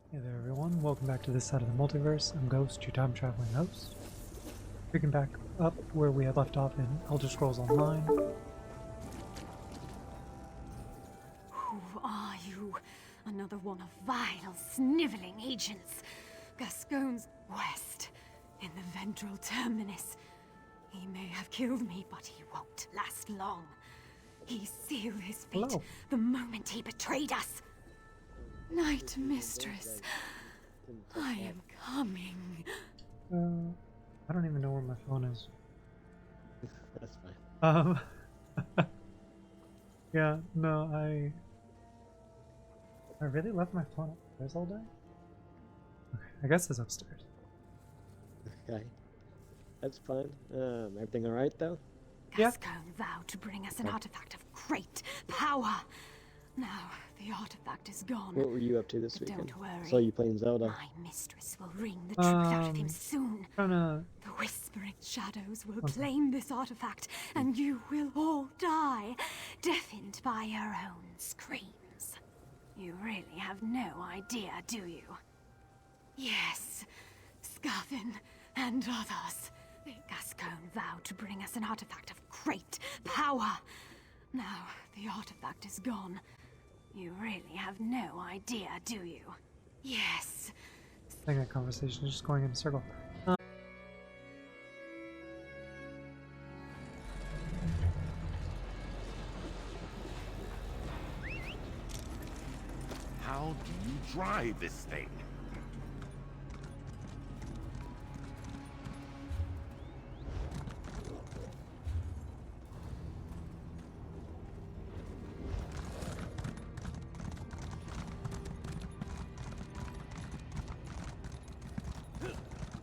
Hey there everyone, welcome back to this side of the multiverse. I'm Ghost, your time-traveling host. Picking back up where we had left off in Elder Scrolls Online. Who are you? Another one of vile, sniveling agents. Gascoigne's west, in the ventral terminus. He may have killed me, but he won't last long. He sealed his fate Hello. the moment he betrayed us. Night Mistress, I am coming. I don't even know where my phone is. That's fine. Yeah, no, I really left my phone upstairs all day? Okay, I guess it's upstairs. Okay. That's fine. Everything alright though? Yeah. Gascoigne vowed to bring us an artifact of great power. Now, the artifact is gone. What were you up to this But weekend? don't worry. Saw you playing Zelda. My mistress will wring the truth out of him soon. Trying The whispering shadows will claim this artifact, and you will all die, deafened by your own screams. You really have no idea, do you? Yes, Scarfin and others. Gascoigne vowed to bring us an artifact of great power. Now, the artifact is gone. You really have no idea, do you? Yes. I think that conversation is just going in a circle. How do you drive this thing?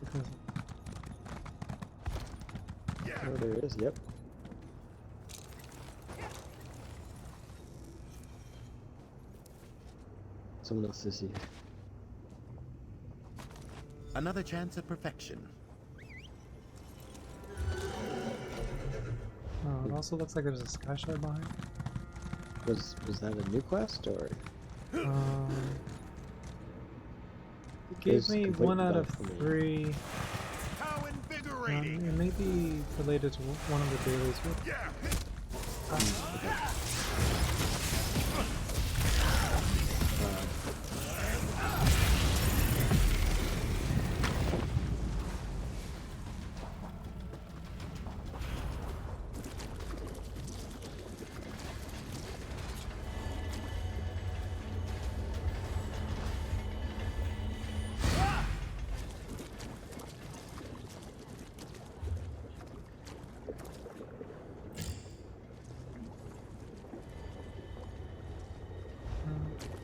Because Oh, there it is. Yep. Someone else is here. Another chance at perfection. it also looks like there's a sky shard behind. Was that a new quest or? It gave It's me completely 1 out of dark for me. 3. How invigorating! It may be related to one of the dailies. Yeah!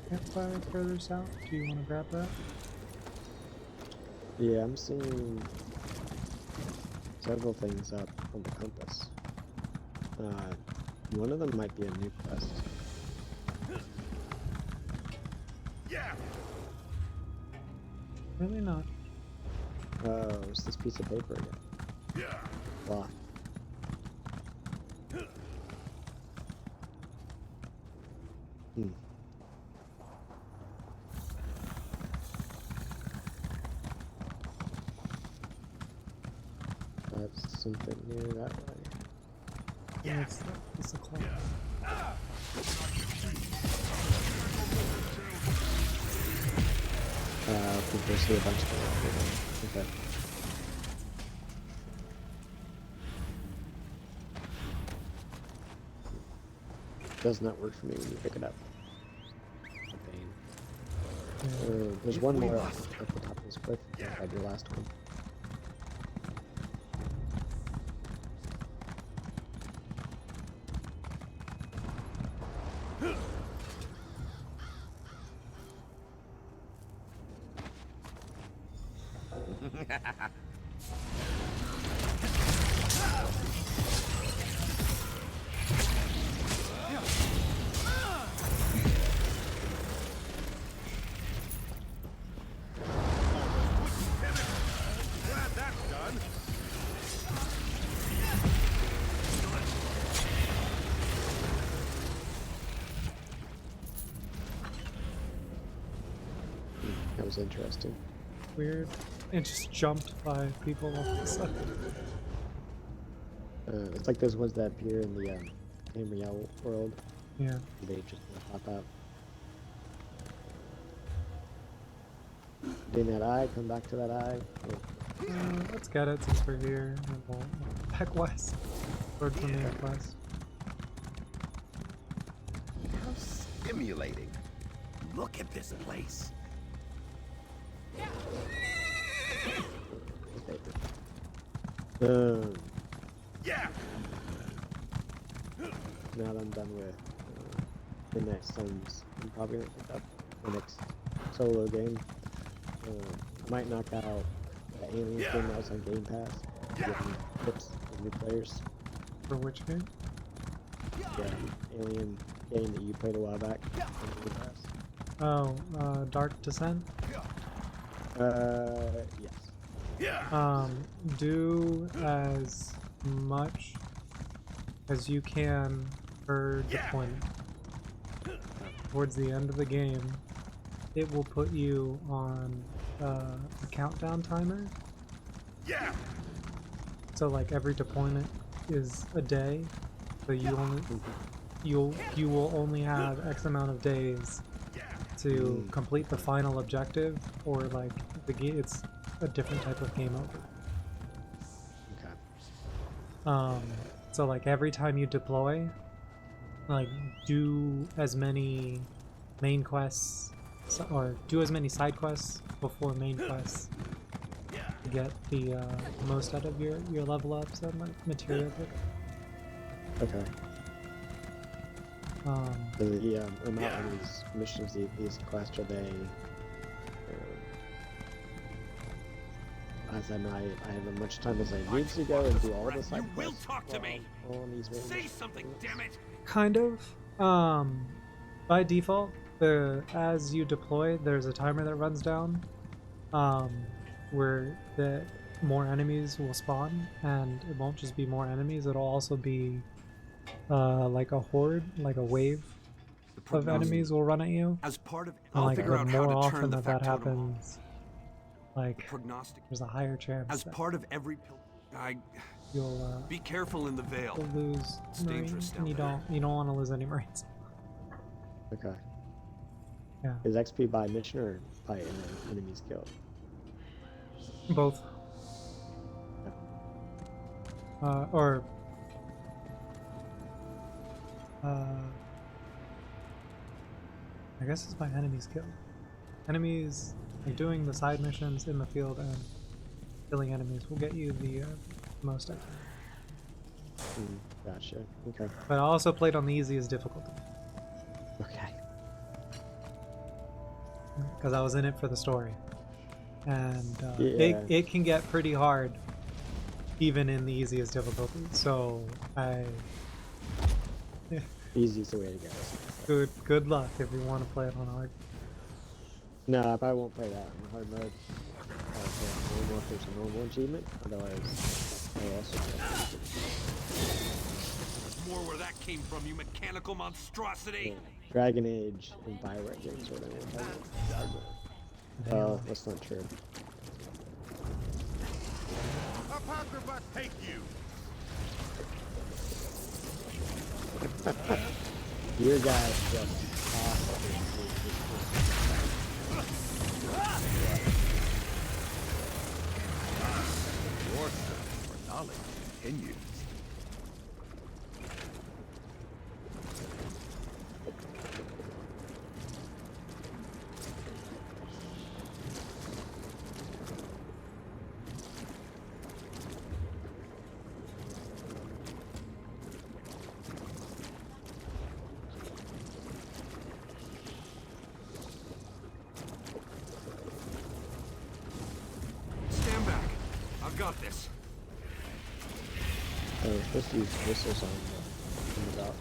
Campfire further south. Do you want to grab that? Yeah, I'm seeing several things up on the compass. One of them might be a new quest. Yeah! Really not. Oh, it's this piece of paper again. Yeah! Wow. Hmm. That's something new that way. Yeah, it's a clock. I think there's still a bunch of them. Okay. Does not work for me when you pick it up. Pain. There's one more up the top of this cliff. Like your last one. Glad that's done! That was interesting. Weird. And just jumped by people all of a sudden. It's like those ones that appear in the Tamriel world. Yeah. They just pop out. Getting that eye, come back to that eye. Let's get it since we're here. And we'll back west. Towards the main quest. How stimulating. Look at this place. Yeah. Now that I'm done with the next ones, I'm probably gonna pick up the next solo game. I might knock out the Aliens game that was on Game Pass. Give me tips for new players. For which game? Yeah, Alien game that you played a while back on Game Pass. Oh, Dark Descent? Yes. Do as much as you can per deployment. Towards the end of the game, it will put you on a countdown timer. Yeah. So like every deployment is a day, so you will only have X amount of days to complete the final objective, or like it's a different type of game over. Okay. So like every time you deploy, like do as many main quests or do as many side quests before main quests to get the most out of your level ups and like material. Okay. The amount of these missions, these quests, are they? As I have as much time as I need to go and do all the side quests. You will talk to me. On these Say something, damn it. Kind of. By default, as you deploy, there's a timer that runs down, where the more enemies will spawn, and it won't just be more enemies. It'll also be like a horde, like a wave of enemies will run at you. As part of, And, I'll like figure the out how more to often turn the that factotum on. happens, like Prognostic. there's a higher chance As that part of every you'll be careful in the Veil. lose It's dangerous Marines, and down you don't want to lose any Marines. Okay. Yeah. Is XP by mission or by enemies killed? Both. Or I guess it's by enemies killed. Enemies, like doing the side missions in the field and killing enemies will get you the most XP. Gotcha. Okay. But I also played on the easiest difficulty Okay. because I was in it for the story, and Yeah. it can get pretty hard even in the easiest difficulty. So Easiest way to go. good luck if you want to play it on hard. No, I probably won't play that in hard mode. I'll play if there's a normal achievement. Otherwise, I'll also play. More where that came from, you mechanical monstrosity. Dragon Age and Bioware games, or whatever. Well, that's not true. Apocrypha, take you. Your guy's just awesome. Your search for knowledge continues. Stand back. I've got this. We're supposed to use whistles on the dock.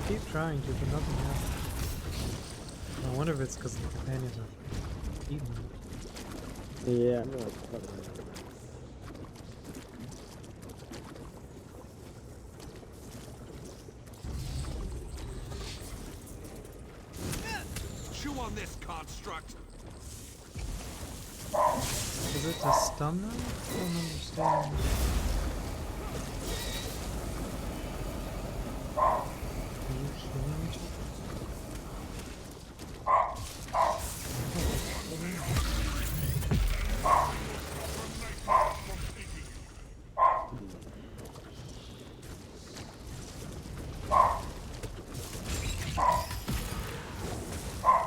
Keep trying to, but nothing happens. I wonder if it's because the companions are eating them. Yeah, I'm gonna put it in. Chew on on this, construct. Is it to stun them? I don't understand. Are you killing each other?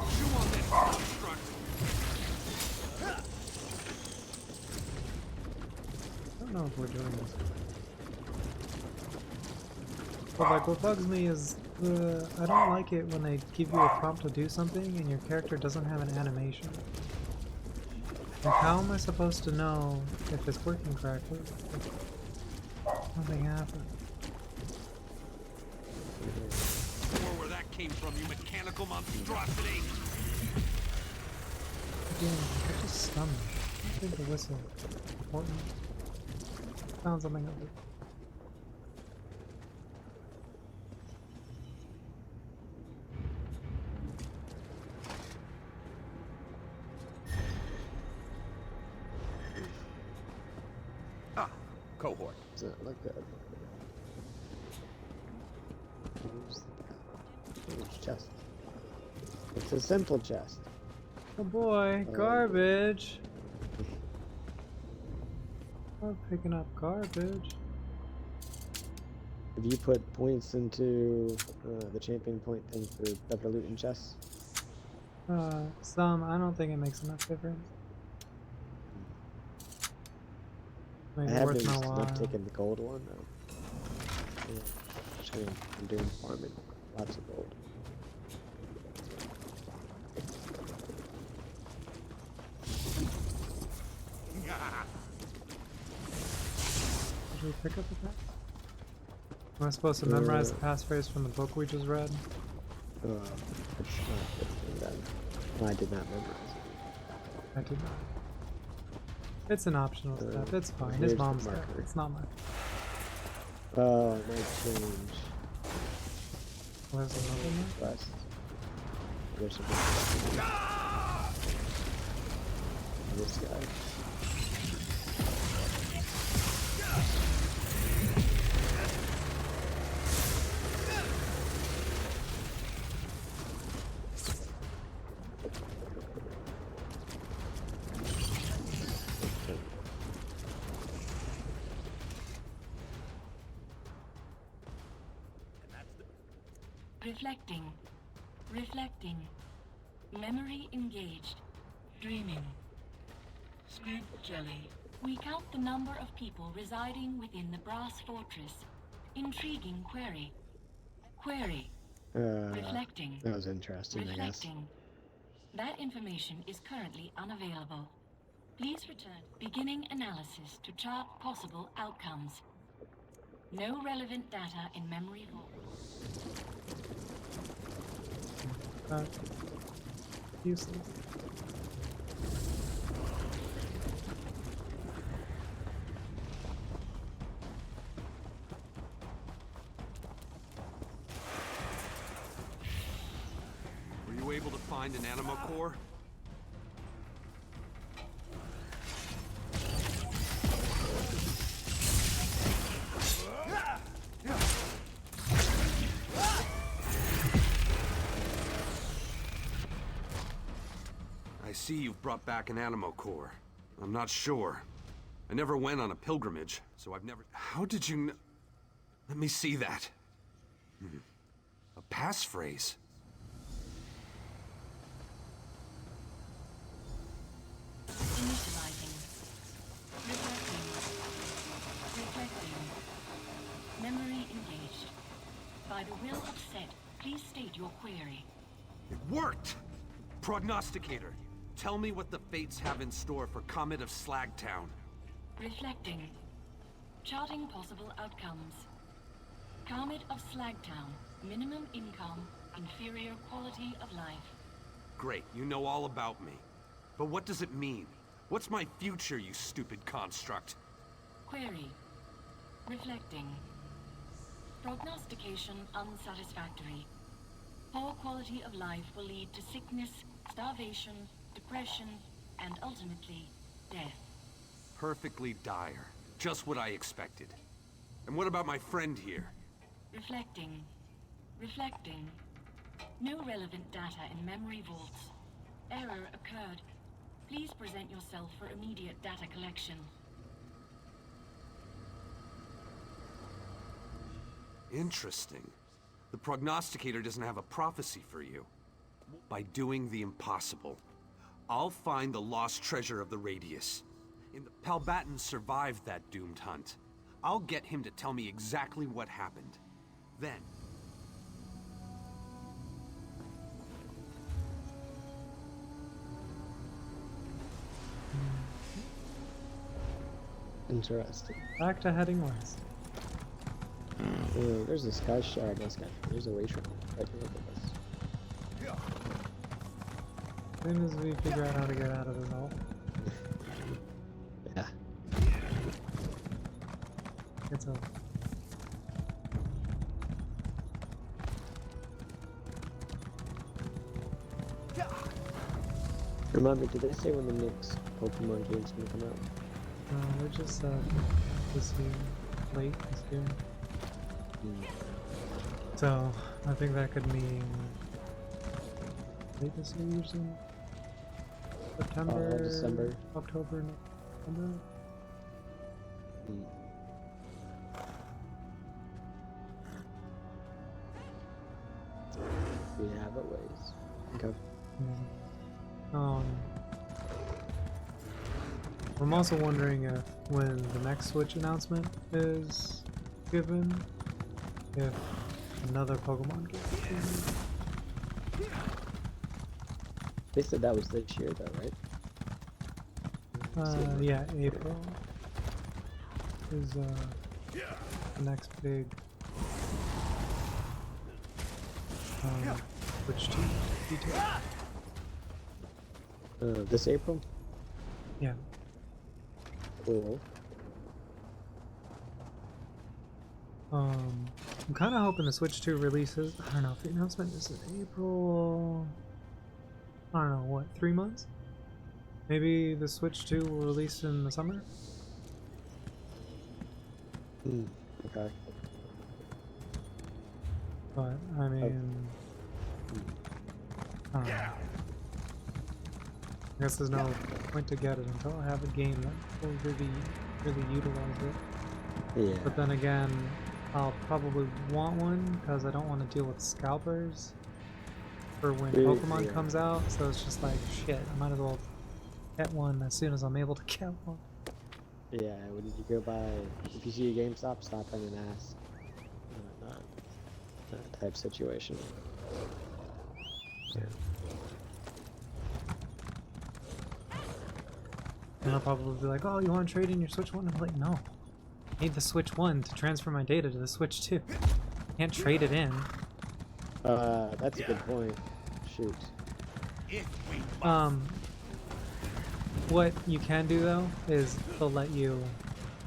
Chew on this, construct. I don't know if we're doing this. But like, what bugs me is I don't like it when they give you a prompt to do something and your character doesn't have an animation. Like, how am I supposed to know if it's working correctly? Nothing happened. Or where that came from, you mechanical monstrosity. Again, I just stunned them. I think the whistle is important. Found something over. Ah, cohort. Does it look good? Huge chest. It's a simple chest. Oh boy, garbage! I'm picking up garbage. Have you put points into the champion point thing for better loot and chests? Some. I don't think it makes enough difference. Make I it have worth my noticed an while. uptick in the gold one though. Yeah, just gonna, I'm doing farming, lots of gold. Did we pick up the pass? Am I supposed to memorize the passphrase from the book we just read? It's not a good thing then. I did not memorize it. I did not. It's an optional step. It's fine. here's His the mom's marker. there. It's not mine. Oh, it might change. Oh, there's another one? Quest. There's some this guy. Reflecting. Reflecting. Memory engaged. Dreaming. Squid jelly. We count the number of people residing within the Brass Fortress. Intriguing query. Query. Reflecting. That was interesting, I guess. Reflecting. That information is currently unavailable. Please return. Beginning analysis to chart possible outcomes. No relevant data in memory vault. Useless. Were you able to find an anima core? I see you've brought back an anima core. I'm not sure. I never went on a pilgrimage, so I've never... How did you Let me see that. A passphrase. Initializing. Reflecting. Reflecting. Memory engaged. By the will of Set, please state your query. It worked! Prognosticator, tell me what the fates have in store for Comet of Slagtown. Reflecting. Charting possible outcomes. Comet of Slagtown. Minimum income. Inferior quality of life. Great, you know all about me. But what does it mean? What's my future, you stupid construct? Query. Reflecting. Prognostication unsatisfactory. Poor quality of life will lead to sickness, starvation, depression, and ultimately, death. Perfectly dire. Just what I expected. And what about my friend here? Reflecting. Reflecting. No relevant data in memory vaults. Error occurred. Please present yourself for immediate data collection. Interesting. The prognosticator doesn't have a prophecy for you. By doing the impossible, I'll find the lost treasure of the Radius. Palbatin survived that doomed hunt. I'll get him to tell me exactly what happened. Then... Interesting. Back to heading west. There's a sky shard. No sky. There's a way shard. Right, look at this. As soon as we figure out how to get out of this hole, Yeah. it's over. Remind me, did they say when the next Pokemon game's gonna come out? We're just this year, late this year. So I think that could mean late this year usually. September, December. October, November. We have a ways. Okay. I'm also wondering if when the next Switch announcement is given, if another Pokemon game is given. They said that was this year though, right? Yeah, April is the next big Switch 2 detail. This April? Yeah. Cool. I'm kind of hoping the Switch 2 releases. I don't know if the announcement is in April. I don't know, what, 3 months? Maybe the Switch 2 will release in the summer? Okay. But, I mean... I don't know. I guess there's no point to get it until I have a game that will really utilize it. Yeah. But then again, I'll probably want one because I don't want to deal with scalpers for when Pokemon comes out. So it's just like, shit, I might as well get one as soon as I'm able to get one. Yeah, when you go by, if you see a GameStop, stop in and ask. That type situation. Yeah. And I'll probably be like, oh, you want to trade in your Switch 1? I'm like, no. I need the Switch 1 to transfer my data to the Switch 2. Can't trade it in. That's a good point. Shoot. What you can do though is they'll let you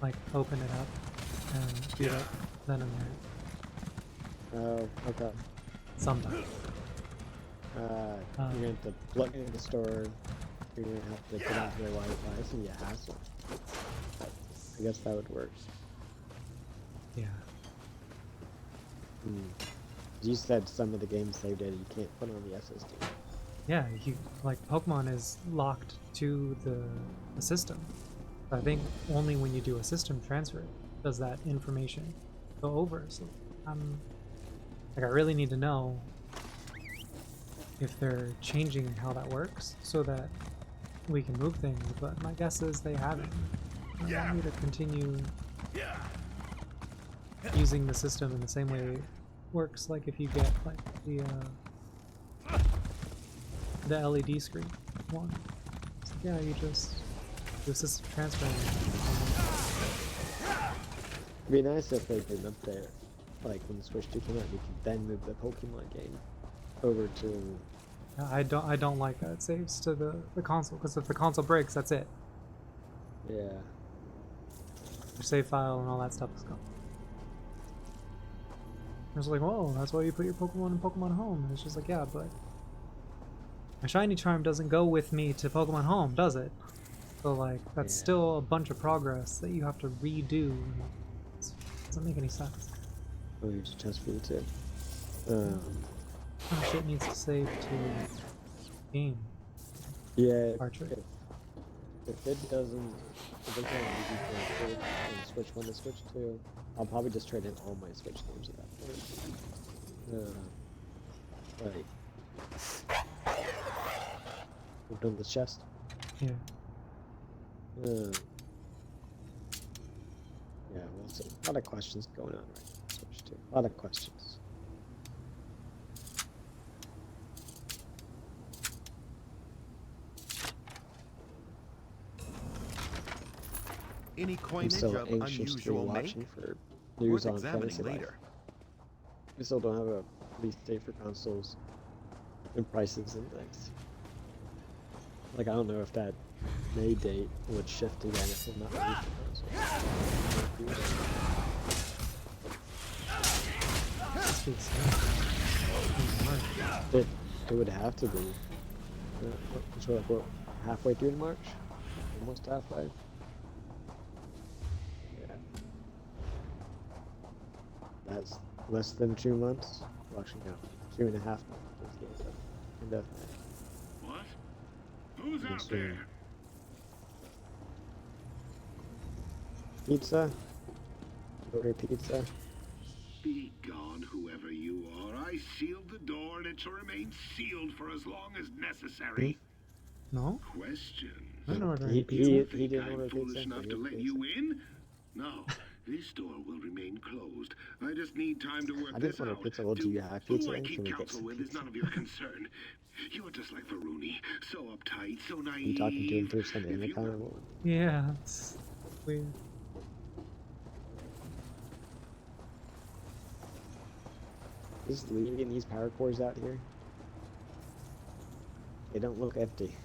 like open it up and do it then and there. Oh, okay. Sometimes. You're gonna have to plug it in the store. You're gonna have to get out their Wi-Fi. It's gonna be a hassle. But I guess that would work. Yeah. You said some of the games saved data you can't put on the SSD. Yeah, you like Pokemon is locked to the system. I think only when you do a system transfer does that information go over. So like I really need to know if they're changing how that works so that we can move things, but my guess is they haven't. They want me to continue using the system in the same way it works, like if you get like the LED screen one. So yeah, you just do a system transfer. It'd be nice if they did up there, like when the Switch 2 came out, you could then move the Pokemon game over to. I don't like that it saves to the console, because if the console breaks, that's it. Yeah. Your save file and all that stuff is gone. It's like, whoa, that's why you put your Pokemon in Pokemon Home. And it's just like, yeah, but My shiny charm doesn't go with me to Pokemon Home, does it? So like, that's Yeah. still a bunch of progress that you have to redo. And it doesn't make any sense. Oh, here's a chest for you too. Oh, shit needs to save to game Yeah, archery. if it doesn't, if it's not easy for and Switch 1 to Switch 2, I'll probably just trade in all my Switch games at that point. Like, open the chest. Yeah. Yeah, well, so a lot of questions going on right now. Switch 2. A lot of questions. Any I'm coinage still of anxious to be unusual make? watching for news Worth on examining Fantasy Life. later. We still don't have a release date for consoles and prices and things. Like, I don't know if that May date would shift again if we're not releasing consoles. This week's in March. It would have to be. So like, what, halfway through March? Almost halfway. Yeah. That's less than 2 months. Well, actually, no, 2.5 months. Is the end of May. What? Who's I'm out assuming. there? Pizza? Order pizza? Be gone, whoever you are. I sealed the door and it to remain sealed for as long as necessary. No? Questions? I don't order He- any pizza. he- You think didn't I'm order foolish pizza, enough but to he let ordered you in? No. This door will remain closed. I just need time to work I this didn't order out. pizza. Well, do you have Who pizza? I Then keep can we get counsel some with is pizza? none of your concern. You are just like Varuni, so uptight, so naive. Are you talking to him through some If you intercom or were- what? Yeah, it's weird. Is Lee getting these power cores out here? They don't look empty.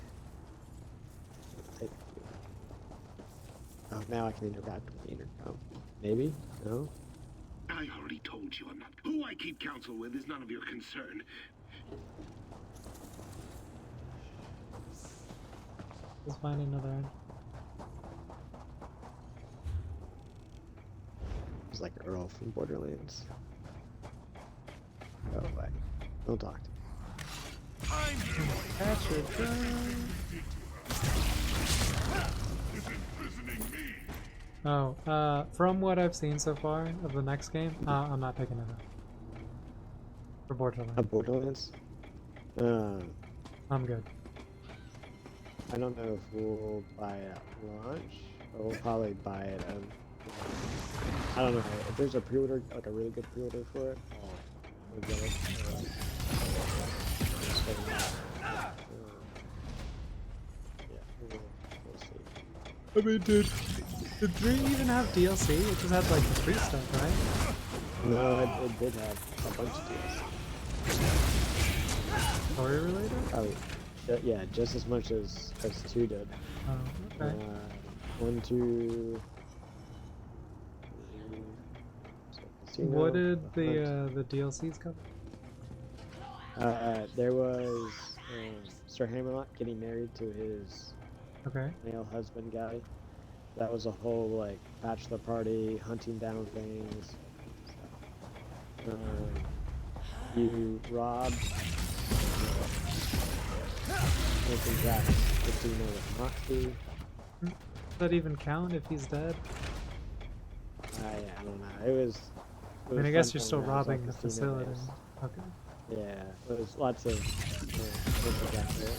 Take a few. Oh, now I can interact with the intercom. Maybe? No? I already told you I'm not. Who I keep counsel with is none of your concern. Let's find another end. It's like Earl from Borderlands. Oh, wait. Don't talk to me. Catch it, gun. Oh, from what I've seen so far of the next game, I'm not picking it up. For Borderlands. Borderlands? I'm good. I don't know if we'll buy it at launch, but we'll probably buy it. I don't know if there's a pre-order, like a really good pre-order for it. We'll get it. Yeah, we'll see. I mean, did 3 even have DLC? It just had like the free stuff, right? No, it did have a bunch of DLC. Story related? Probably, yeah, just as much as 2 did. Oh, okay. 1, 2. What did the DLCs cover? There was Sir Hammerlock getting married to his Okay. male husband guy. That was a whole like bachelor party, hunting down things. You robbed Nathan Jack 15 with Moxie. Does that even count if he's dead? I don't know. It was. I mean, I guess you're still robbing the facility. Okay. Yeah, there was lots of Nathan Jack there.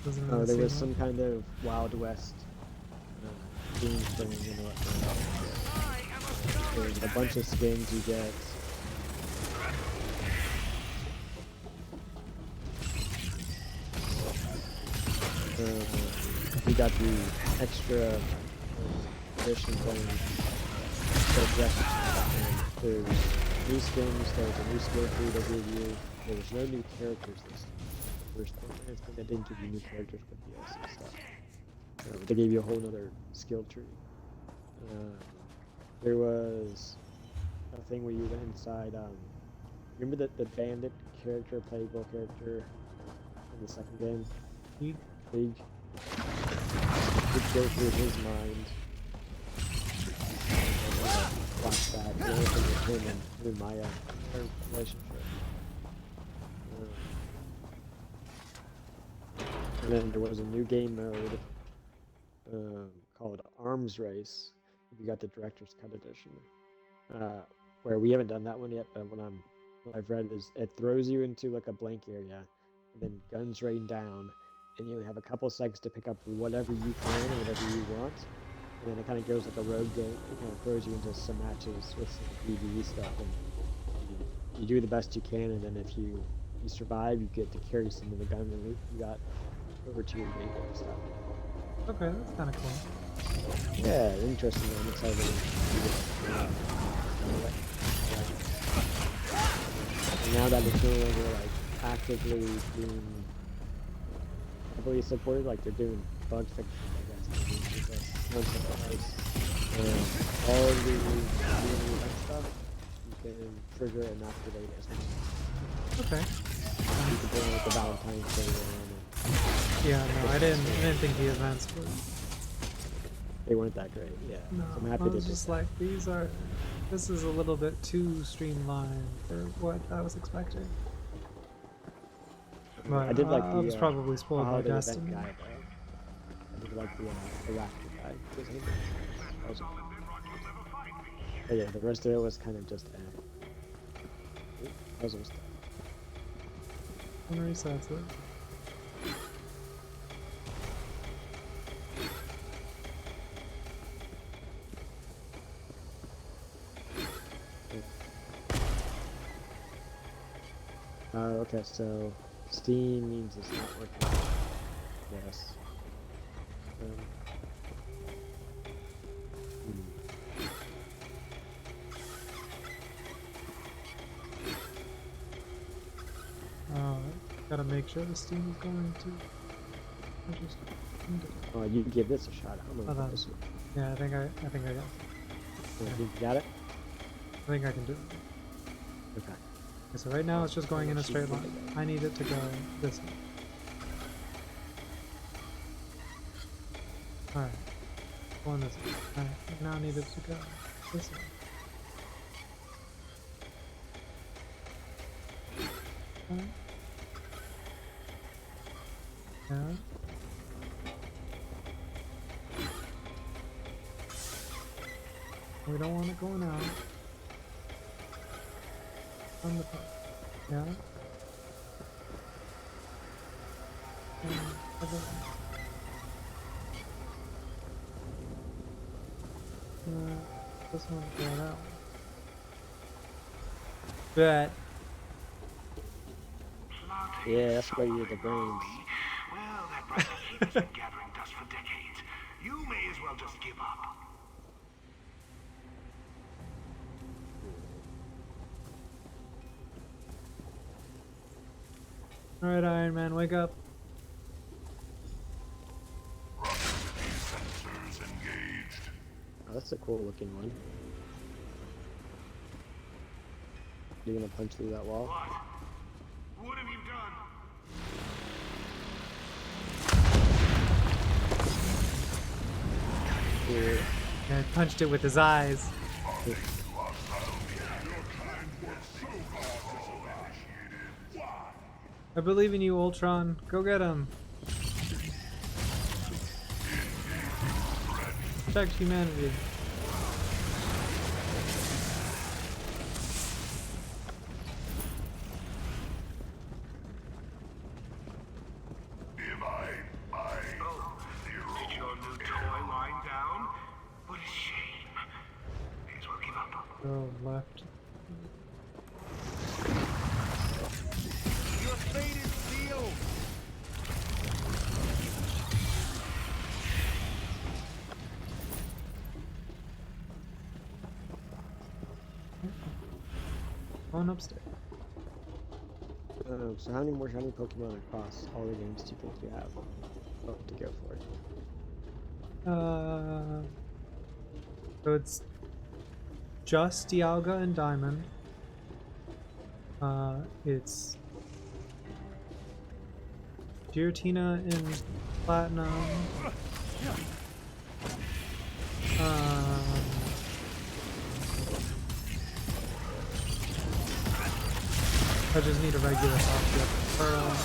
Doesn't Oh, really there seem was like- some kind of Wild West theme thing and whatnot. There's a bunch of skins you get. You got the extra edition thing. There's new skins, there's a new skill tree they gave you. There's no new characters this time. First Borderlands, but they didn't give you new characters with DLC stuff. They gave you a whole other skill tree. There was a thing where you went inside. Remember the bandit character, playable character in the second game, You, League? You could go through his mind. Flashback, and everything with him and Maya, their relationship. And then there was a new game mode called Arms Race. If you got the Director's Cut edition, where we haven't done that one yet, but what I've read is it throws you into like a blank area, and then guns rain down, and you have a couple seconds to pick up whatever you can or whatever you want, and then it kind of goes like a road game. It kind of throws you into some matches with some PvE stuff, and you do the best you can, and then if you survive, you get to carry some of the gun and loot you got over to your gate and stuff. okay, that's kind of cool. Yeah, interesting. I'm excited to see it. And now that it's no longer like actively being heavily supported, like they're doing bug fixes, I guess. All of the event stuff, you can trigger and activate as much. Okay. You can put like the Valentine's Day one. Yeah, no, I didn't think the events were. They weren't that great, yeah. No, So I'm happy I to was do just that. like, this is a little bit too streamlined for what I was expecting. But I did like I was the probably spoiled by holiday event Destiny. guy though. I did like the raptor guy. That was cool. But yeah, the rest of it was kind of just puzzle stuff. I'm gonna reset it. Okay, so Steam means it's not working. Yes. Gotta make sure the Steam is going to. Oh, you give this a shot. I'm gonna Hold put on. this one. Yeah, I think I got it. You got it? I think I can do it. Okay. Okay, so right now it's just going in a straight line. I need it to go this way. Alright. Going this way. Alright, now I need it to go this way. Alright. Yeah. We don't want it going out. From the top. Yeah. And other way. This one's going out. Bet. Yeah, that's where you're the brains. Well, that bright heat has been gathering dust for decades. You may as well just give up. Alright, Iron Man, wake up. Sensors engaged. Oh, that's a cool looking one. You gonna punch through that wall? What? What have you done? Yeah. Yeah, I punched it with his eyes. I believe in you, Ultron. Go get him. Protect humanity. Oh, did your new toy line down? What a shame. May as well give up. Go left. Your fate is sealed. Going upstairs. So how many more shiny Pokemon across all the games do you think you have to go for? So it's just Dialga and Diamond. It's Giratina in Platinum. I just need a regular Optic Pearl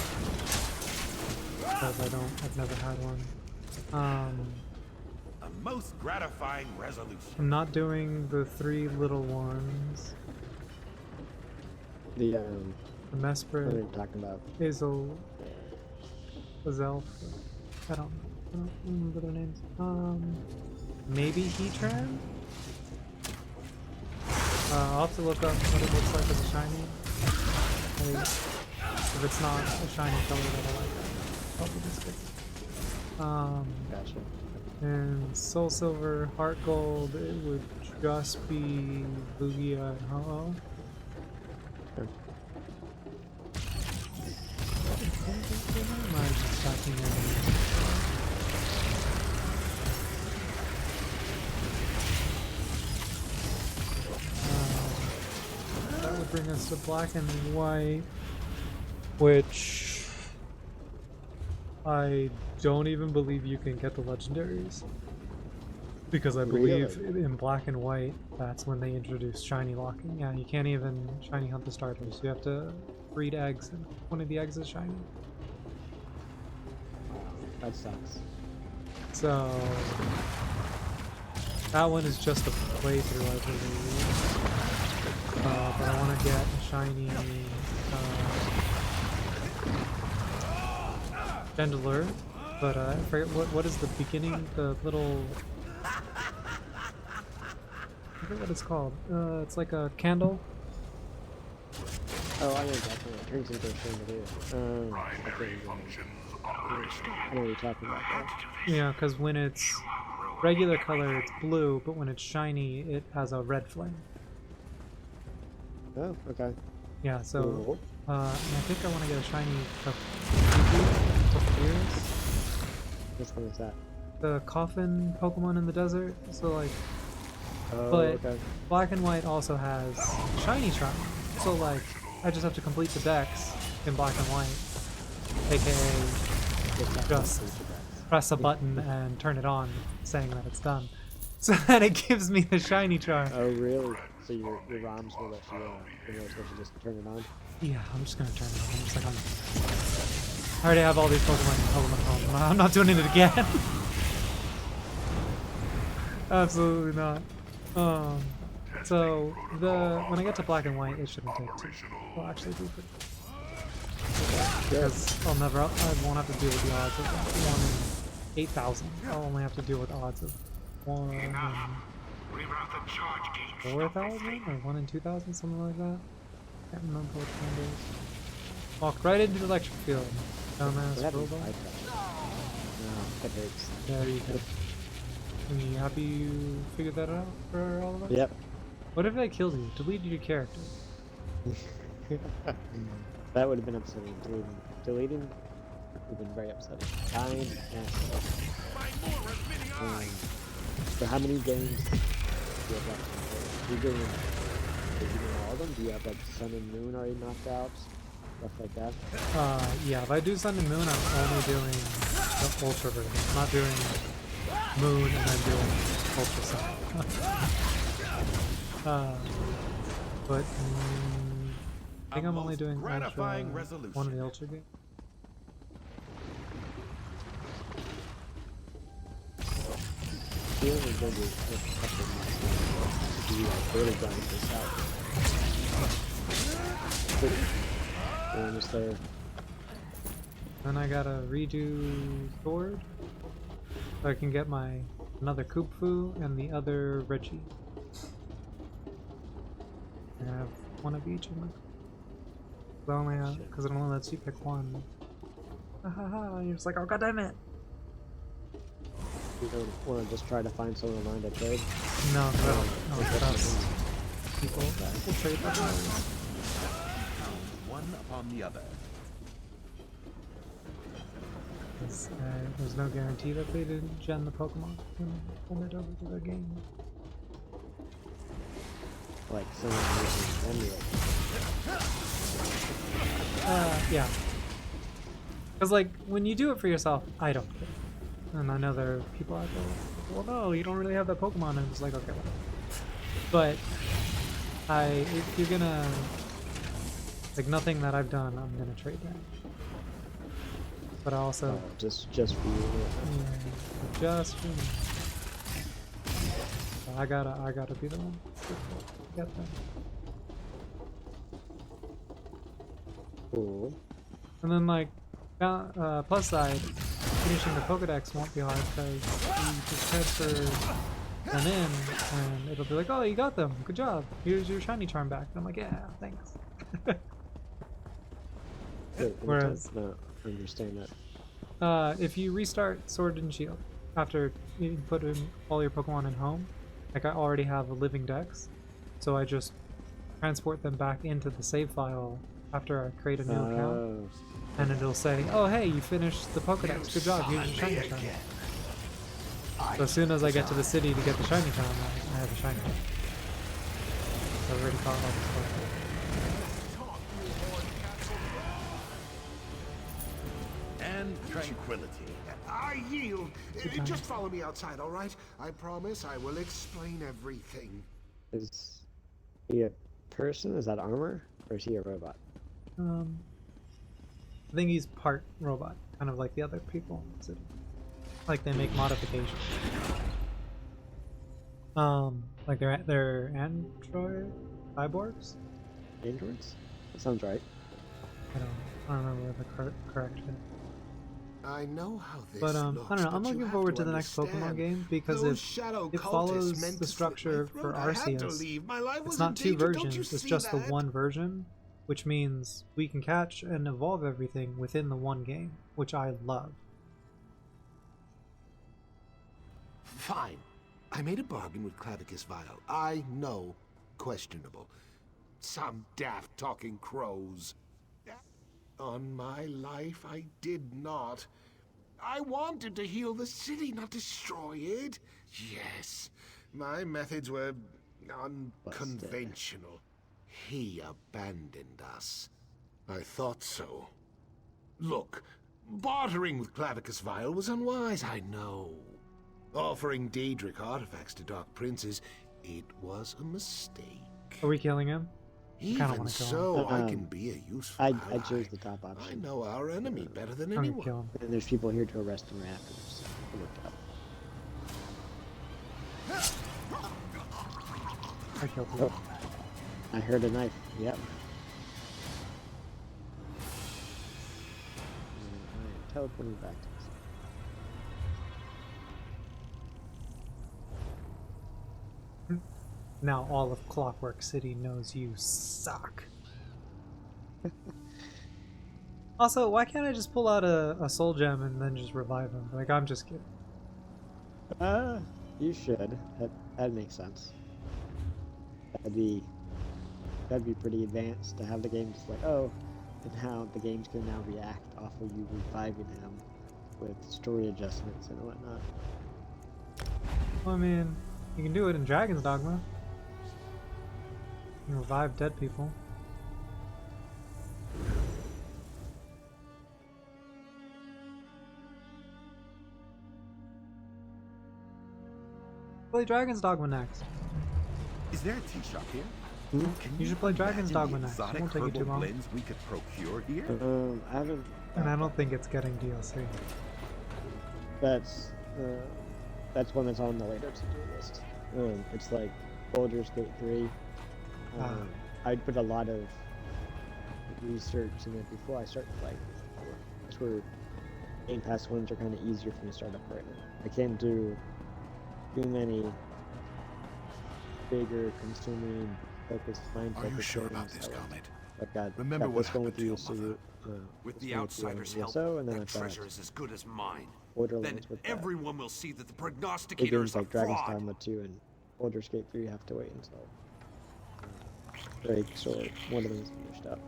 because I've never had one. A most gratifying resolution. I'm not doing the 3 little ones. The The what are Mesprit, you talking about? Azelf, I don't remember their names. Maybe Heatran? I'll have to look up what it looks like as a shiny. If it's not a shiny color that I like, I'll probably just get it. Gotcha. And Soul Silver, Heart Gold, it would just be Lugia and Ho-Oh. Sure. Am I just talking that would bring us to Black and White, which I don't even believe you can get the legendaries. Because I believe in Black and White, that's when they introduced shiny locking. Yeah, you can't even shiny hunt the starters. You have to breed eggs, and one of the eggs is shiny. That sucks. So that one is just a playthrough, I believe. But I want to get a shiny Chandelure. But I forget what is the beginning, the little. I forget what it's called. It's like a candle. Oh, I know exactly. It turns into a chandelier. I know what you're talking about there. Yeah, because when it's regular color, it's blue, but when it's shiny, it has a red flame. Oh, okay. Yeah, so Cool. and I think I want to get a shiny Fears, Which one is that? the coffin Pokemon in the desert. So like, Oh, but okay. Black and White also has shiny charm. So like, I just have to complete the dex in Black and White, aka just press a button and turn it on, saying that it's done. So that it gives me the shiny charm. Oh, really? So your ROMs will let you just turn it on? Yeah, I'm just gonna turn it on. I'm just like, I already have all these Pokemon in Pokemon home. I'm not doing it again. Absolutely not. So when I get to Black and White, it shouldn't take too. Well, actually, do pretty. Because I won't have to deal with the odds of 1 in 8,000. I'll only have to deal with odds of 1 in 4,000 or 1 in 2,000, something like that. Can't remember which one it is. Walk right into the electric field. Dumbass robot. No, that hurts. There you go. Are you happy you figured that out for all of us? Yep. What if I killed you? Deleted your character? That would have been upsetting. Deleting would have been very upsetting. Dying, so how many games do you have left? Are you doing all of them? Do you have like Sun and Moon already knocked out? Stuff like that? Yeah, if I do Sun and Moon, I'm only doing the Ultra version. I'm not doing Moon and then doing Ultra Sun. But I think I'm only doing Ultra, one of the Ultra games. Feeling is going to be a couple of months to be like really grind this out. We're almost there. Then I gotta redo Sword, so I can get another Koopfu and the other Reggie. I have one of each of them. Because it only lets you pick one. And you're just like, oh goddammit! You don't want to just try to find someone online to trade? No, because I don't trust people that will trade their cards. One upon the other. There's no guarantee that they didn't gen the Pokemon when it over to their game. like someone who can emulate. Yeah. Because, like, when you do it for yourself, I don't care. And I know there are people out there like, well, no, you don't really have that Pokemon. And it's like, okay, whatever. But if you're gonna, like, nothing that I've done, I'm gonna trade that. But I also, Oh, just for you. yeah, just for me. So I gotta be the one to get them. Cool. And then, like, plus side, finishing the Pokedex won't be hard because you just transfer them in and it'll be like, oh, you got them, good job, here's your shiny charm back. And I'm like, yeah, thanks. Whereas, No, I understand that. if you restart Sword and Shield after you put in all your Pokemon in home, like I already have a living dex, so I just transport them back into the save file after I create a new account, and it'll say, oh hey, you finished the Pokedex, good job, here's your shiny charm. So as soon as I get to the city to get the shiny charm, I have a shiny charm. So I've already caught all this stuff. And tranquility. I yield. Good Just times. follow me outside, all right? I promise I will explain everything. Is he a person? Is that armor? Or is he a robot? I think he's part robot, kind of like the other people in the city. Like they make modifications. Like they're android cyborgs. Androids? That sounds right. I don't remember the correction. I know how this But looks, I don't know. I'm but you looking have forward to the next understand. Pokemon game because Those if shadow it cultists follows meant the to slit my structure throat. for I had to Arceus, leave. My life was it's not in two danger. Don't you versions. It's see just the that? one version, which means we can catch and evolve everything within the one game, which I love. Fine. I made a bargain with Clavicus Vial. I know. Questionable. Some daft talking crows. On my life, I did not. I wanted to heal the city, not destroy it. Yes, my methods were unconventional. He abandoned us. I thought so. Look, bartering with Clavicus Vial was unwise, I know. Offering Daedric artifacts to Dark Princes, it was a mistake. Are we killing him? kinda Even wanna kill him. so, I can be a useful I ally. chose the top I option. know our enemy better than I'm gonna anyone. kill him. And there's people here to arrest him afterwards. It worked out. I killed him. Oh, I heard a knife. Yep. Alright, teleporting back to us. Now all of Clockwork City knows you suck. Also, why can't I just pull out a soul gem and then just revive him? Like, I'm just kidding. You should. That makes sense. That'd be pretty advanced to have the game just like, oh, and how the game's gonna now react off of you reviving him with story adjustments and whatnot. Well, I mean, you can do it in Dragon's Dogma. You can revive dead people. Play Dragon's Dogma next. Is there a tea shop here? Can You should play Dragon's imagine Dogma the next. It exotic won't take you too herbal long. blends we could procure here? I haven't. And I don't think it's getting DLC. That's one that's on the later to-do list. It's like Baldur's Gate 3. I'd put a lot of research in it before I start playing. That's where Game Pass ones are kind of easier for me to start up right now. I can't do too many bigger consuming focused mind Are you focused sure games. about this, Comet? I've got, Remember got what this one with happened to your the mother? With this the one with outsider's help, ESO, and then that I've got treasure is as good as mine. Borderlands Then with that. everyone will see that the Big prognosticator games is a like Dragon's fraud. Dogma 2 and Baldur's Gate 3 have to wait until breaks or one of them is finished up.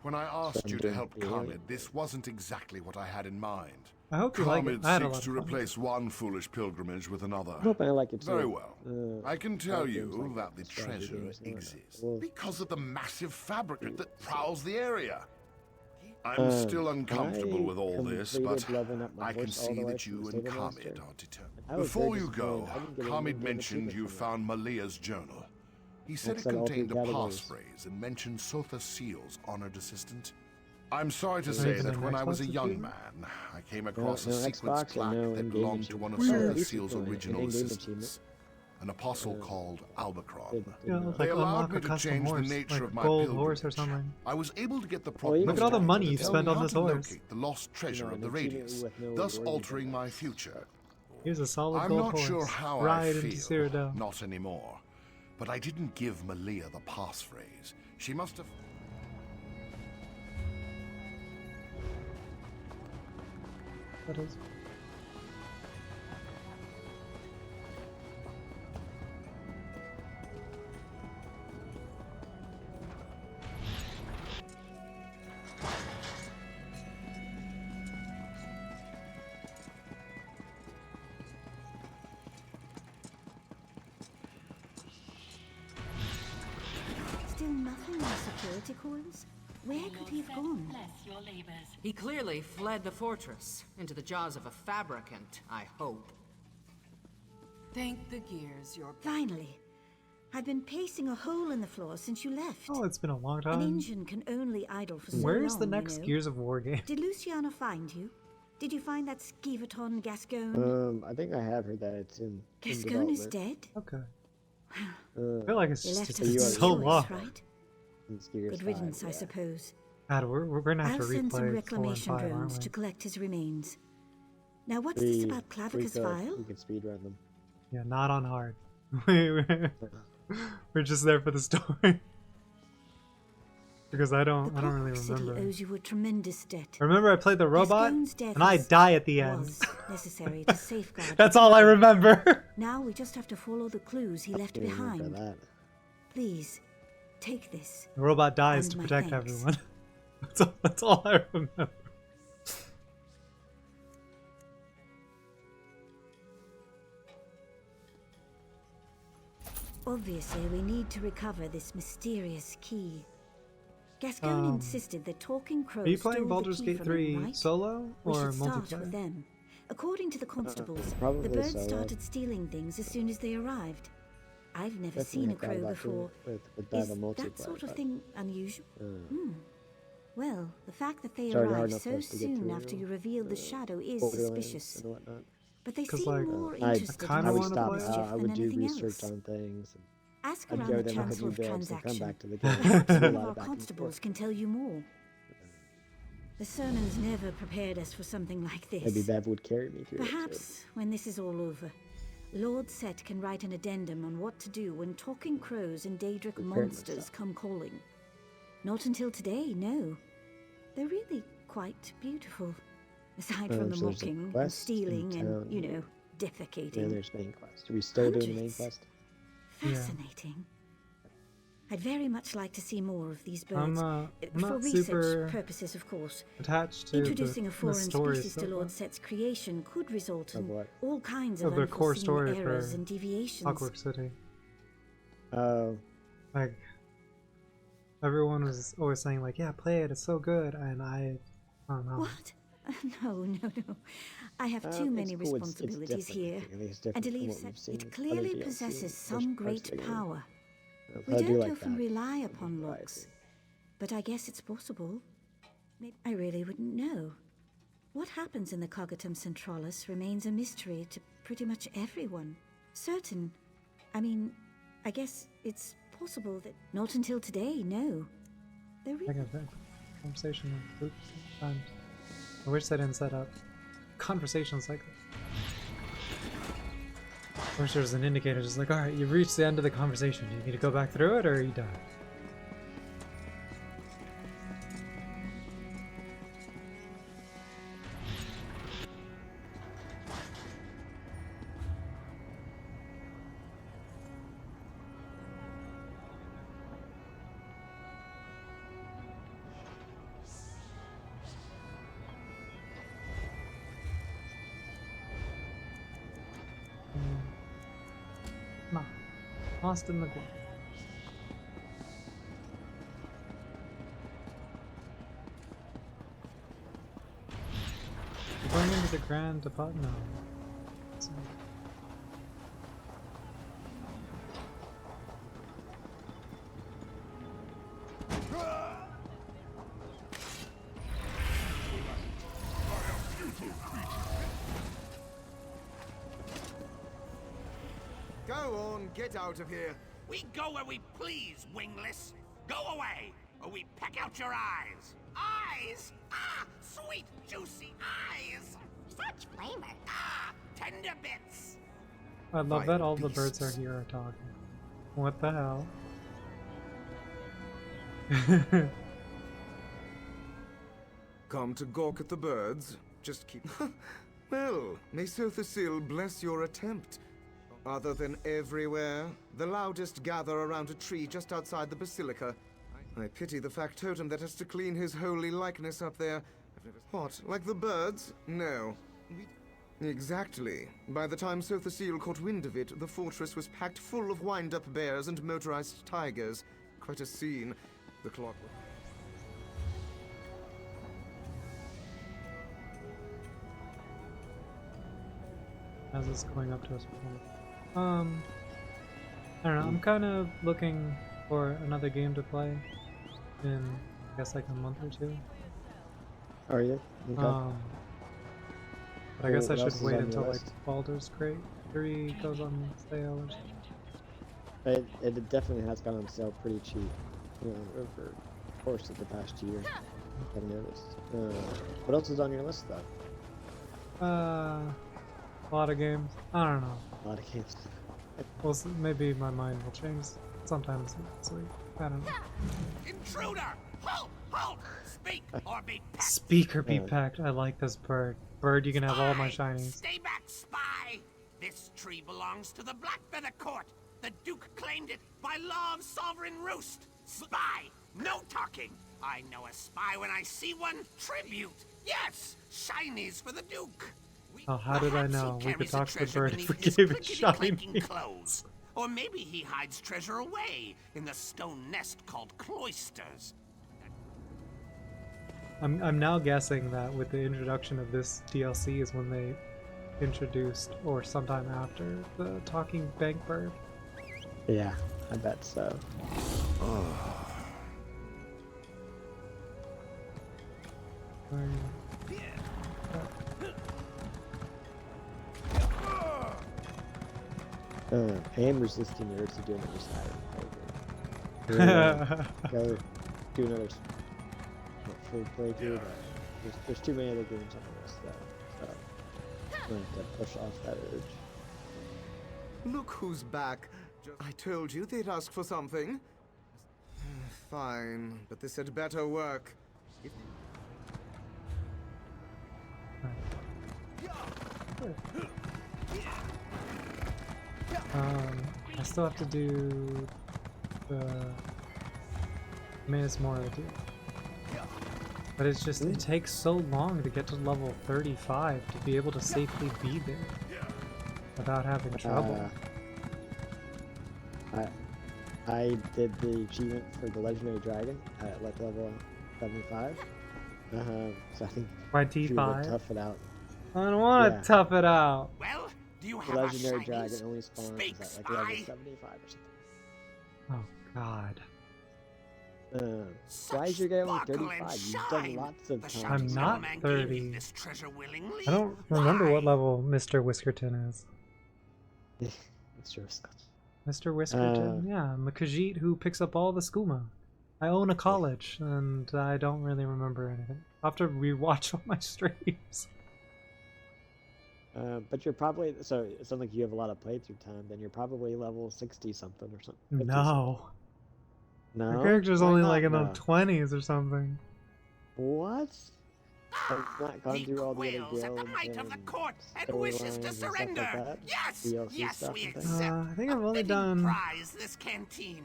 When I asked I'm you to doing help the Comet, alien. this wasn't exactly what I had in mind. I hope you like it. Comet I had a seeks lot to of fun. replace one foolish pilgrimage with another. I'm hoping I like it too. Very well. I can tell games you like that the strategy treasure games and whatnot. exists Well, because of the massive fabricant that prowls the area. I'm still uncomfortable with all this, but completed leveling up my I can horse all see the way that from you the and stable Kamid master. are determined. I was Before very you go, disappointed. I didn't get any Kamid good mentioned achievements you from it. found Malia's journal. He said it Excel all three contained a pass categories. phrase and mentioned Sotha Seal's honored assistant. I'm sorry to Maybe say it's that an when I was a Xbox young achievement? man, I came across no a sequence Xbox or plaque no that in-game belonged to one of achievement? Sotha Weird. Seal's An original in-game assistants, an apostle called Albacron. Yeah, like They allowed unlock me a to custom change horse, the nature like of a my gold horse or pilgrimage. something. I was able to get the Well, you can Look at all the Prognosticator money to you tell spent me on how this to horse. locate the lost treasure of the an radius, achievement with no thus warning altering my device. future. Here's a solid I'm gold not horse. sure how Ride I into feel, Cyrodiil. not anymore. But I didn't give Malia the passphrase. She must have... That is. Still nothing on security coils? Where could he have gone? Bless your labors. He clearly fled the fortress, into the jaws of a fabricant, I hope. Thank the gears you're... Finally. I've been pacing a hole in the floor since you left. Oh, it's been a long An time. engine can only idle for so long, Where's the you next know. Gears of War game? Did Luciana find you? Did you find that Skeevaton Gascon? I think I have heard that it's in Gascon is development. dead? Okay. Uh, I feel like it's He just left it's us been no so choice, long. right? it's Gears Good riddance, 5, I yeah. suppose. God, we're gonna have I'll to send some replay 4 and reclamation 5, aren't drones we? to collect his remains. Now, what's We- this about Clavicus Vile? We could speedrun them. Yeah, not on hard. We're just there for the story. Because I don't The really Clockwork City remember. owes you a tremendous debt. Remember I played the robot Gascon's death and I is- die at the end. was necessary to safeguard. That's all I remember. Now we just have to follow the clues he left Can't remember behind. that. Please, take this. The robot dies And to my protect thanks. everyone. That's all I remember. Obviously, we need to recover this mysterious key. Gascon insisted that talking crows Are you stole playing the Baldur's key Gate from 3 him, right? solo We or should start with multiplayer? them. According to the constables, the probably birds solo. started stealing things as soon as they arrived. I've never seen a crow before. With Is the that sort of but, thing unusual? uh, Well, the fact that they Sorry, hard arrived enough so for us to get soon through, after you revealed the shadow is Borderlands suspicious. and whatnot. But they 'Cause, seem like, more I interested kinda I in would wanna stop. play it. mischief I than would do anything research else. on things. And Ask I'd around go the there, look at new Chancellor of builds, and come Transaction. back to the game. Perhaps Do a one lot of our back and constables forth. can tell you more. The sermons never prepared us for something like this. Maybe Bev would carry me through it. Perhaps, when this is all over, Lord Set can write an addendum on what to do when talking crows and Daedric Prepare monsters myself. come calling. Not until today, no. They're really quite beautiful. Aside from the so there's a mocking and quest in stealing and, town. you know, Yeah, defecating. there's main quest. Are we still doing the main Hundreds. quest? Fascinating. I'd very much like to see more of these I'm, birds. I'm For not research super purposes, of course. attached to Introducing a the foreign story species to so Lord far. Set's creation could result Of in what? all kinds Of of the core unforeseen story errors for and deviations. Clockwork City. Oh, Like, everyone was always saying like, yeah, play it, it's so good, and I don't know. What? No. I have too many it's cool. responsibilities it's here. different. I think it's And different to from leave what we've Set, seen it in other clearly DLC possesses and some first parts great of the game. power. But We I do don't like often that. rely upon Variety. locks, but I guess it's possible. Maybe I really wouldn't know. What happens in the Cognitum Centralis remains a mystery to pretty much everyone. I guess it's possible that not until today, no. They're I really got that conversation with Luke sometimes. I wish they didn't set up conversations like that. I wish there was an indicator just like, alright, you've reached the end of the conversation. Do you need to go back through it or are you done? Lost in the glow. Going into the Grand Depot? No. So- Go on, get out of here. We go where we please, wingless. Go away, or we peck out your eyes. Eyes? Ah, sweet, juicy eyes. Such flavor. Ah, tender bits. I love that all the beasts. birds are here are talking. What the hell? Come to gawk at the birds? Just keep... Well, may Sothasil bless your attempt. Other than everywhere, the loudest gather around a tree just outside the basilica. I pity the factotum that has to clean his holy likeness up there. What, like the birds? No. Exactly. By the time Sothasil caught wind of it, the fortress was packed full of wind-up bears and motorized tigers. Quite a scene. The Clockwork. How's this going up to us? I don't know. I'm kind of looking for another game to play in, I guess, like a month or two. Are you? Okay. But I guess I What should else is wait on your until like list? Baldur's Crate 3 goes on sale or something. It definitely has gone on sale pretty cheap, you know, over the course of the past year. I've noticed. What else is on your list, though? A lot of games. I don't know. A lot of games. Well, maybe my mind will change sometimes this week. I don't know. Intruder! Halt! Halt! Speak or be pecked. Speak or be packed. I like this bird. Bird, you can have all my Spy! shinies. Stay back, spy! This tree belongs to the Blackfeather Court. The Duke claimed it by law of sovereign roost. Spy! No talking! I know a spy when I see one. Tribute! Yes! Shinies for the Duke! Oh, how did I Perhaps he know? We could carries a talk to the treasure bird if we beneath his gave it clickety-clanking shinies. clothes. Or maybe he hides treasure away in the stone nest called cloisters. I'm now guessing that with the introduction of this DLC is when they introduced, or sometime after, the talking bank bird. Yeah, I bet so. I am resisting the urge to do another Skyrim playthrough. Go do another full playthrough, but there's too many other games on the list, though. So I'm going to push off that urge. Look who's back. I told you they'd ask for something. Fine, but this had better work. I still have to do the Manus Moral dude. But it's just, it takes so long to get to level 35 to be able to safely be there without having trouble. I did the achievement for the Legendary Dragon at like level 75. So I think By she would T5? tough it out. I don't want to tough it out. Well, do you The have Legendary a Dragon shinies? only spawns Speak, at like level spy. 75 or something. Oh, God. Why is your guy only sparkle and 35? You've done shine. lots of The times. I'm shiny not man gave 30. me this treasure willingly. I don't remember what Why? level Mr. Whiskerton is. It's true. Mr. Whiskerton? Yeah, I'm a Khajiit who picks up all the skooma. I own a college, and I don't really remember anything. I'll have to rewatch all my streams. But you're probably, so it sounds like you have a lot of playthrough time, then you're probably level 60 something or something. 50 No. something. No? My character's Why only not? like in the No. 20s or something. What? I've not gone He through all the other quails at the guilds might of the and court and wishes storylines to and stuff like surrender. that? Yes, DLC yes, stuff we and things? accept. I think I've A only fitting done prize, this canteen.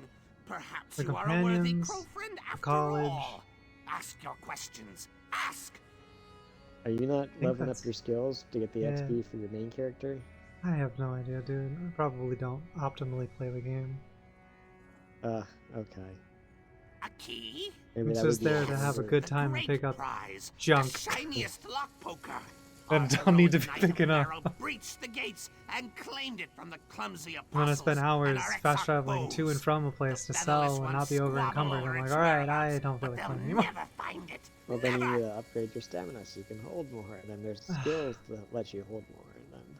Perhaps the you are a worthy companions, crow friend the after college. all. Ask your questions. Ask. Are you not leveling that's- up your skills to get the Yeah. XP for your main character? I have no idea, dude. I probably don't optimally play the game. Okay. A key? Maybe It's that would just be there to have a good The time and great pick up prize, junk. the shiniest lock poker. That Our don't need to heroic be Knight of picking up. Marrow breached the gates and claimed it from the clumsy I'm gonna apostles spend hours and our fast exarch traveling to and foes. from a place to The sell featherless and not ones be over squabble encumbered. over I'm like, its alright, I whereabouts, don't but really play they'll anymore. never find it. Well, then you Never. need to upgrade your stamina so you can hold more, and then there's skills that let you hold more, and then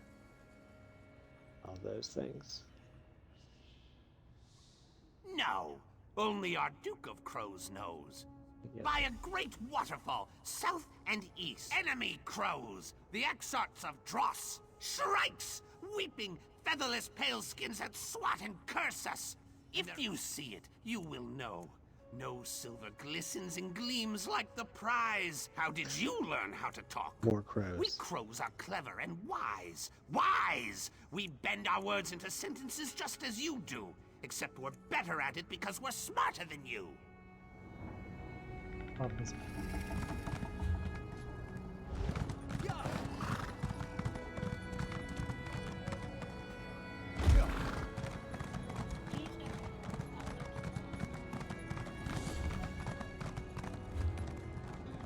all those things. No, only our Duke of Crows knows. Yes. By a great waterfall, south and east. Enemy crows, the exarchs of Dross, shrikes, weeping, featherless paleskins that swat and curse us. If you see it, you will know. No silver glistens and gleams like the prize. How did you learn how to talk? More crows. We crows are clever and wise. Wise! We bend our words into sentences just as you do. Except we're better at it because we're smarter than you. Obviously.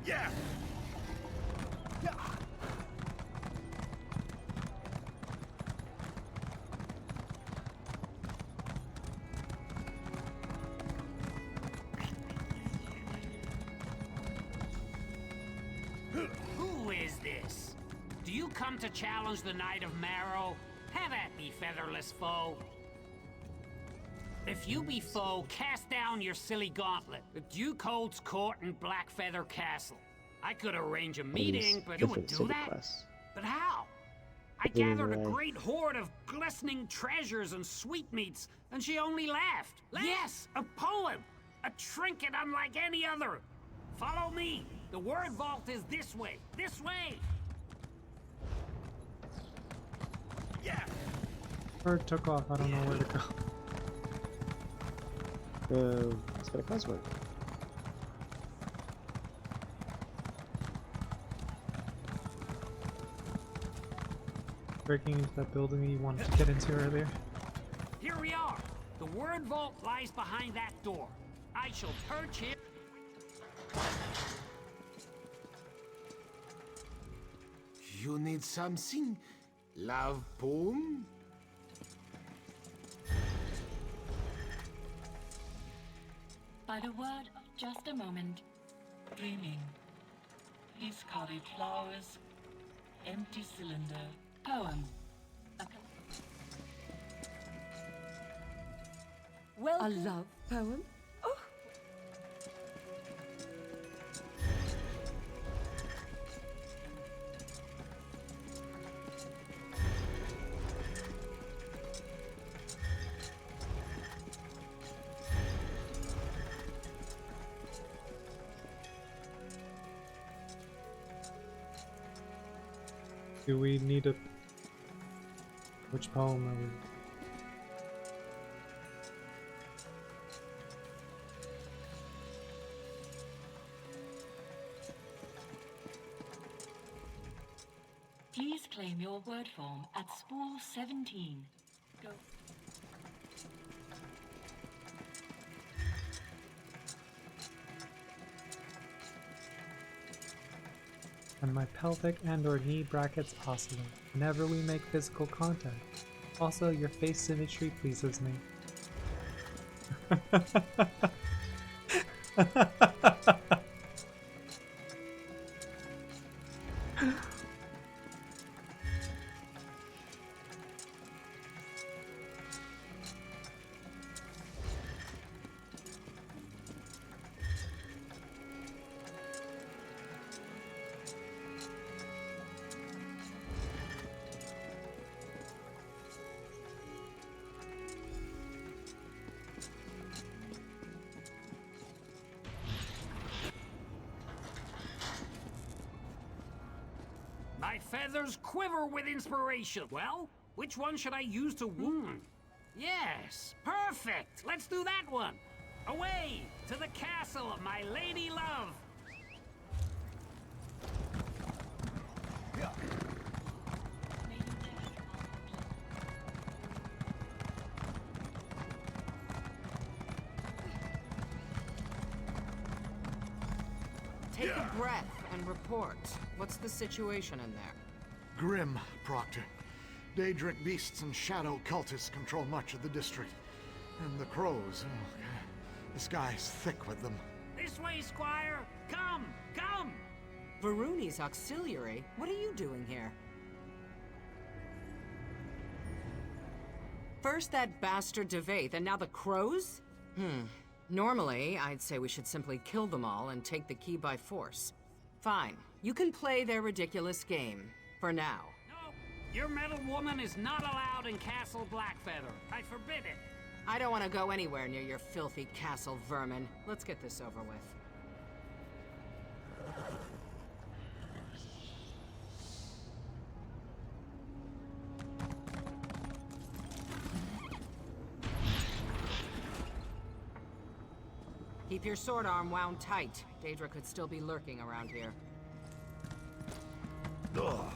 Yeah. Who is this? Do you come to challenge the Knight of Marrow? Have at me, featherless foe. If you be foe, cast down your silly gauntlet. The Duke holds court in Blackfeather Castle. I could arrange a meeting, but you would do that? But how? I gathered a great hoard of glistening treasures and sweetmeats, and she only laughed. Yes, a poem! A trinket unlike any other! Follow me! The word vault is this way! This way! Yeah. Bird took off, I don't know where to go. Let's go to Clockwork. Breaking into that building you wanted to get into earlier. Here we are! The word vault lies behind that door. I shall perch here. You need something? Love poem? By the word of just a moment, dreaming. Discarded flowers, empty cylinder, poem. Well, a love poem? Oh. Do we need a... Which poem are we... Please claim your word form at spool 17. Go. And my pelvic and or knee brackets oscillate whenever we make physical contact. Also, your face symmetry pleases me. My feathers quiver with inspiration. Well, which one should I use to wound? Yes, perfect. Let's do that one. Away to the castle of my lady love. Take a breath and report. What's the situation in there? Grim, Proctor. Daedric beasts and shadow cultists control much of the district. And the crows, oh, the sky's thick with them. This way, Squire! Come! Come! Varuni's auxiliary? What are you doing here? First that bastard Devaith, and now the crows? Normally, I'd say we should simply kill them all and take the key by force. Fine. You can play their ridiculous game. For now. No! Your metal woman is not allowed in Castle Blackfeather. I forbid it. I don't want to go anywhere near your filthy castle vermin. Let's get this over with. Keep your sword arm wound tight. Daedra could still be lurking around here. Ugh.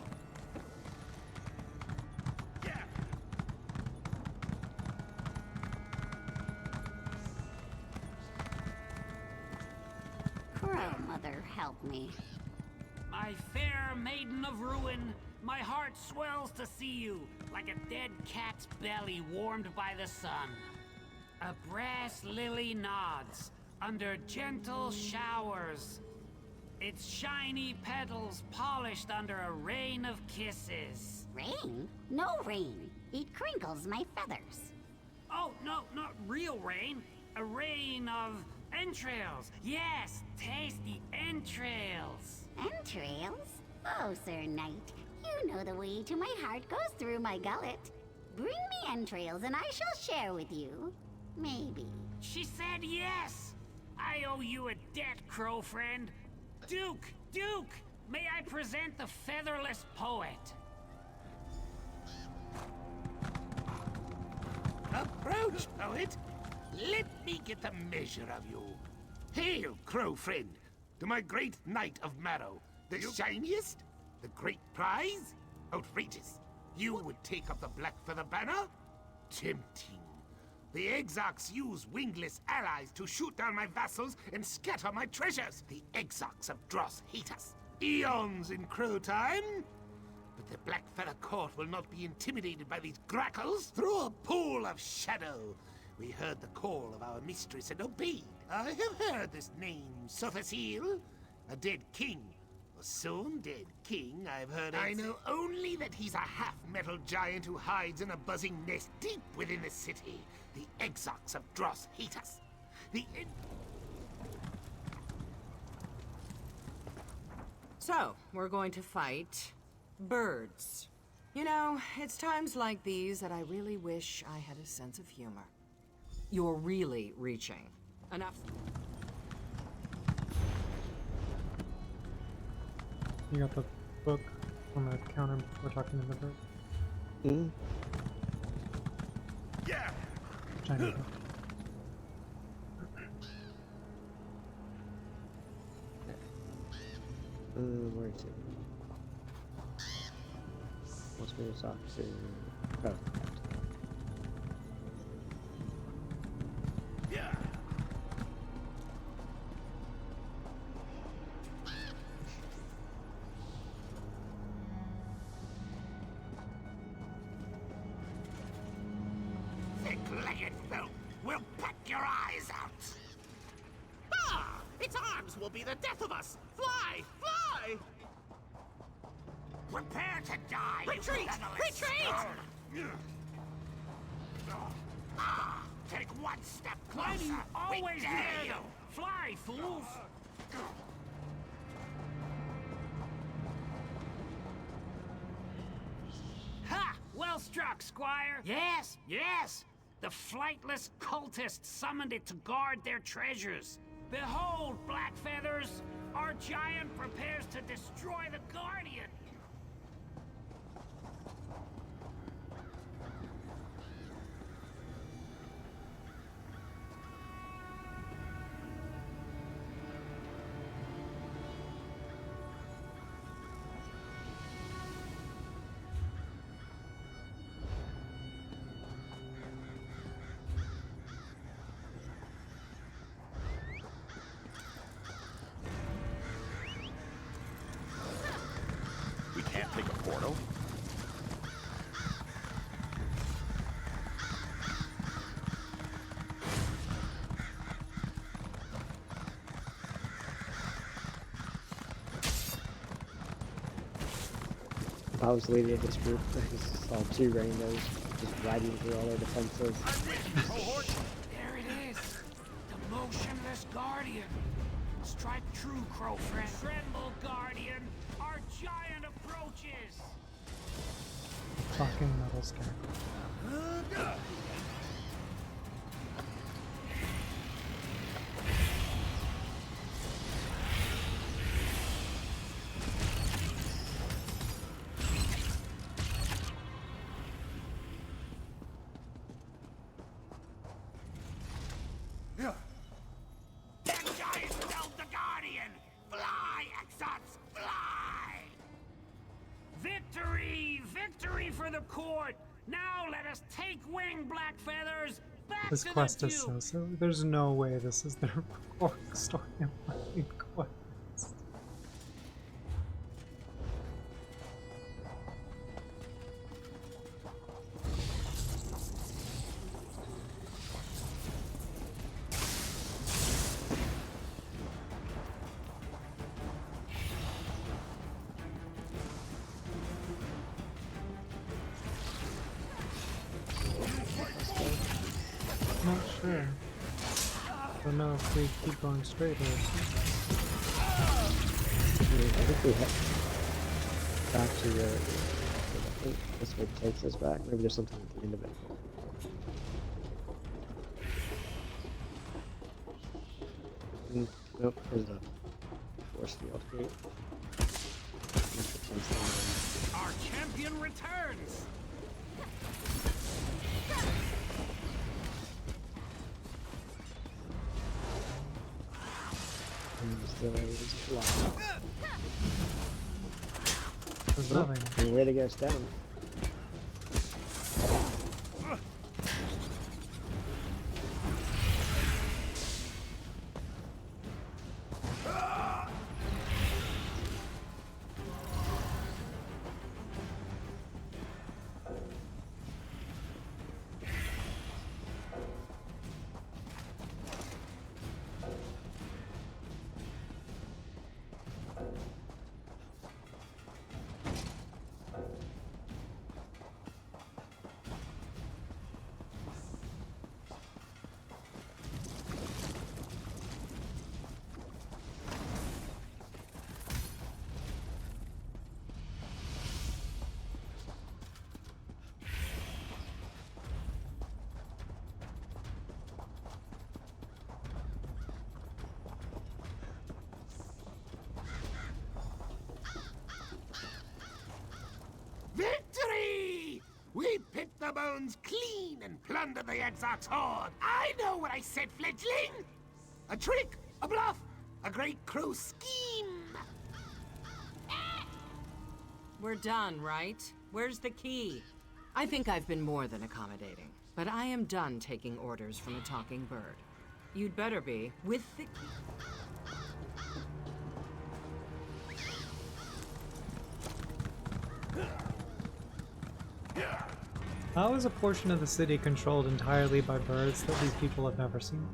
Crow Mother, help me. My fair maiden of ruin, my heart swells to see you, like a dead cat's belly warmed by the sun. A brass lily nods under gentle showers, its shiny petals polished under a rain of kisses. Rain? No rain. It crinkles my feathers. Oh, no, not real rain. A rain of entrails. Yes, tasty entrails. Entrails? Oh, Sir Knight, you know the way to my heart goes through my gullet. Bring me entrails and I shall share with you. Maybe. She said yes. I owe you a debt, crow friend. Duke, Duke, may I present the featherless poet? Approach, poet. Let me get the measure of you. Hail, crow friend, to my great knight of Marrow. The shiniest? The great prize? Outrageous. You would take up the black feather banner? Tempting. The Exarchs use wingless allies to shoot down my vassals and scatter my treasures. The Exarchs of Dross hate us. Eons in crow time. But the Blackfeather Court will not be intimidated by these grackles. Through a pool of shadow, we heard the call of our mistress and obeyed. I have heard this name, Sothasil. A dead king. A soon dead king, I've heard it. I know only that he's a half-metal giant who hides in a buzzing nest deep within the city. The Exarchs of Dross hate us. So, we're going to fight birds. You know, it's times like these that I really wish I had a sense of humor. You're really reaching. Enough. You got the book on the counter we're talking to the bird? Yeah! Shiny book. Where is it? What's me to talk to? Oh. Yeah! Thick-legged filth will peck your eyes out. Ah! Its arms will be the death of us! Fly! Fly! Prepare to die, Retreat! you featherless Retreat! Ah, take one step closer. Why do you We always dare dare you. them? Fly, fools! Ha! Well struck, Squire. Yes, yes. The flightless cultists summoned it to guard their treasures. Behold, Blackfeathers, our giant prepares to destroy the Guardian. If I was leader of this group, I just saw 2 rainbows just riding through all their defenses. There it is. The motionless guardian. Strike true, crow friend. Tremble, guardian. Our giant approaches. Fucking metal scarecrow. Energize the guardian. Fly, Exots, fly. Victory! Victory for the court! Now let us take wing, Blackfeathers! Back This to quest the is so silly. There's no way this is their story in fucking quest. Not sure. Don't know if we keep going straight or. I think we head back to the. I think this way takes us back. Maybe there's something at the end of it. Nope, there's a force field. Great. Our champion returns! There's nothing. And way to get us down. Victory! We picked the bones clean and plundered the Exarch's hoard. I know what I said, fledgling! A trick, a bluff, a great crow scheme! We're done, right? Where's the key? I think I've been more than accommodating, but I am done taking orders from a talking bird. You'd better be, with the key. How is a portion of the city controlled entirely by birds that these people have never seen?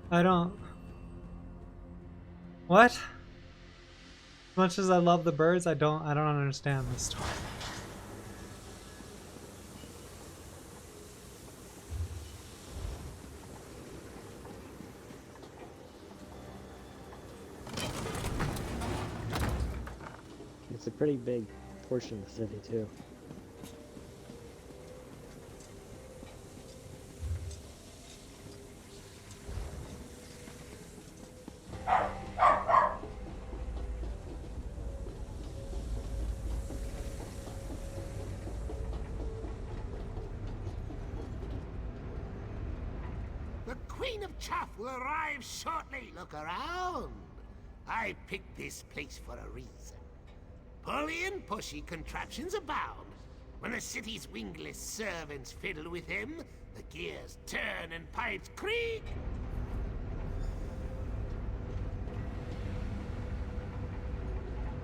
I don't... What? As much as I love the birds, I don't understand this story. It's a pretty big portion of the city too. The Queen of Chaff will arrive shortly. Look around. I picked this place for a reason. Pulley and pushy contraptions abound. When the city's wingless servants fiddle with him, the gears turn and pipes creak.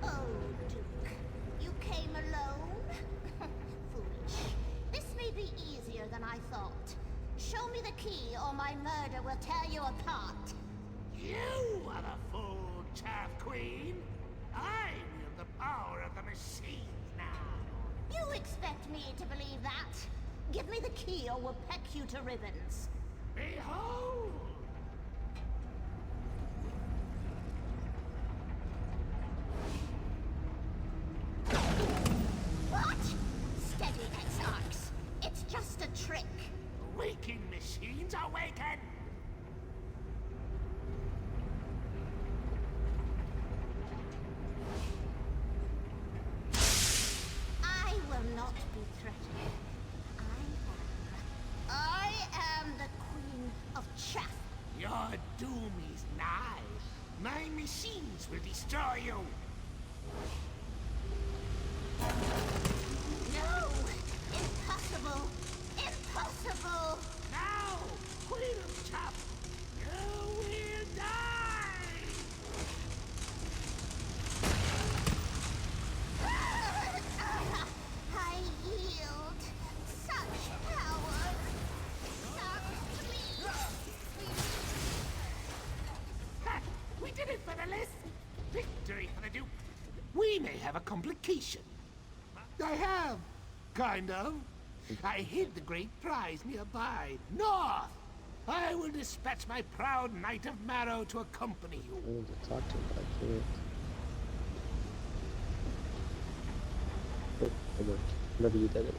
Oh, Duke. You came alone? Foolish. This may be easier than I thought. Show me the key or my murder will tear you apart. You are the fool, Chaff Queen. I wield the power of the machines now. you expect me to believe that? Give me the key or we'll peck you to ribbons. Behold! What? Steady, Exarchs. It's just a trick. Waking machines awaken! I will not be threatened. I am the Queen of Chaff. Your doom is nigh. My machines will destroy you. No! Impossible! Impossible! Now, Queen of Chaff, you will die! I yield. Such power. Such speed. Ha! We did it for the list! Victory for the Duke! We may have a complication. I have, kind of. I hid the great prize nearby, north. I will dispatch my proud Knight of Marrow to accompany you. I need to talk to him, but I can't. Oh, come on. Whenever you did it.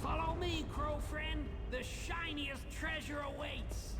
Follow me, Crow friend. The shiniest treasure awaits.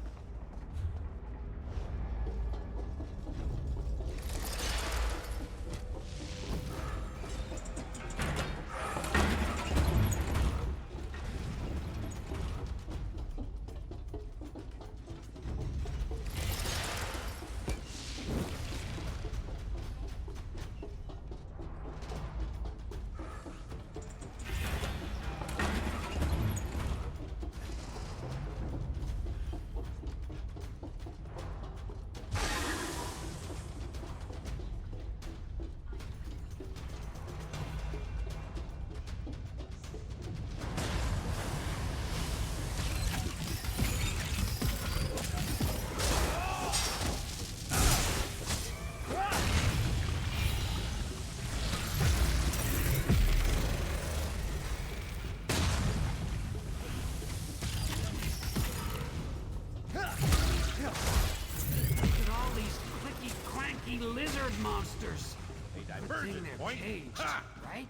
Lizard monsters. A Good thing divergent they're point. caged, Ha! right?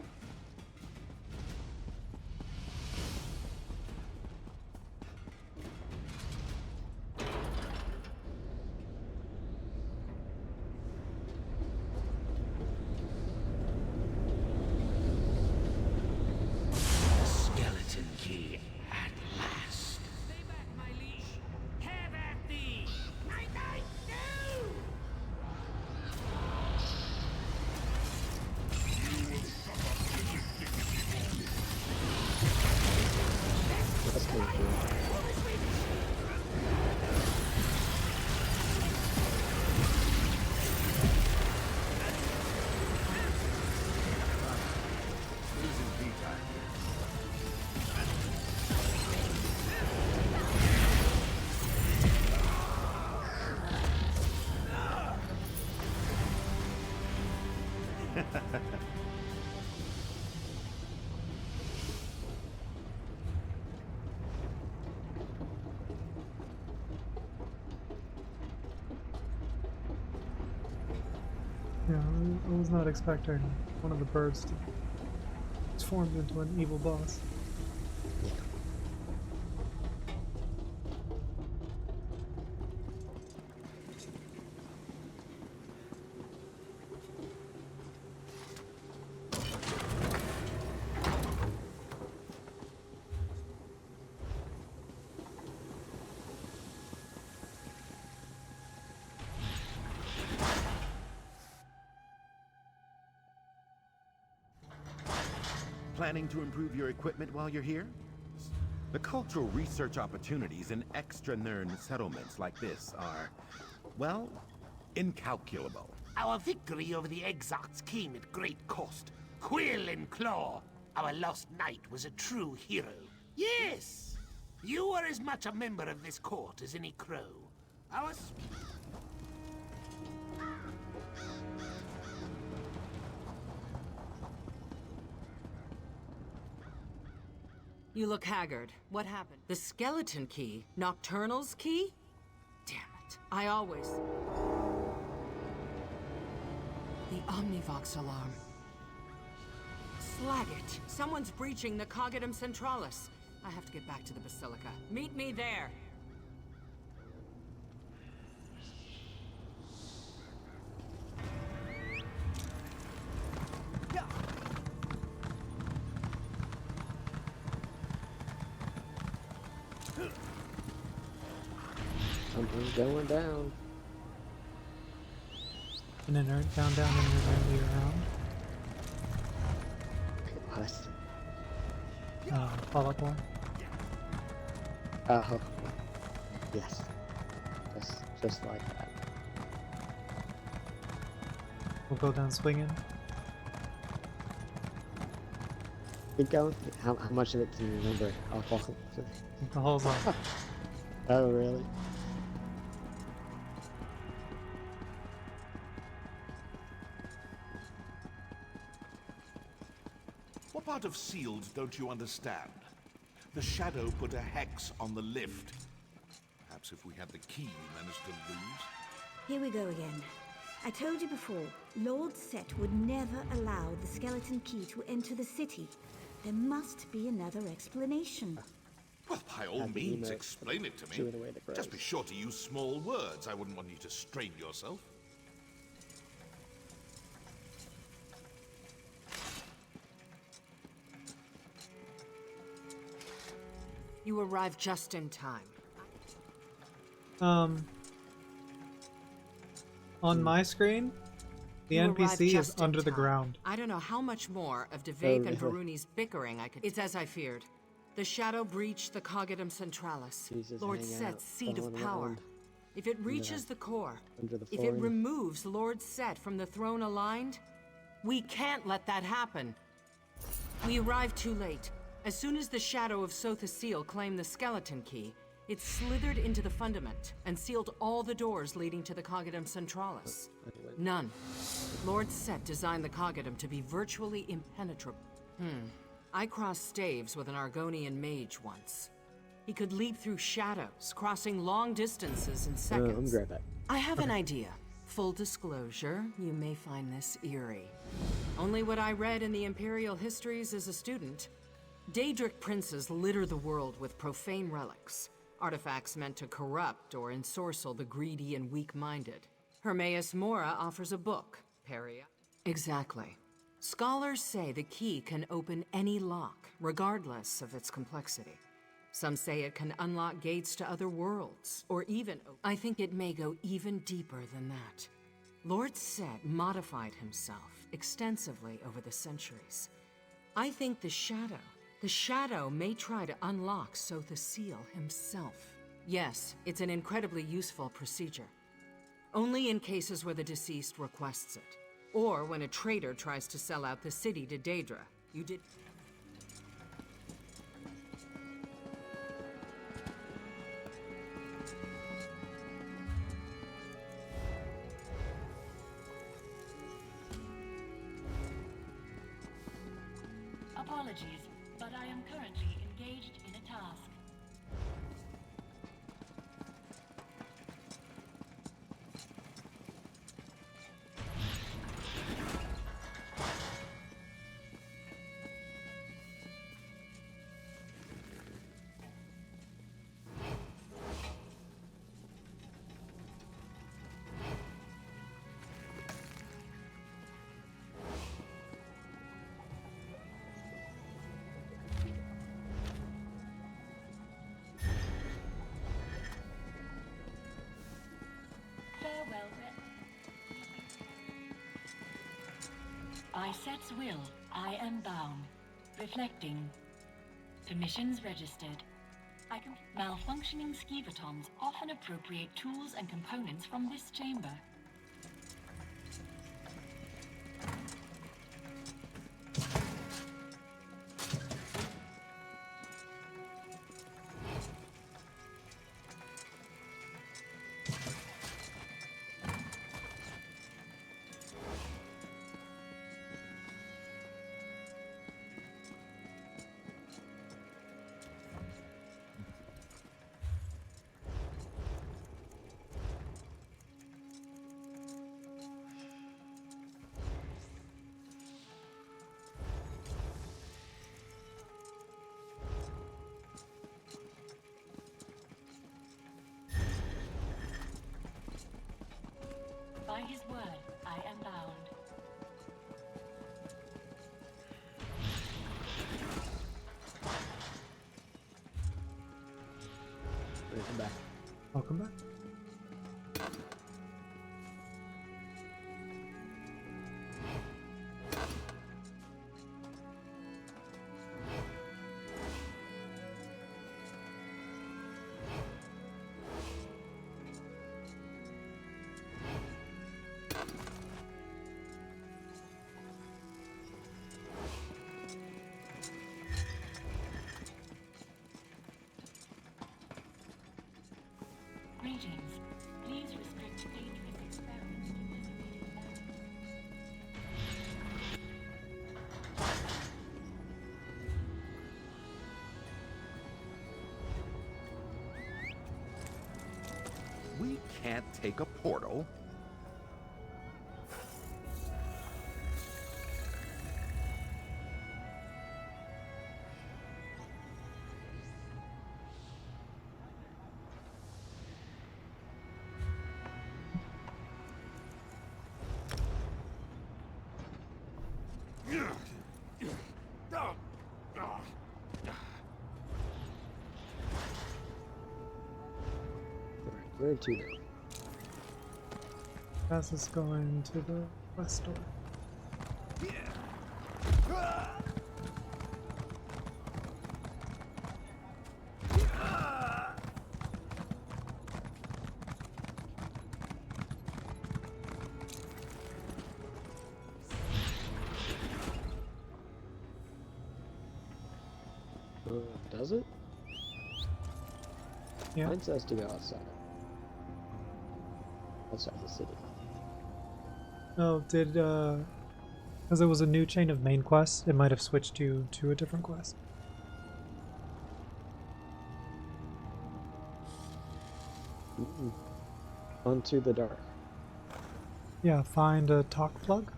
Skeleton key at last. Stay back, my liege. Have at thee. Night, night, no! That's kind of cool. Losing V-time here. Yeah, I was not expecting one of the birds to transform into an evil boss. Planning to improve your equipment while you're here? The cultural research opportunities in extra-Nern settlements like this are, well, incalculable. Our victory over the Exarchs came at great cost. Quill and Claw, our lost knight, was a true hero. Yes! You are as much a member of this court as any crow. Our... You look haggard. What happened? The skeleton key? Nocturnal's key? Damn it. I always... The Omnivox alarm. Slag it! Someone's breaching the Cogidum Centralis. I have to get back to the Basilica. Meet me there! Something's going down. An inert down, and inertly around. What? Clockwork. Oh. Yes. Just like that. We'll go down swinging. Keep going. How much of it can you remember? The whole song. Oh, really? What part of sealed don't you understand? The Shadow put a hex on the lift. Perhaps if we had the key we managed to lose. Here we go again. I told you before, Lord Set would never allow the skeleton key to enter the city. There must be another explanation. Well, by all means, explain it to me. Just be sure to use small words. I wouldn't want you to strain yourself. You arrived just in time. On my screen, the NPC is under the ground. I don't know how much more of Dvaith and Varuni's bickering I could... It's as I feared. The Shadow breached the Cogidum Centralis, Lord Set's seat of power. If it reaches the core, if it removes Lord Set from the throne aligned, we can't let that happen. We arrived too late. As soon as the Shadow of Sothasil claimed the skeleton key, it slithered into the fundament and sealed all the doors leading to the Cogidum Centralis. None. Lord Set designed the Cogidum to be virtually impenetrable. I crossed staves with an Argonian mage once. He could leap through shadows, crossing long distances in seconds. Let me grab that. I have an idea. Full disclosure, you may find this eerie. Only what I read in the Imperial histories as a student. Daedric princes litter the world with profane relics. Artifacts meant to corrupt or ensorcel the greedy and weak-minded. Hermaeus Mora offers a book, Peria. Exactly. Scholars say the key can open any lock, regardless of its complexity. Some say it can unlock gates to other worlds, or even... I think it may go even deeper than that. Lord Set modified himself extensively over the centuries. I think the Shadow may try to unlock Sothasil himself. Yes, it's an incredibly useful procedure. Only in cases where the deceased requests it. Or when a traitor tries to sell out the city to Daedra. You did... Apologies, but I am currently engaged in a task. Farewell, By Set's will, I am bound. Reflecting. Permissions registered. Malfunctioning skevetons often appropriate tools and components from this chamber. Welcome back. Welcome back. Greetings. Please restrict dangerous experiments to designated areas. We can't take a portal. Where to? As is going to the west door. Does it? Yeah. Mine says to go outside. Outside the city. Oh, did, because it was a new chain of main quests, it might have switched you to a different quest. Onto the dark. Yeah, find a talk plug.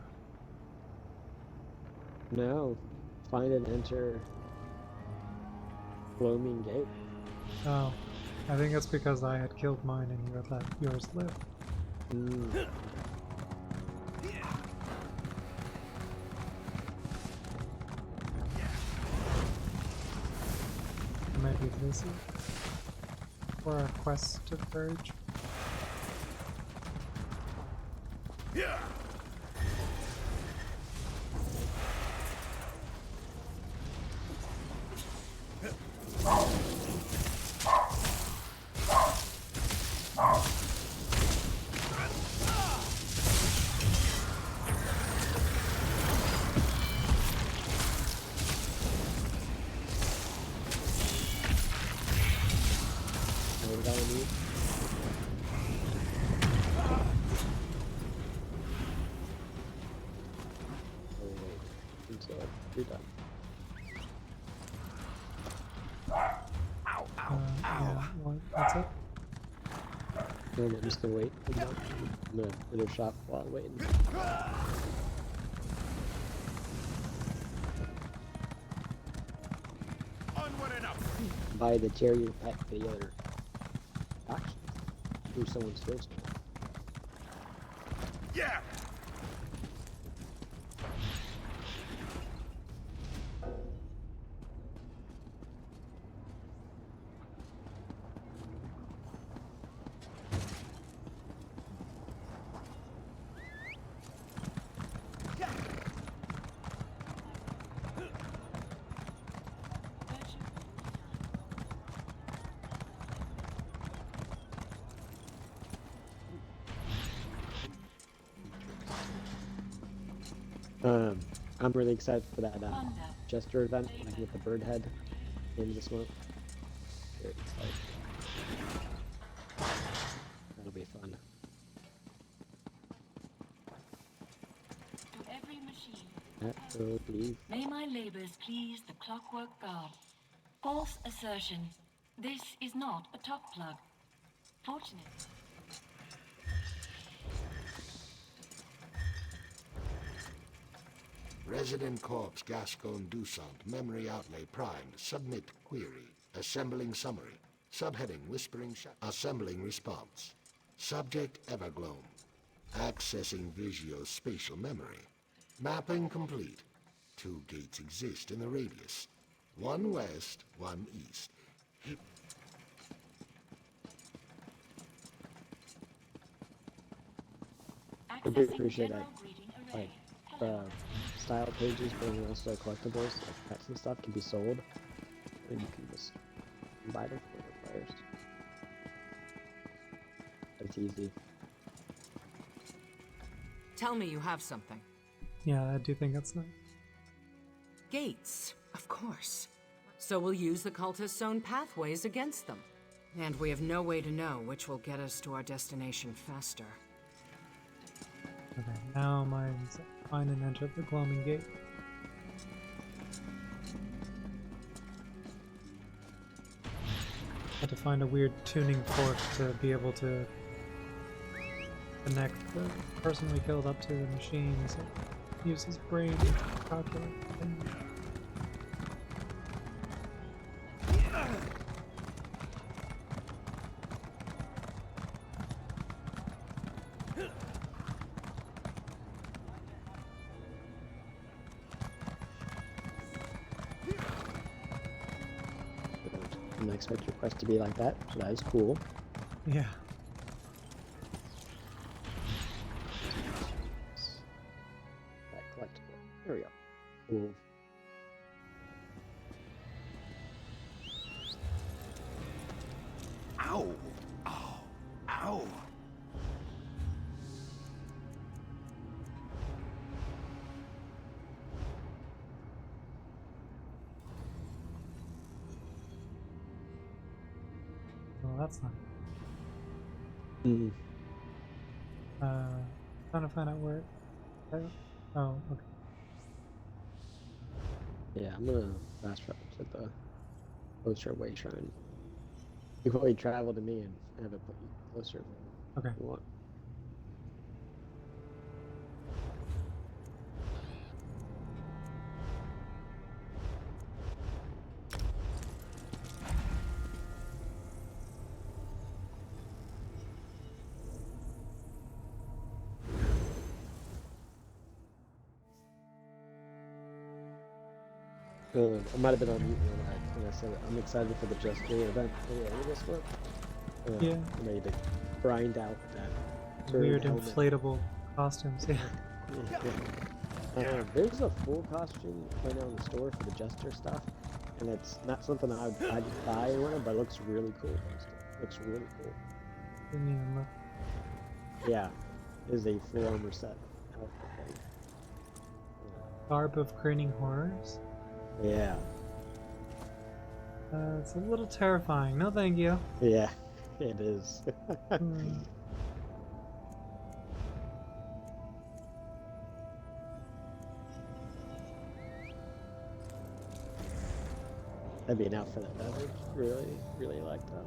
No. Find and enter Gloaming Gate. Oh, I think it's because I had killed mine and you had let yours live. Maybe this is for our quest to purge. Yeah. You're done. Yeah, that's it. No, I'm just gonna wait. I'm gonna finish shop while I'm waiting. Onward and up. Buy the chariot pack for the other auctions through someone's store store. Yeah. I'm really excited for that Jester event when I can get the bird head in this month. Very excited. That'll be fun. To every machine. That will be. May my labors please the Clockwork God. False assertion. This is not a talk plug. Fortunate. Resident Corps Gascon Dusant, memory outlay primed, submit query, assembling summary, subheading whispering assembling response, subject Evergloam, accessing visuospatial memory, mapping complete. 2 gates exist in the radius, 1 west, 1 east. I do appreciate that, like, the style pages, but then also collectibles, like pets and stuff, can be sold, and you can just buy them from other players. It's easy. Tell me you have something. Yeah, I do think that's nice. Gates, of course. So we'll use the cultists' own pathways against them. And we have no way to know which will get us to our destination faster. Okay, now mine's find and enter the gloaming gate. Had to find a weird tuning fork to be able to connect the person we killed up to the machine, so use his brain to calculate things. Didn't expect your quest to be like that, so that is cool. Yeah. That collectible. There we go. Cool. Ow! Ow! Ow! Well, that's not. Mm. Trying to find out where. Oh, okay. Yeah, I'm gonna fast travel to the closer way shrine. You can already travel to me and have it put you closer. Okay. If you want. I might have been on mute when I said it. I'm excited for the Just Day event. This one. Yeah. I'm ready to grind out that Weird helmet. inflatable costumes, yeah. There's a full costume right now in the store for the Jester stuff, and it's not something I'd buy or whatever, but it looks really cool. It looks really cool. Didn't even look. Yeah, it is a full armor set outfit thing. Garb of Grinning Horrors? Yeah. It's a little terrifying. No, thank you. Yeah, it is. That'd be an outfit that I would really, really like that.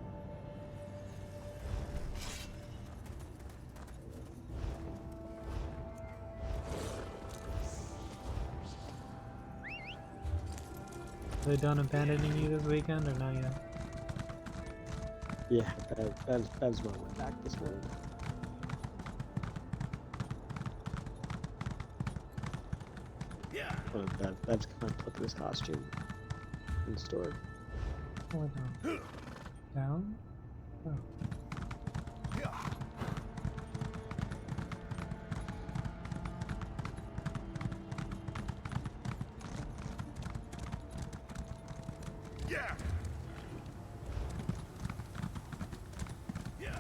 Are they done abandoning you this weekend or not yet? Yeah, Bev's mom went back this morning. Yeah. Bev's gonna put this costume in the store. Or down? Down? Oh. Yeah. Yeah.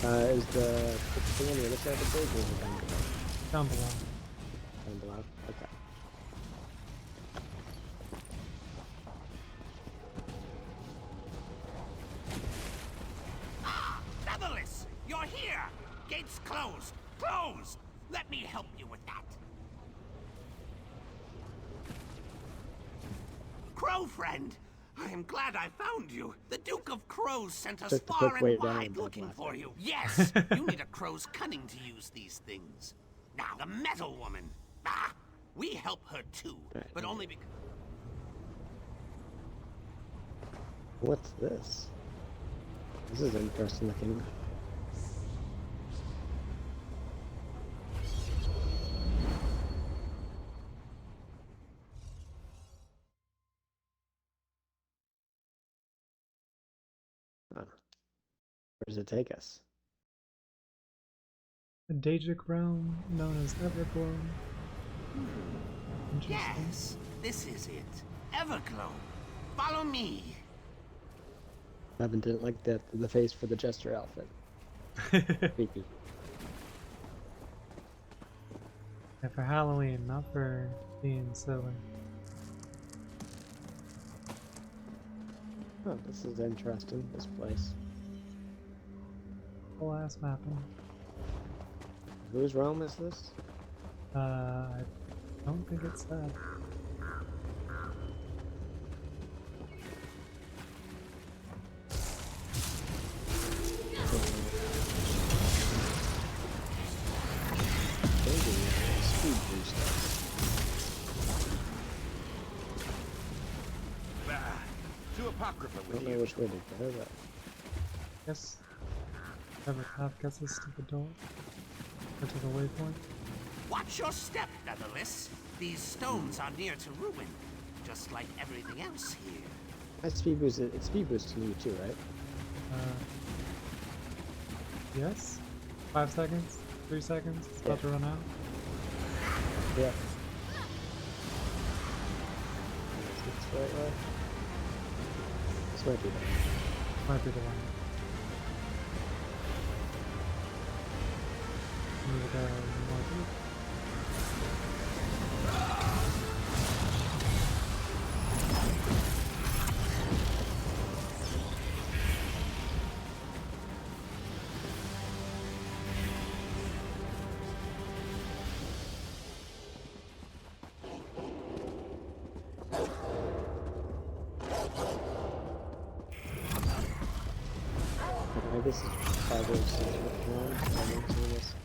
Is the thing on the other side of the bridge or is it down below? Down below. Down below? Okay. Netherless! You're here! Gates closed! Closed! Let me help you with that. Crow friend! I am glad I found you. The Duke of Crows sent us Took the far quick way and down, wide but looking last for time. you. Yes! You need a crow's cunning to use these things. Now, the Metal Woman. Ah! We help her too, but only because... What's this? This is interesting looking. Huh. Where does it take us? A Daedric realm known as Everglow. Interesting. Yes, this is it. Everglow. Follow me. Evan didn't like the face for the jester outfit. Creepy. Yeah, for Halloween, not for being silly. Oh, this is interesting, this place. Whole ass mapping. Whose realm is this? I don't think it said. Speed boost. To Apocrypha I with don't know you. which way to go, but Guess whatever path gets us to the door. Or to the waypoint. Watch your step, Netherless. These stones are near to ruin, just like everything else here. it's speed boost. It's speed boosting you too, right? Yes? 5 seconds? 3 seconds? It's about to run out. Yeah. It's right way. This might be the Might be the one. Need to go more deep. This is 5 or 6 rounds.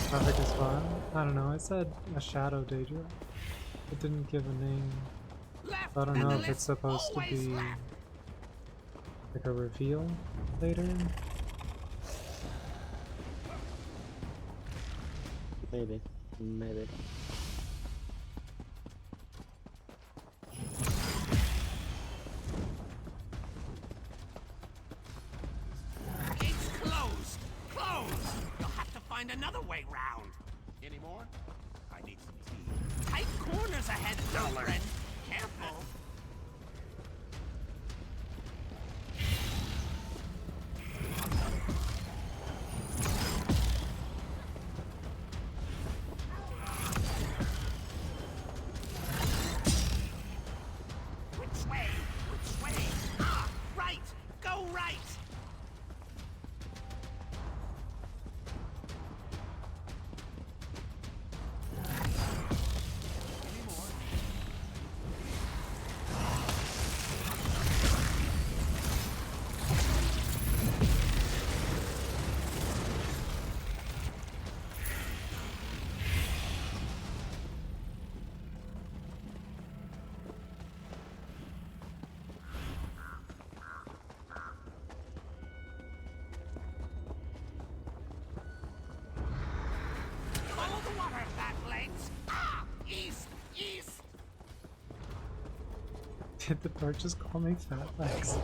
Traffic is fine. I don't know. It said a shadow Daedra. It didn't give a name. So I don't know if it's supposed to be like a reveal later. Maybe. Maybe. Gates closed! Closed! You'll have to find another way round. Any more? I need some tea. Tight corners ahead, friend. Careful. Which way? Which way? Ah, right! Go right! Follow the water, fat legs! Ah! East! East! Did the bird just call me fat legs?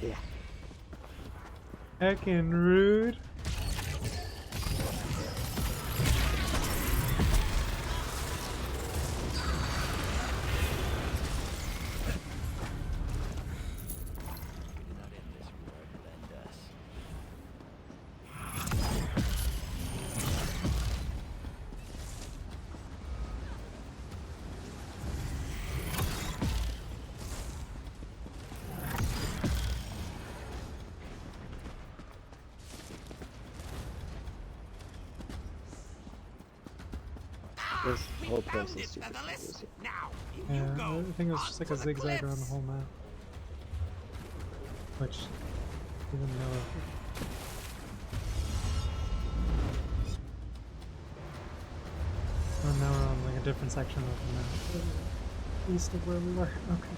Yeah. Heckin' rude. This whole place Found is it, super featherless. confusing. Now, Yeah, you go I think it was just up like a to the zigzag around the cliffs. whole map. Which, even though well, now we're on like a different section of the map. East of where we were. Okay.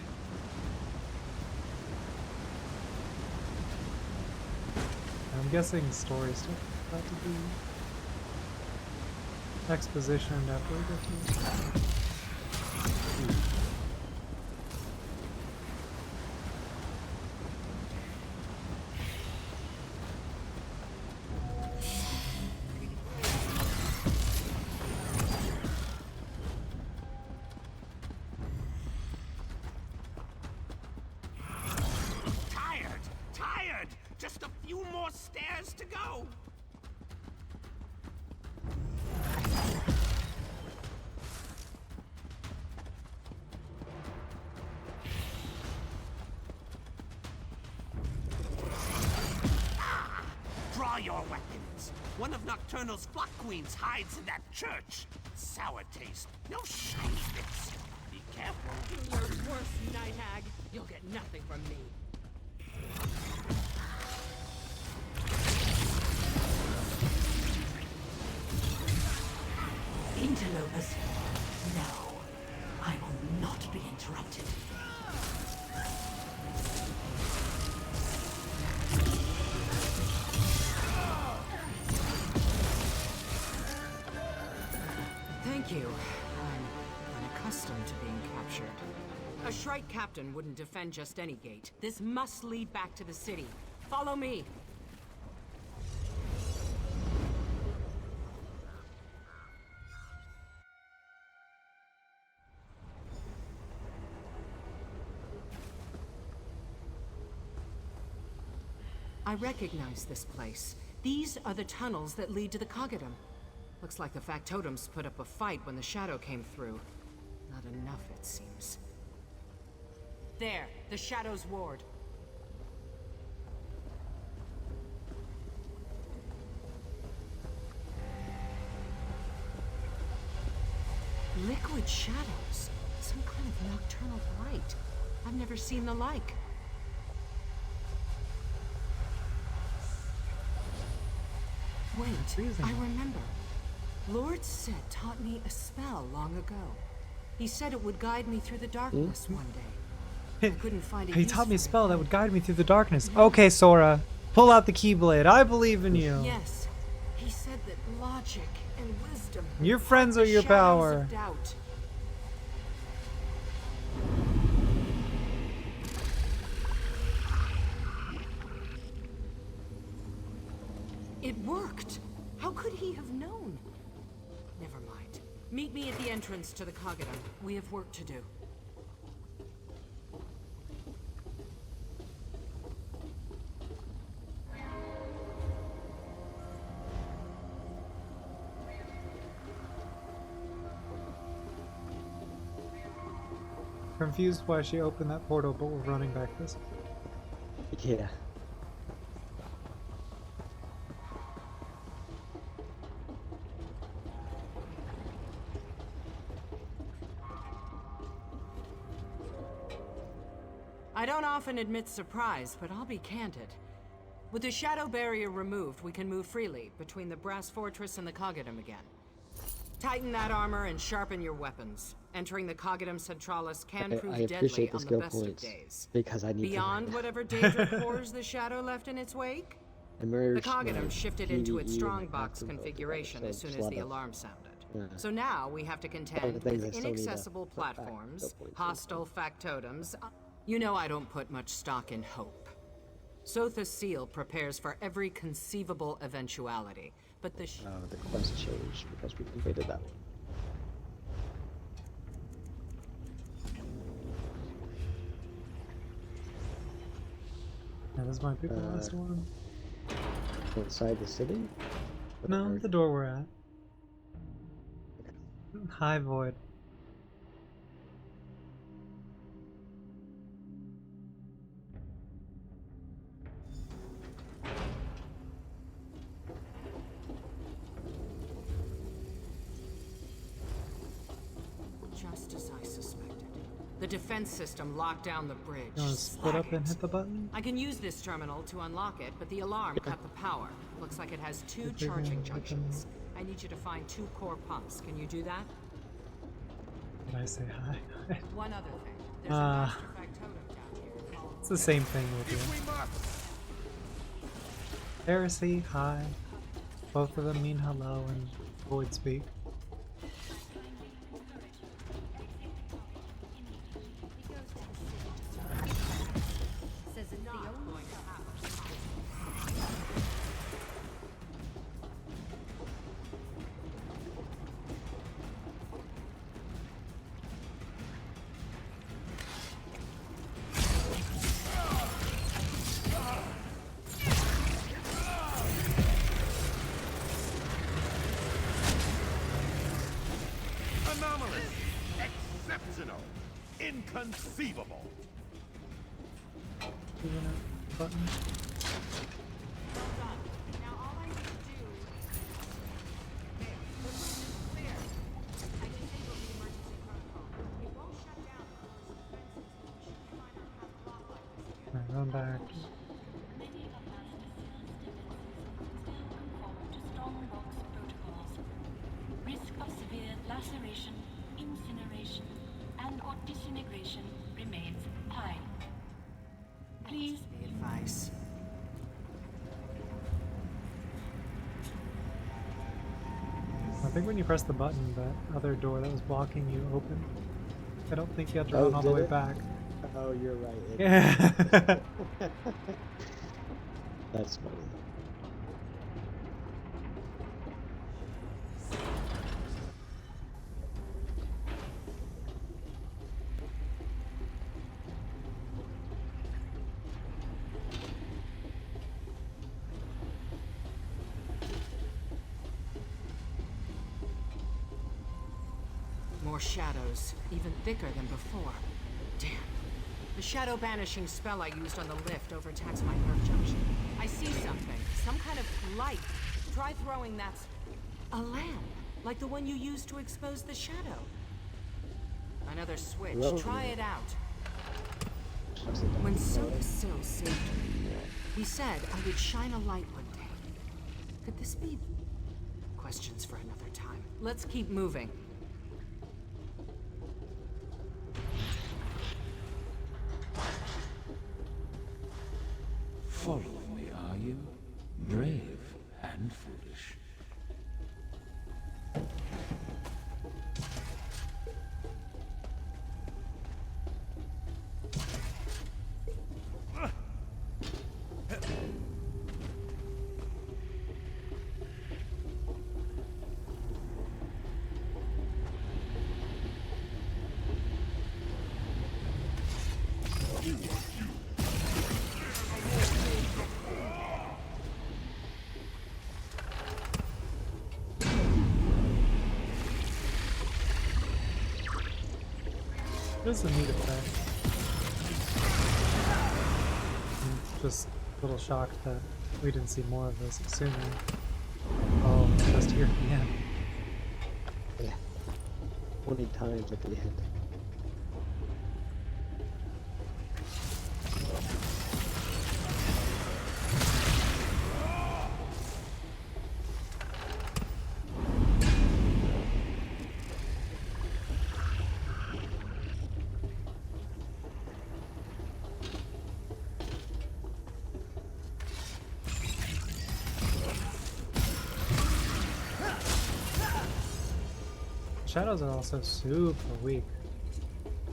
I'm guessing story stuff is about to be expositioned after we get to it. Tired. Just a few more stairs to go. Draw your weapons. One of Nocturnal's flock queens hides in that church. Sour taste. No shiny bits. Be careful. Do your worst, night hag. You'll get nothing from me. Interlopers, no. I will not be interrupted. Thank you. I'm unaccustomed to being captured. A Shrike captain wouldn't defend just any gate. This must lead back to the city. Follow me. I recognize this place. These are the tunnels that lead to the Coggadum. Looks like the factotums put up a fight when the shadow came through. Not enough, it seems. There, the Shadow's ward. Liquid shadows. Some kind of nocturnal light. I've never seen the like. Wait, I remember. Lord Set taught me a spell long ago. He said it would guide me through the darkness one day. I couldn't find it. He taught me a spell that would guide me through the darkness. Okay, Sora, pull out the Keyblade. I believe in you. Yes, he said that logic and wisdom. Your friends are your shadows power. of doubt. It worked. How could he have known? Never mind. Meet me at the entrance to the Coggadum. We have work to do. Confused why she opened that portal, but we're running back this way. Yeah. I don't often admit surprise, but I'll be candid. With the shadow barrier removed, we can move freely between the Brass Fortress and the Coggadum again. Tighten that armor and sharpen your weapons. Entering the Coggadum Centralis can prove I deadly appreciate the on the skill best of points days. because I need Beyond to whatever danger pours the shadow left in its wake, the Coggadum shifted into its strongbox configuration as soon as the alarm sounded. Yeah. So now we have to contend things I with still need to inaccessible put back, platforms, skill points hostile factotums. You know I don't put much stock in hope. Sotha's seal prepares for every conceivable eventuality, but the the quest changed because we completed that one. Yeah, this might be the last one. Inside the city? No, the door we're at. High Void. just as I suspected. The defense system locked down the bridge. You want to split up and hit the button? I can use this terminal to unlock it, but the alarm cut the power. Looks like it has 2 charging junctions. I need you to find 2 core pumps. Can you do that? Did I say hi? One other thing. There's a master factotum down here. It's the same thing with you. Heresy, hi. Both of them mean hello in void speak. Anomalous! Exceptional! Inconceivable! Button. Alright, run back. Risk of severe laceration, incineration, and/or disintegration remains high. Please be advised. I think when you press the button, that other door that was blocking you opened. I don't think you have to run all the way back. Oh, you're right. Yeah. That's funny. More shadows, even thicker than before. Damn. The shadow banishing spell I used on the lift overtaxed my nerve junction. I see something. Some kind of light. Try throwing that... A lamp. Like the one you used to expose the shadow. Another switch. Whoa. Try it out. When Sothassil saved me, he said I would shine a light one day. Could this be... Questions for another time. Let's keep moving. Following me, are you? Brave and foolish. This is a neat effect. I'm just a little shocked that we didn't see more of this sooner. Oh, just here at the end. Yeah. 20 times at the end. Shadows are also super weak.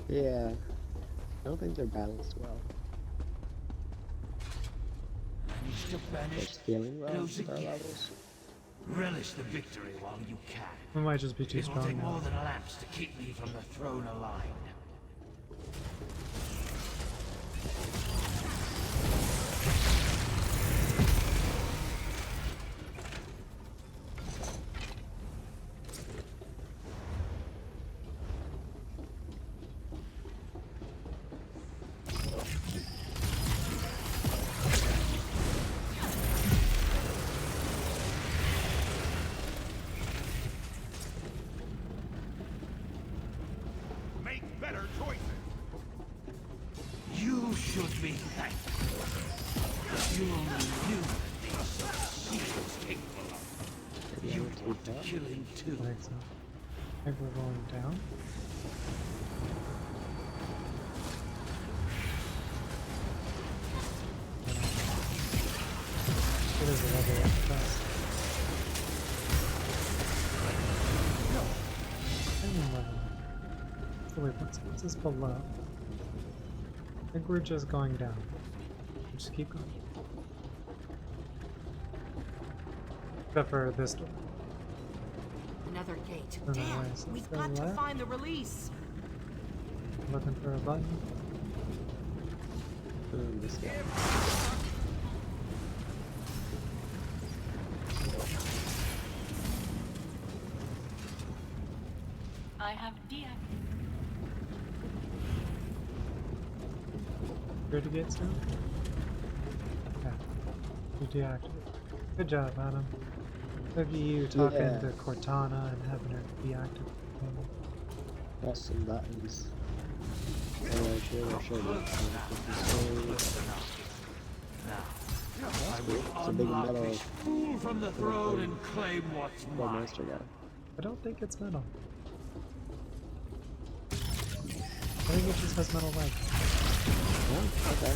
Yeah. I don't think they're balanced well. Managed to banish Just feeling well those with our again. levels. Relish the victory while you can. We might just be too It will strong take now. more than lamps to keep me from the throne aligned. should be thankful. You only knew the things he was capable of. You want to kill him too. I think so. I think we're going down. It is a level up fast. So wait, what's this below? I think we're just going down. Just keep going. Except for this door. Another gate. Another Damn, way, so we've let's go got to left. find the release. Looking for a button. This guy. I have deactivated. Where to get to? Yeah. You deactivate. Good job, Adam. Look at you talking Yeah. to Cortana and having her deactivate. Press some buttons. Oh, sure. I will It's a big unlock metal this fool from the throne and claim what's mine. monster guy. I don't think it's metal. I think it just has metal legs. Oh, okay.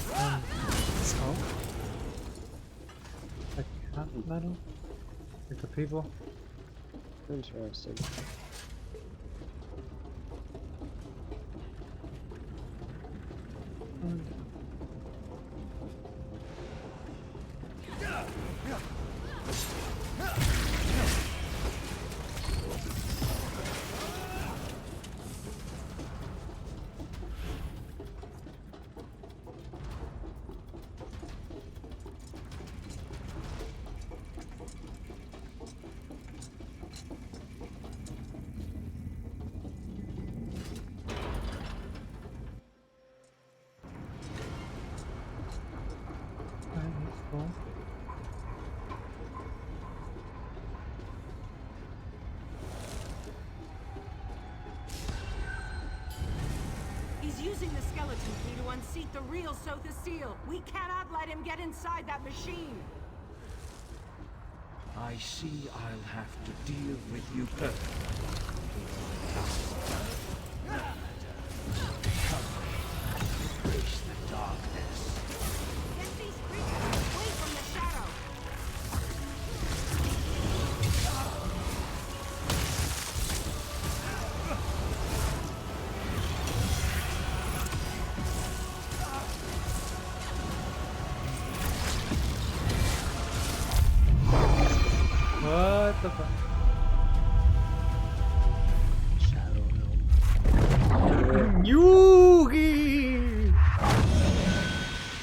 Skull? Like half metal? Like the people? Interesting. Cool. He's using the skeleton key to unseat the real Sotha Seal. We cannot let him get inside that machine. I see I'll have to deal with you personally. Embrace the darkness. Get these creatures away from the shadow. What the fuck? Shadow Realm. Yugi!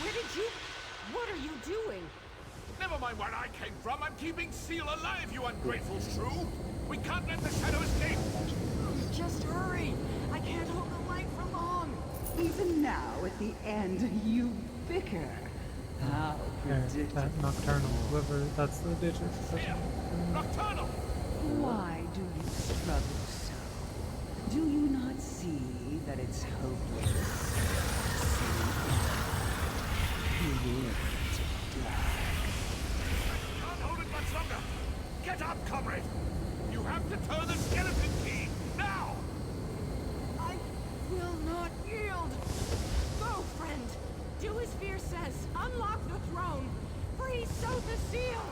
Where did you... What are you doing? Never mind where I came from. I'm keeping Seal alive, you ungrateful shrew. We can't let the shadow escape. Just hurry. I can't hold the light for long. Even now, at the end, you bicker. How There, predictable. that nocturnal, whoever, that's the digit. Nocturnal! Why do you struggle so? Do you not see that it's hopeless? You will Can't hold it much longer. Get up, comrade. You have to turn the skeleton key now. I will not yield. Go, friend. Do as Fear says. Unlock the throne. Free Sotha Seal.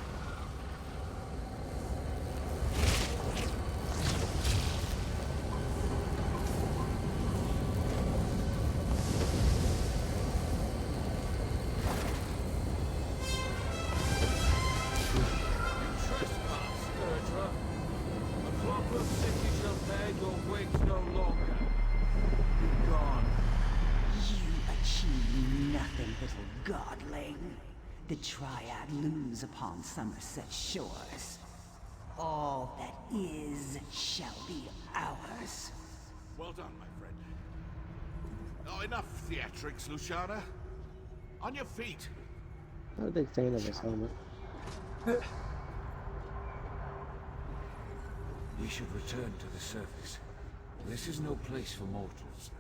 Trespass, Scourger. A Clockwork city shall bear your weight no longer. Be gone. You achieve nothing, little godling. The Triad lose upon Somerset shores. All that is shall be ours. Well done, my friend. Oh, enough theatrics, Luciana. On your feet. Not a big fan of this helmet. We should return to the surface. This is no place for mortals.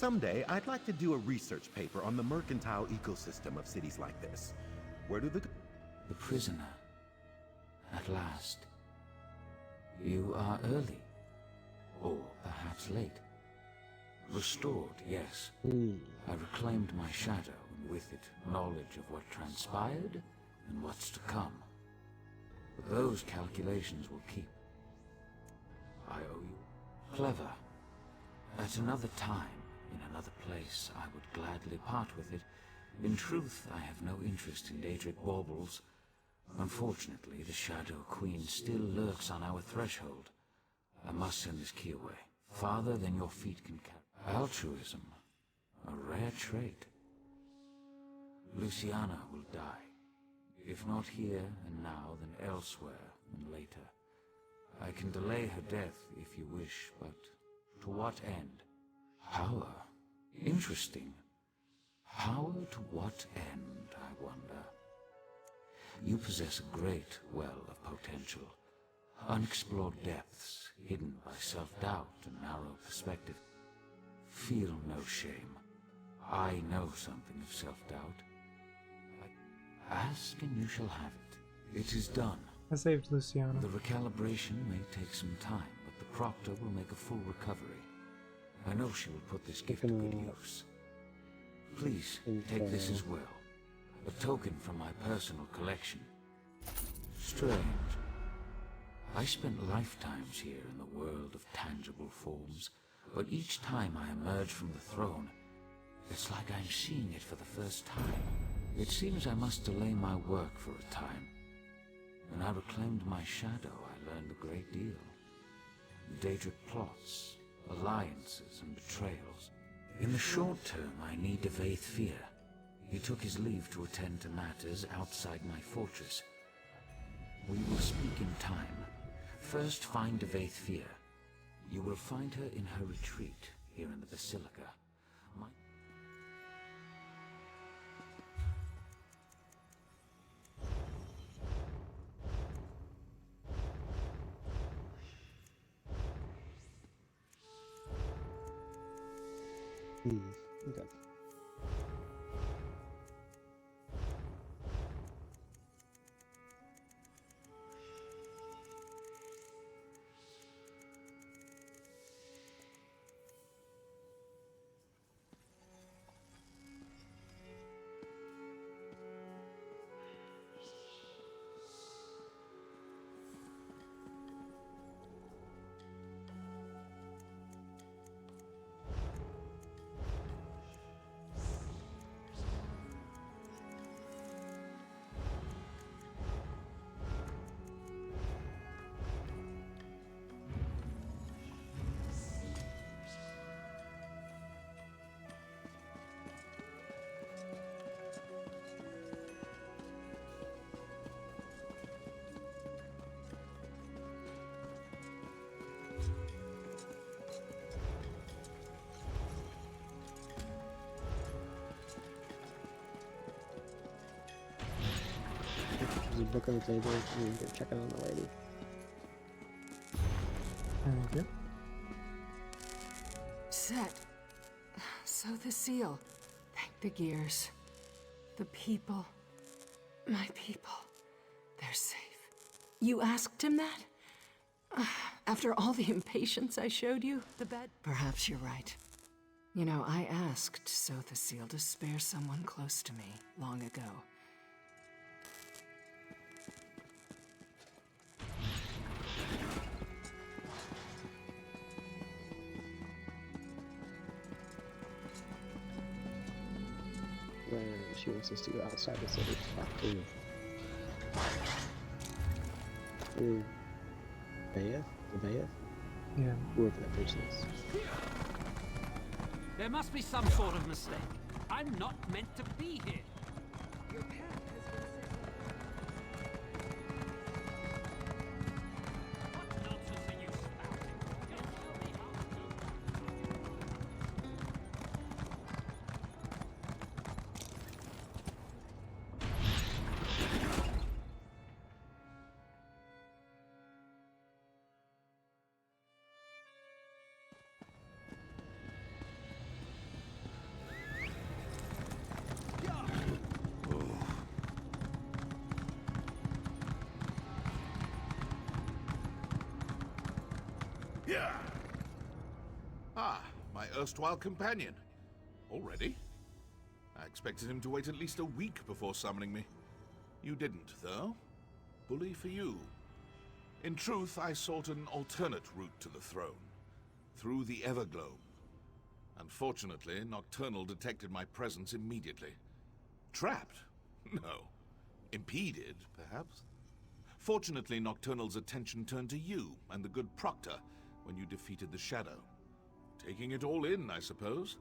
Someday, I'd like to do a research paper on the mercantile ecosystem of cities like this. Where do the... The prisoner. At last. You are early. Or perhaps late. Restored, yes. I reclaimed my shadow, and with it, knowledge of what transpired and what's to come. But those calculations will keep. I owe you. Clever. At another time, in another place, I would gladly part with it. In truth, I have no interest in Daedric baubles. Unfortunately, the Shadow Queen still lurks on our threshold. I must send this key away, farther than your feet can carry. Altruism, a rare trait. Luciana will die. If not here and now, then elsewhere and later. I can delay her death if you wish, but to what end? Power. Interesting. Power to what end, I wonder? You possess a great well of potential. Unexplored depths, hidden by self-doubt and narrow perspective. Feel no shame. I know something of self-doubt. Ask and you shall have it. It is done. I saved Luciana. The recalibration may take some time, but the Proctor will make a full recovery. I know she will put this gift to good use. Please, take this as well. A token from my personal collection. Strange. I spent lifetimes here in the world of tangible forms, but each time I emerge from the throne, it's like I'm seeing it for the first time. It seems I must delay my work for a time. When I reclaimed my shadow, I learned a great deal. Daedric plots, alliances, and betrayals. In the short term, I need Devaith Fear. He took his leave to attend to matters outside my fortress. We will speak in time. First, find Devaith Fear. You will find her in her retreat here in the Basilica. Okay. There's a book on the table, and go check it on the lady. Thank you. Set. So the seal. Thank the gears. The people. My people. They're safe. You asked him that? After all the impatience I showed you? The bed? Perhaps you're right. You know, I asked Sothasil to spare someone close to me long ago. Where she wants us to go outside the city to talk to Devaith? Yeah. Whoever that person is. There must be some sort of mistake. I'm not meant to be here. Your path has been set. What nonsense are you spouting? You'll tell me how to do. Ah, my erstwhile companion. Already? I expected him to wait at least a week before summoning me. You didn't, though. Bully for you. In truth, I sought an alternate route to the throne. Through the Everglobe. Unfortunately, Nocturnal detected my presence immediately. Trapped? No. Impeded, perhaps? Fortunately, Nocturnal's attention turned to you and the good Proctor when you defeated the Shadow. Taking it all in, I suppose.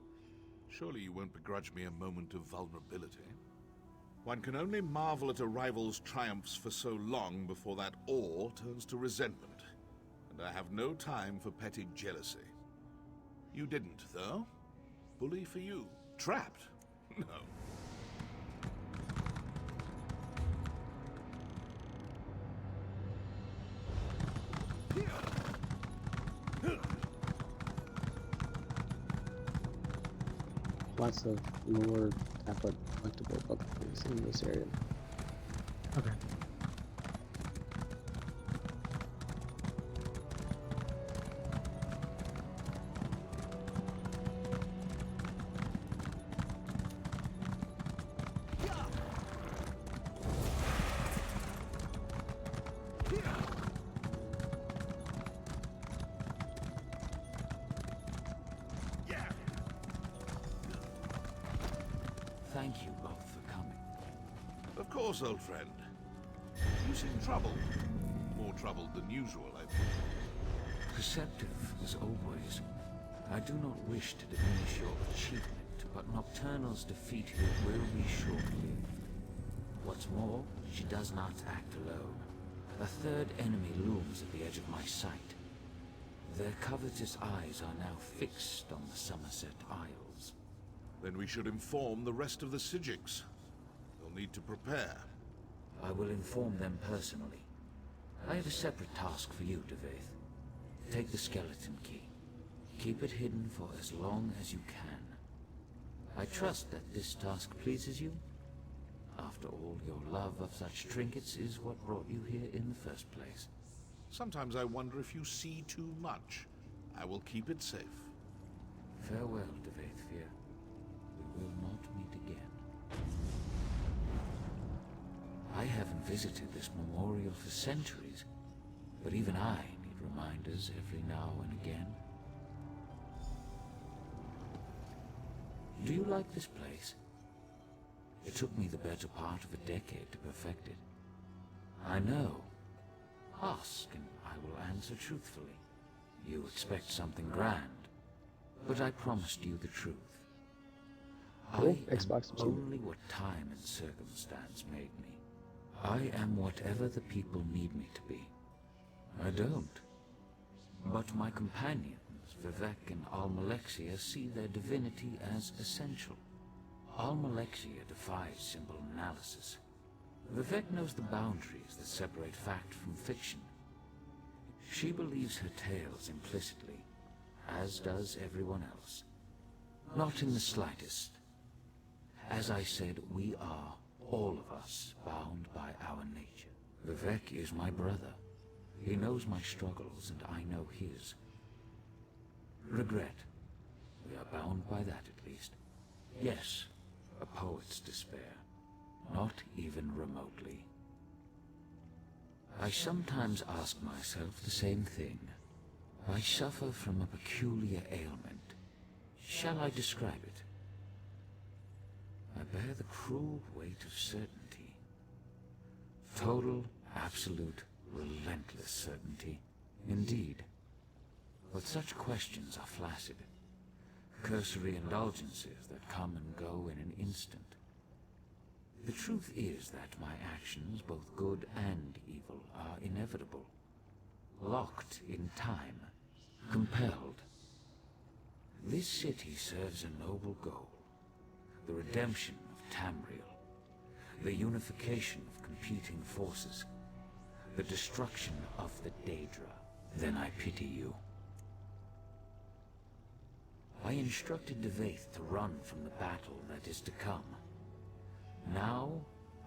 Surely you won't begrudge me a moment of vulnerability. One can only marvel at a rival's triumphs for so long before that awe turns to resentment. And I have no time for petty jealousy. You didn't, though. Bully for you. Trapped? No. Lots of lore tablet collectible book things in this area. Okay. Thank you both for coming. Of course, old friend. You seem troubled. More troubled than usual, I think. Perceptive, as always. I do not wish to diminish your achievement, but Nocturnal's defeat here will be short-lived. What's more, she does not act alone. A third enemy looms at the edge of my sight. Their covetous eyes are now fixed on the Somerset Isles. Then we should inform the rest of the Sijiks. They'll need to prepare. I will inform them personally. I have a separate task for you, Devaith. Take the skeleton key. Keep it hidden for as long as you can. I trust that this task pleases you. After all, your love of such trinkets is what brought you here in the first place. Sometimes I wonder if you see too much. I will keep it safe. Farewell, Devaithfir. We will not meet again. I haven't visited this memorial for centuries, but even I need reminders every now and again. Do you like this place? It took me the better part of a decade to perfect it. I know. Ask, and I will answer truthfully. You expect something grand, but I promised you the truth. Cool. I Xbox am only what time and circumstance made me. I am whatever the people need me to be. I don't. But my companions, Vivek and Almalexia, see their divinity as essential. Almalexia defies simple analysis. Vivek knows the boundaries that separate fact from fiction. She believes her tales implicitly, as does everyone else. Not in the slightest. As I said, we are, all of us, bound by our nature. Vivek is my brother. He knows my struggles, and I know his. Regret. We are bound by that, at least. Yes, a poet's despair. Not even remotely. I sometimes ask myself the same thing. I suffer from a peculiar ailment. Shall I describe it? I bear the cruel weight of certainty. Total, absolute, relentless certainty. Indeed. But such questions are flaccid. Cursory indulgences that come and go in an instant. The truth is that my actions, both good and evil, are inevitable. Locked in time. Compelled. This city serves a noble goal. The redemption of Tamriel. The unification of competing forces. The destruction of the Daedra. Then I pity you. I instructed Devaith to run from the battle that is to come. Now,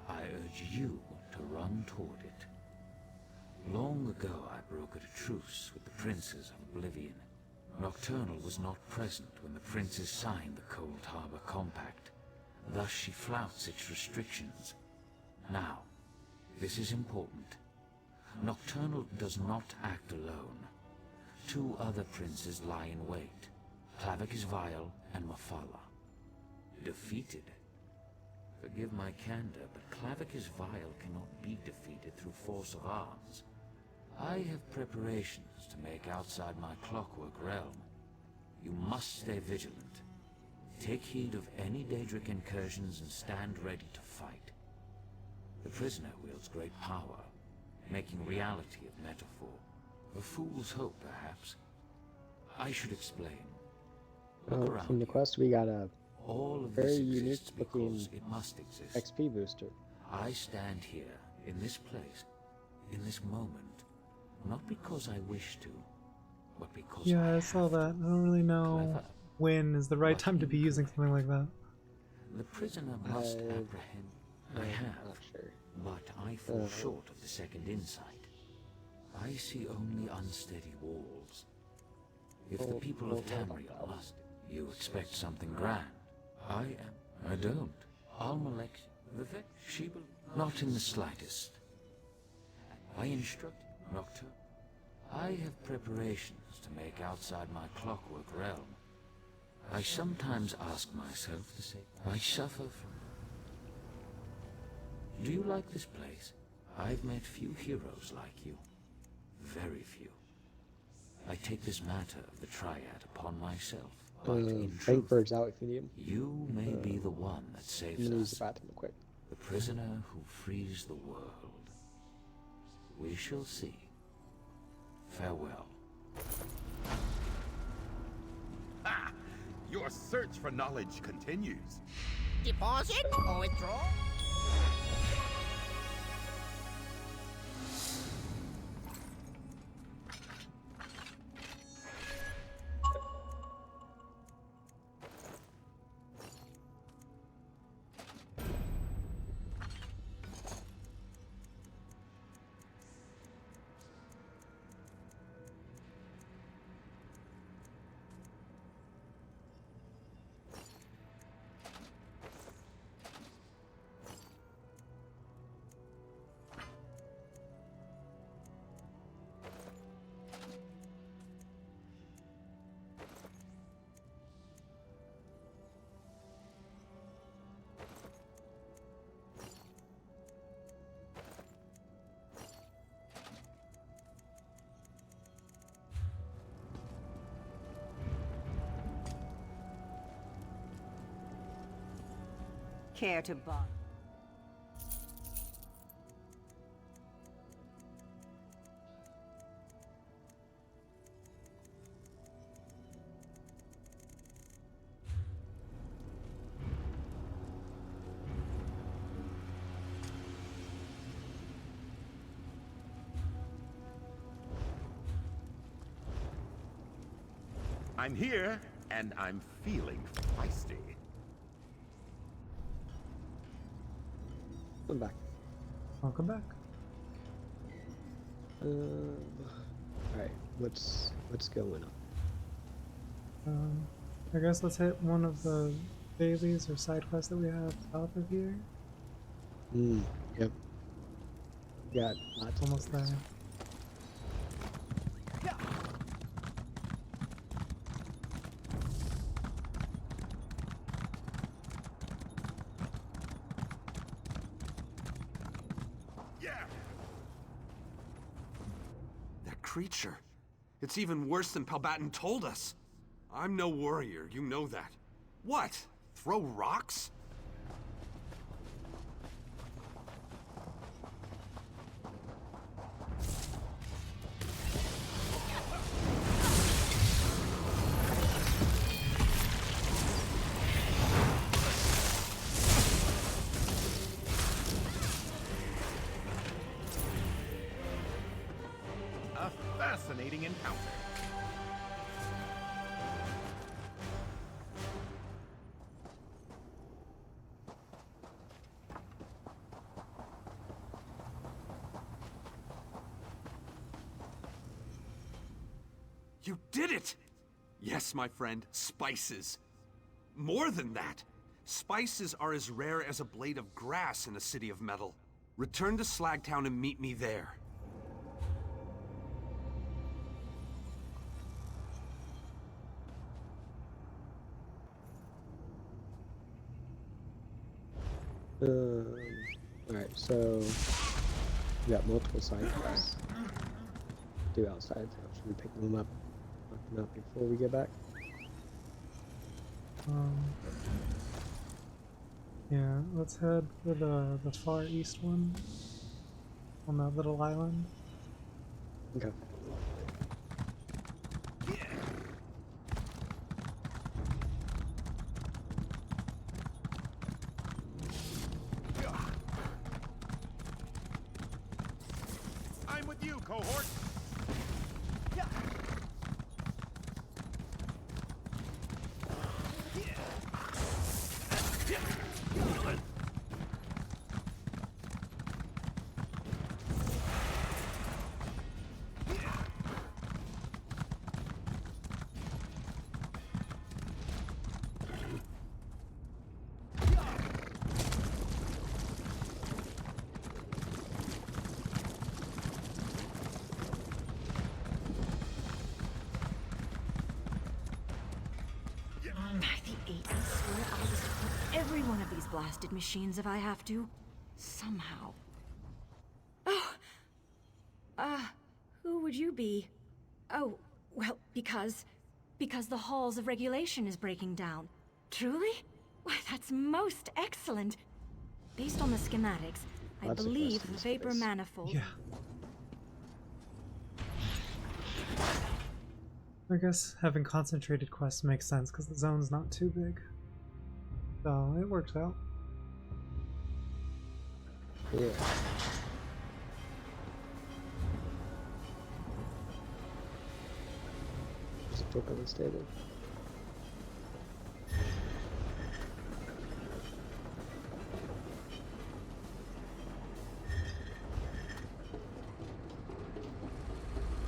I urge you to run toward it. Long ago I brokered a truce with the Princes of Oblivion. Nocturnal was not present when the Princes signed the Cold Harbor Compact. Thus she flouts its restrictions. Now, this is important. Nocturnal does not act alone. 2 other princes lie in wait, Clavicus Vile and Mafala. Defeated. Forgive my candor, but Clavicus Vile cannot be defeated through force of arms. I have preparations to make outside my Clockwork realm. You must stay vigilant. Take heed of any Daedric incursions and stand ready to fight. The prisoner wields great power, making reality of metaphor. A fool's hope, perhaps. I should explain. Look around From the you. quest, we got a All of very this unique exists looking because it must exist. XP booster. I stand here, in this place, in this moment, not because I wish to, but because Yeah, I saw that. I don't really know Clever. when is the right But time to be using something like that. The prisoner must apprehend. I have, Not sure. but I fall short of the second insight. I see only unsteady walls. If the people of Tamriel must, you expect something grand. I don't. Almalek, Vivek, Shebel, not in the slightest. I instruct Nocturne. I have preparations to make outside my Clockwork realm. I sometimes ask myself the same. I suffer from... Do you like this place? I've met few heroes like you. Very few. I take this matter of the Triad upon myself. But in truth, Frankfurt's out if you need him. you may be the one that saves I'm gonna use us. the bathroom real quick. The prisoner who frees the world. We shall see. Farewell. Ah! Your search for knowledge continues. Deposit or withdraw? Care to buy? I'm here, and I'm feeling feisty. I'm back. Welcome back. Alright, what's going on? I guess let's hit one of the dailies or side quests that we have south of here. Yep. Got lots of Almost things. there. That creature. It's even worse than Palbatin told us. I'm no warrior, you know that. What? Throw rocks? A fascinating encounter. You did it! Yes, my friend, spices. More than that, spices are as rare as a blade of grass in a city of metal. Return to Slagtown and meet me there. Alright, so we got multiple side quests to do outside. Should we pick them up before we get back? Yeah, let's head for the far east one on that little island. Okay. I'm with you, cohort. I swear I'll just put every one of these blasted machines if I have to. Somehow. Oh! Who would you be? Oh, well, because the halls of regulation is breaking down. Truly? Why, that's most excellent. Based on the schematics, I believe the vapor manifold... Yeah. I guess having concentrated quests makes sense because the zone's not too big. So it works out. Yeah. Just book on the stable.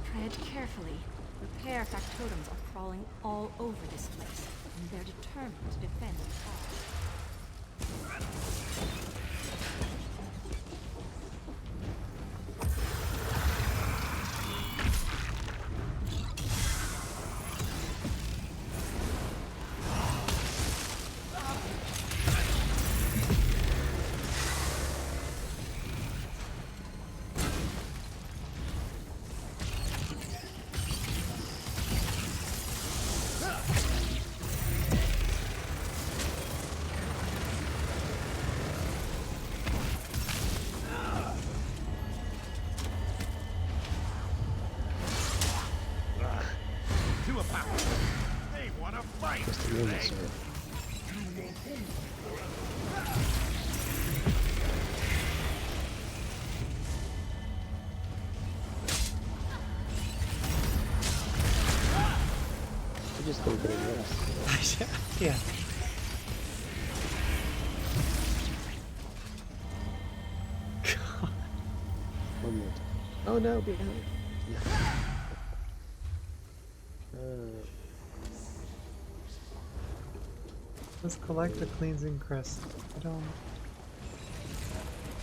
Tread carefully. Repair factotums are crawling all over this place, and they're determined to defend the hall. Just gonna get a rest. Yeah. One more time. Oh no, behind. Let's collect a cleansing crest. I don't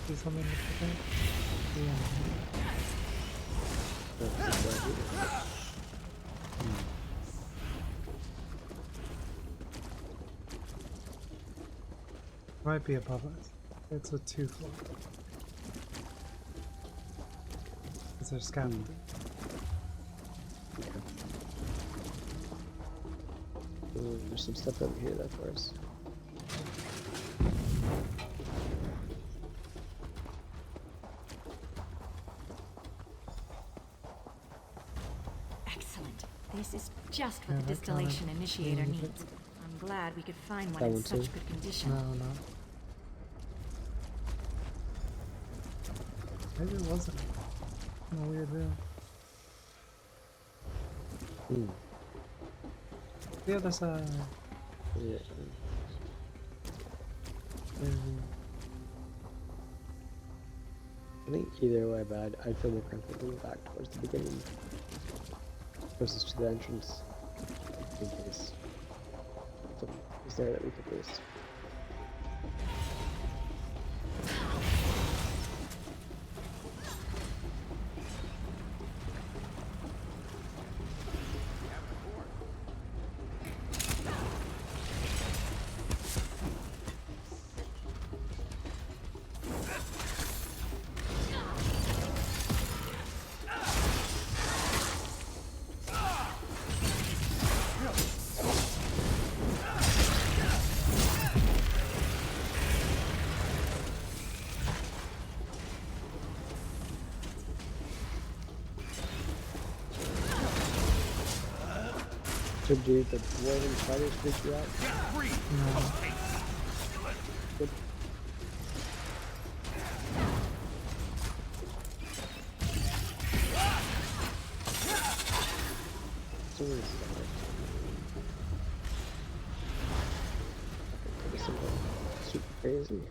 see something to pick up. Might be above us. It's a 2-floor. Is there scaffolding? There's some stuff over here though for us. Excellent. This is just what the distillation initiator needs. I'm glad we could find one in such good condition. No. Maybe it wasn't. In a weird room. The other side. Yeah. I think either way, but I'd feel more comfortable back towards the beginning. closest to the entrance. In case something is there that we could boost. Should do the dwarven spiders freak you out? No. Good. So where is that? Okay, something super crazy.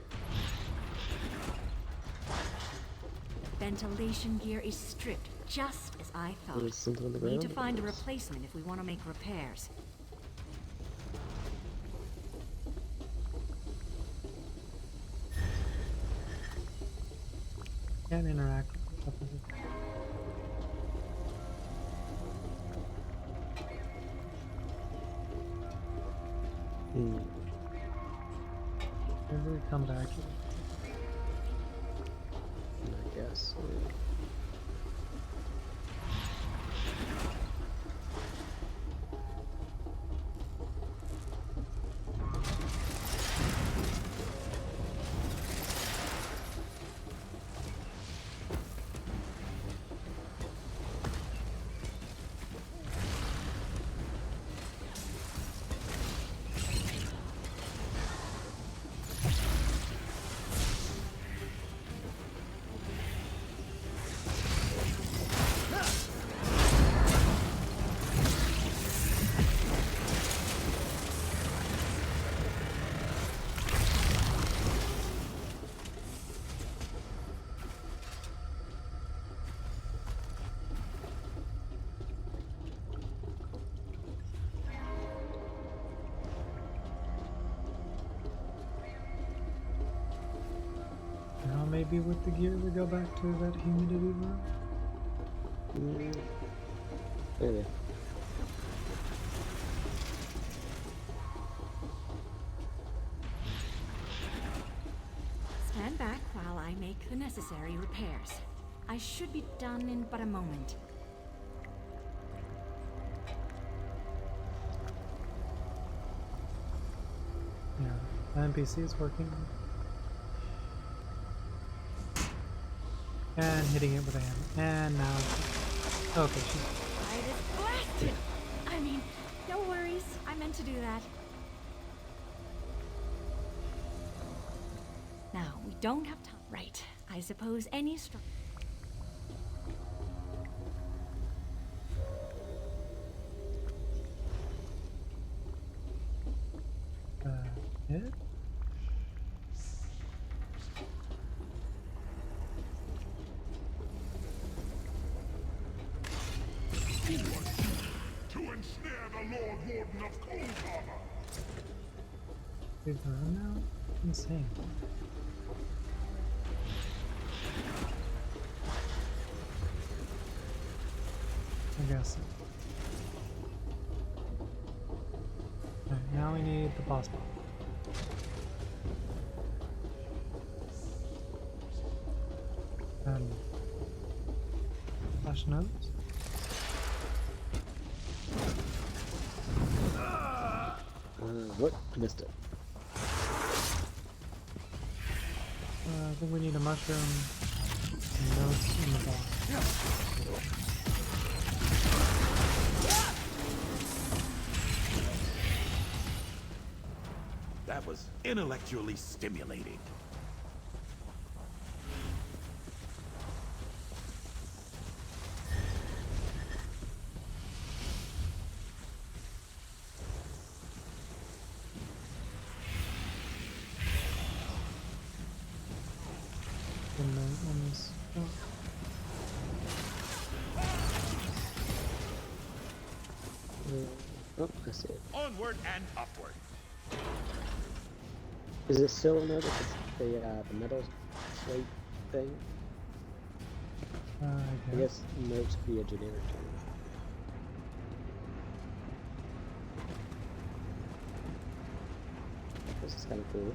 Ventilation gear is stripped, just as I thought. There's something on the We need to ground? find a replacement if we want to make repairs. Can't interact with stuff with it. Whenever we come back here. I guess. Now maybe with the gear we go back to that humidity room? Maybe. Stand back while I make the necessary repairs. I should be done in but a moment. Yeah, the NPC is working. And hitting it with a hammer. And now... Okay, she's... I just blasted! I mean, no worries. I meant to do that. Now, we don't have time. Right. I suppose any hit? To ensnare the Lord Warden of Cold Harbor. We've run now? Insane. I guess so. Alright, now we need the boss bomb. Flash notes. What? I missed it. I think we need a mushroom and notes in the box. That was intellectually stimulating. Oh, I see it. Onward and upward. Is it still in there with the metal slate thing? I guess notes could be a generic term. This is kind of cool.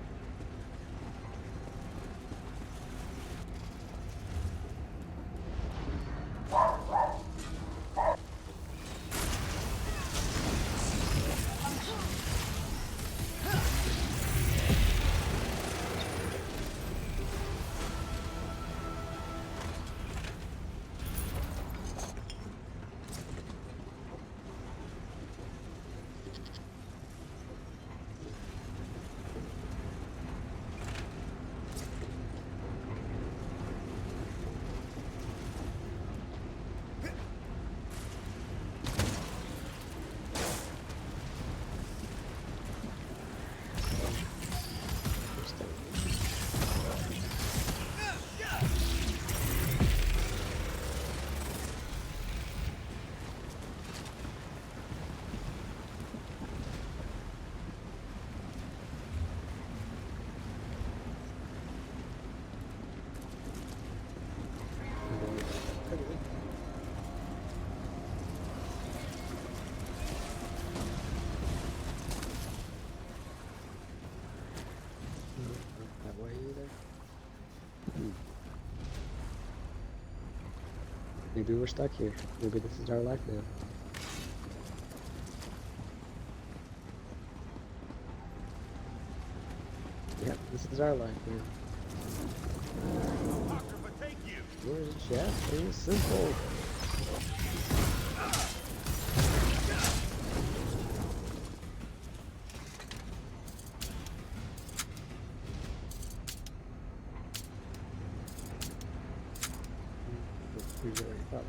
That way either. Maybe we're stuck here. Maybe this is our life now. Yep, this is our life now. We're just being simple. Up.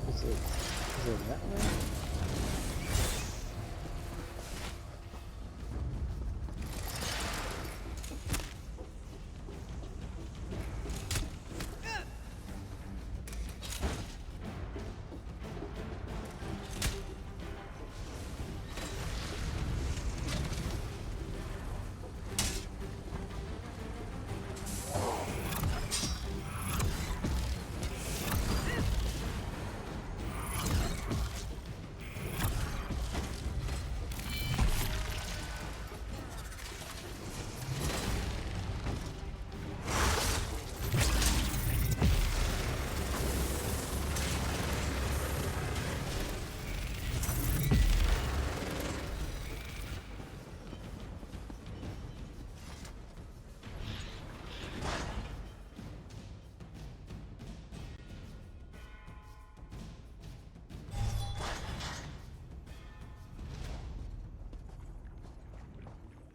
Is it that way?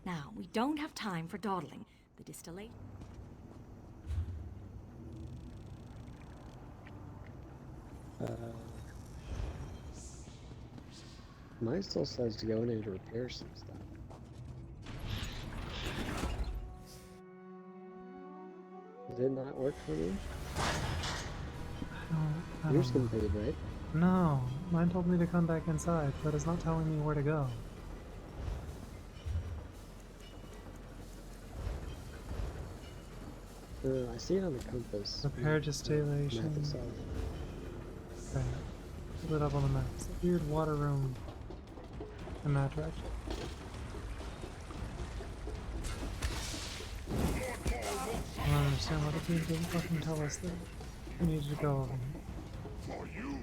Now, we don't have time for dawdling. The distillate... Mine still says to go in and repair some stuff. Did it not work for me? I Yours don't can know. fade, right? No, mine told me to come back inside, but it's not telling me where to go. I see it on the compass. Repair Map distillation. itself. Okay. Put it up on the map. It's a weird water room in that direction. I don't understand why the team didn't fucking tell us that we needed to go over here. For you.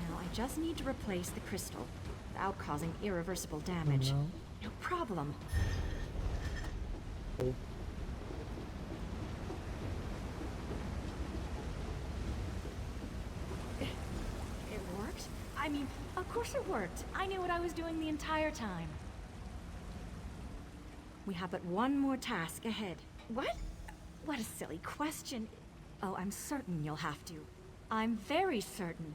Now I just need to replace the crystal without causing irreversible damage. Oh, No problem. Okay. It worked? I mean, of course it worked. I knew what I was doing the entire time. We have but one more task ahead. What? What a silly question. Oh, I'm certain you'll have to. I'm very certain.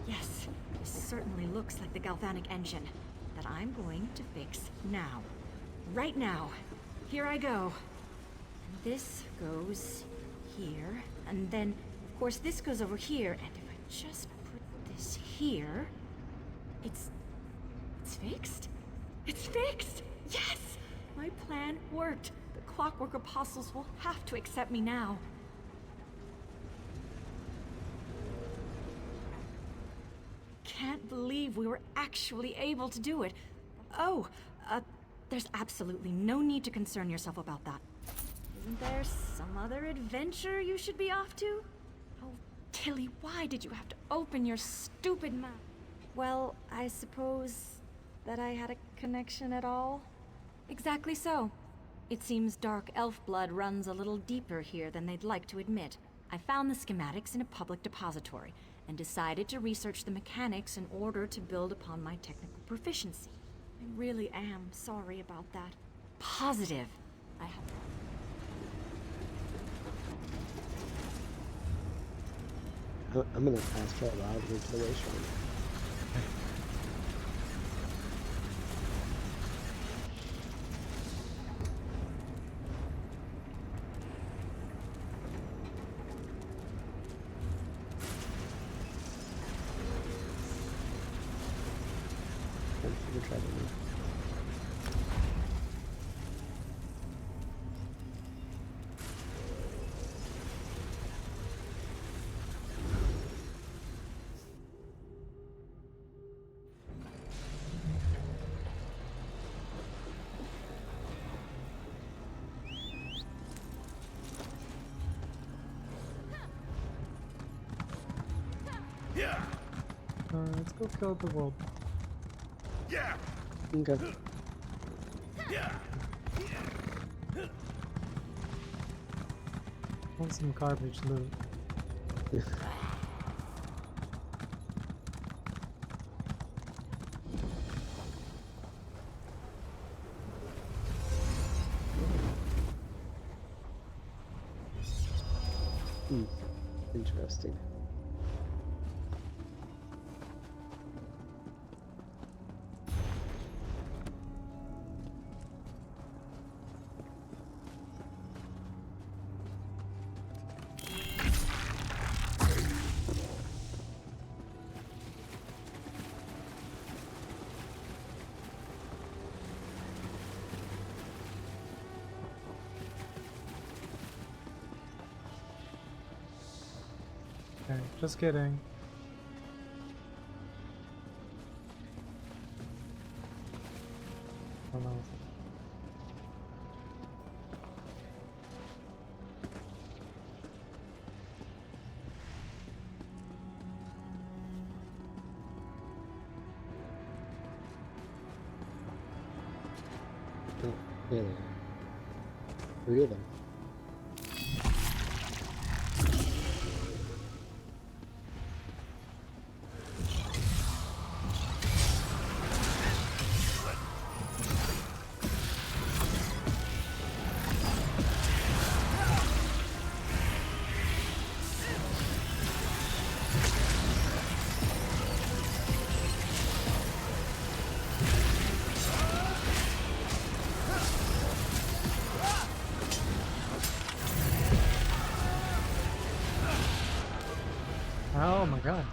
Yes, this certainly looks like the galvanic engine that I'm going to fix now. Right now. Here I go. And this goes here, and then, of course, this goes over here, and if I just put this here, it's fixed? It's fixed! Yes! My plan worked. The Clockwork Apostles will have to accept me now. Can't believe we were actually able to do it. Oh, there's absolutely no need to concern yourself about that. Isn't there some other adventure you should be off to? Oh, Tilly, why did you have to open your stupid mouth? Well, I suppose that I had a connection at all? Exactly so. It seems dark elf blood runs a little deeper here than they'd like to admit. I found the schematics in a public depository and decided to research the mechanics in order to build upon my technical proficiency. I really am sorry about that. Positive. I have... I'm gonna fast travel out here to the wasteland. We'll try to move. Let's go kill the world. Yeah. Okay. Yeah. Want some garbage loot. Interesting. Okay, just kidding. Oh no. Oh, there they are. 3 of them. Oh my god.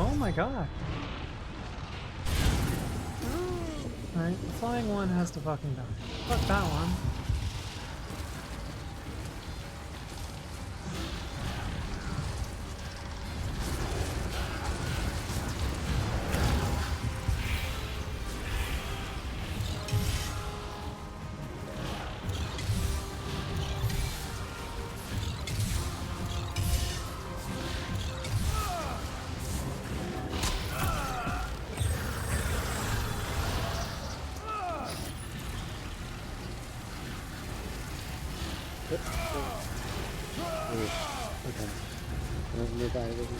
Oh my god. Alright, the flying one has to fucking die. Fuck that one. Okay. Nearby with me.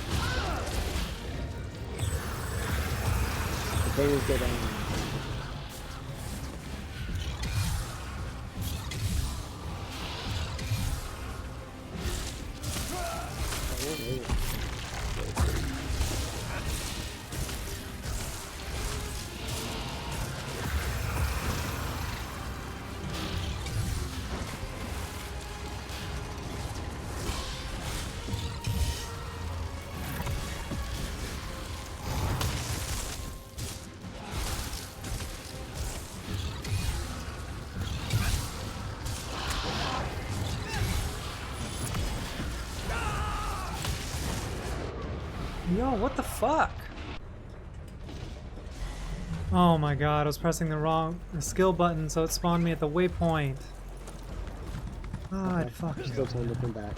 The thing is that Yo, what the fuck? Oh my god, I was pressing the skill button, so it spawned me at the waypoint. God, fuck you. Still time to come back.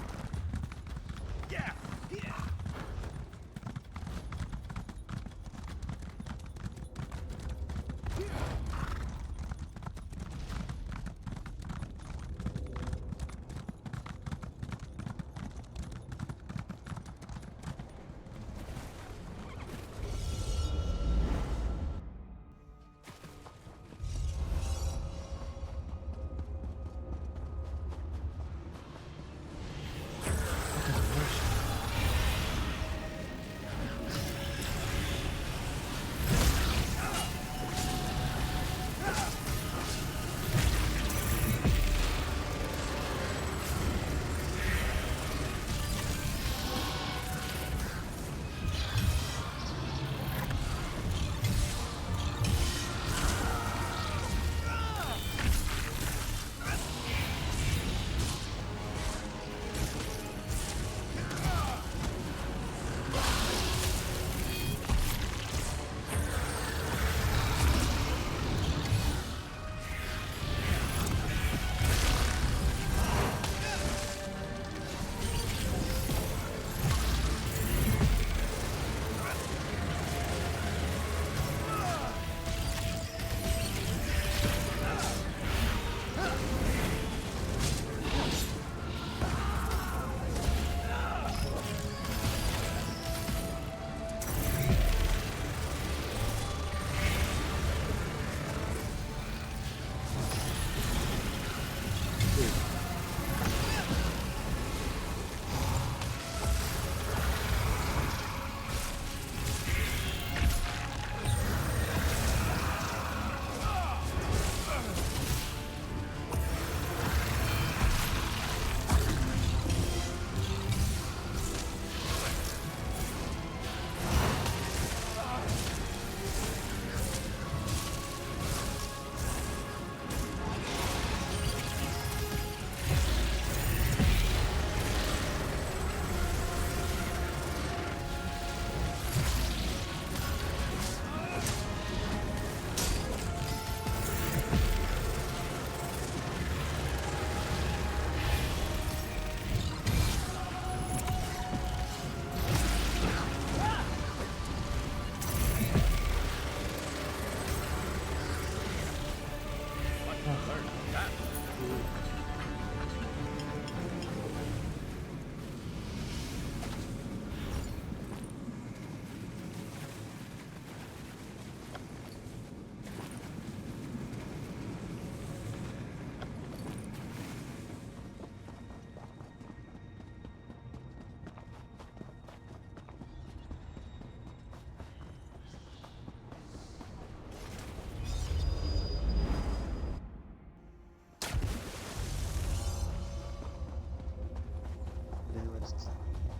Learn that.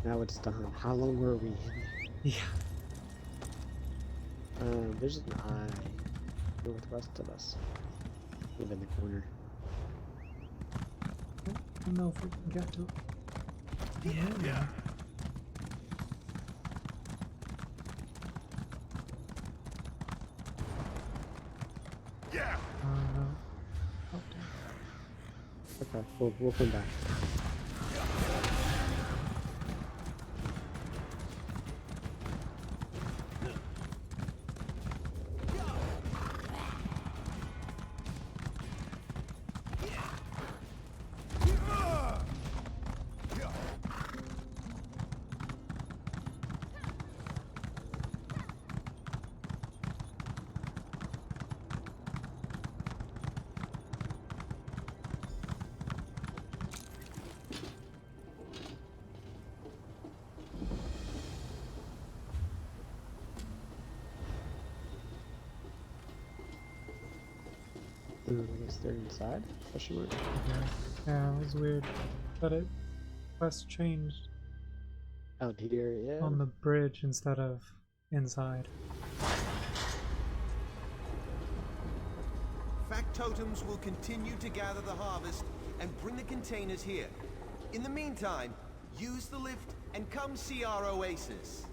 Now it's done. How long were we in there? Yeah. There's an eye northwest of us. Move in the corner. I don't know if we can get to it. Yeah. Yeah. Oh, Okay, we'll come back. I guess they're inside? Question mark? Yeah, it was weird. But it quest changed Out here, yeah. on the bridge instead of inside. Factotums will continue to gather the harvest and bring the containers here. In the meantime, use the lift and come see our oasis.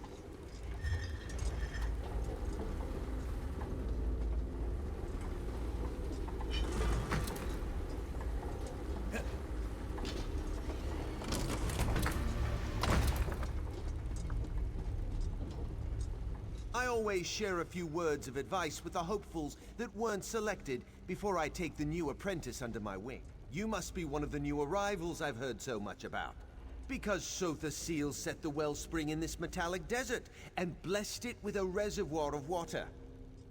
I always share a few words of advice with the hopefuls that weren't selected before I take the new apprentice under my wing. You must be one of the new arrivals I've heard so much about. Because Sotha Seal set the wellspring in this metallic desert and blessed it with a reservoir of water.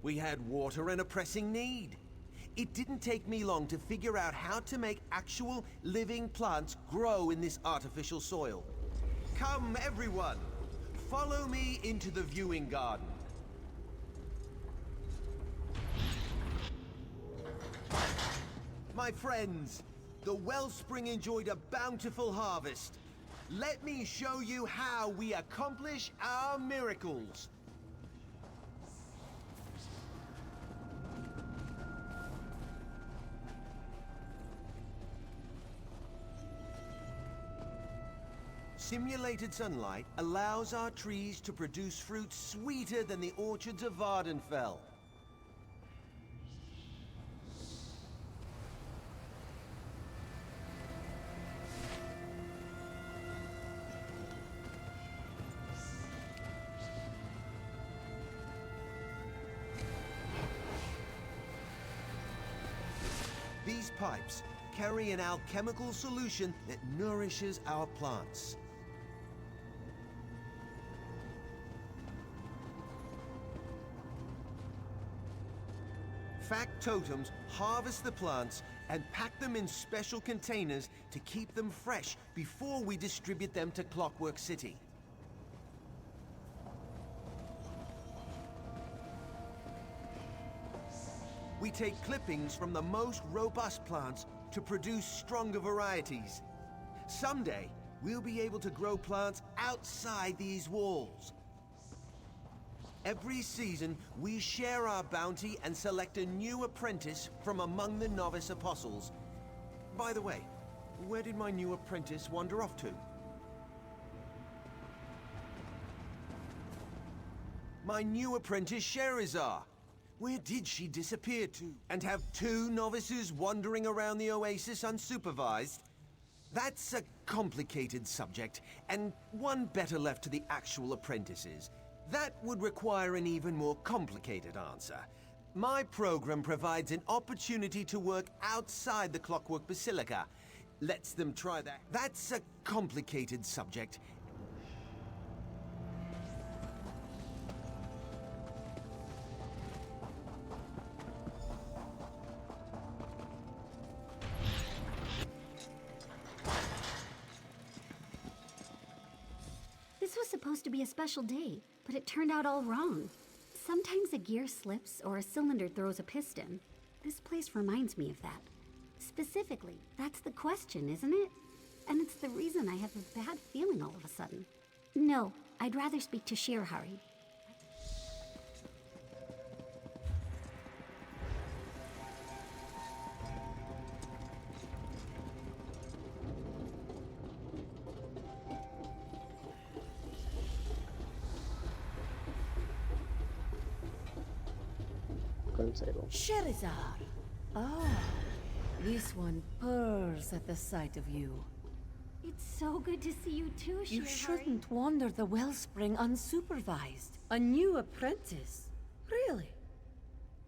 We had water and a pressing need. It didn't take me long to figure out how to make actual living plants grow in this artificial soil. Come, everyone. Follow me into the viewing garden. My friends, the wellspring enjoyed a bountiful harvest. Let me show you how we accomplish our miracles. Simulated sunlight allows our trees to produce fruit sweeter than the orchards of Vardenfell. These pipes carry an alchemical solution that nourishes our plants. Factotums harvest the plants and pack them in special containers to keep them fresh before we distribute them to Clockwork City. We take clippings from the most robust plants to produce stronger varieties. Someday, we'll be able to grow plants outside these walls. Every season, we share our bounty and select a new apprentice from among the novice apostles. By the way, where did my new apprentice wander off to? My new apprentice, Sherazar. Where did she disappear to? And have two novices wandering around the oasis unsupervised? That's a complicated subject, and one better left to the actual apprentices. That would require an even more complicated answer. My program provides an opportunity to work outside the Clockwork Basilica. Lets them try that. That's a complicated subject. This was supposed to be a special day, but it turned out all wrong. Sometimes a gear slips or a cylinder throws a piston. This place reminds me of that. Specifically, that's the question, isn't it? And it's the reason I have a bad feeling all of a sudden. No, I'd rather speak to Shirahari. Sherazar. Oh, this one purrs at the sight of you. It's so good to see you too, Shirahari. You shouldn't wander the wellspring unsupervised. A new apprentice? Really?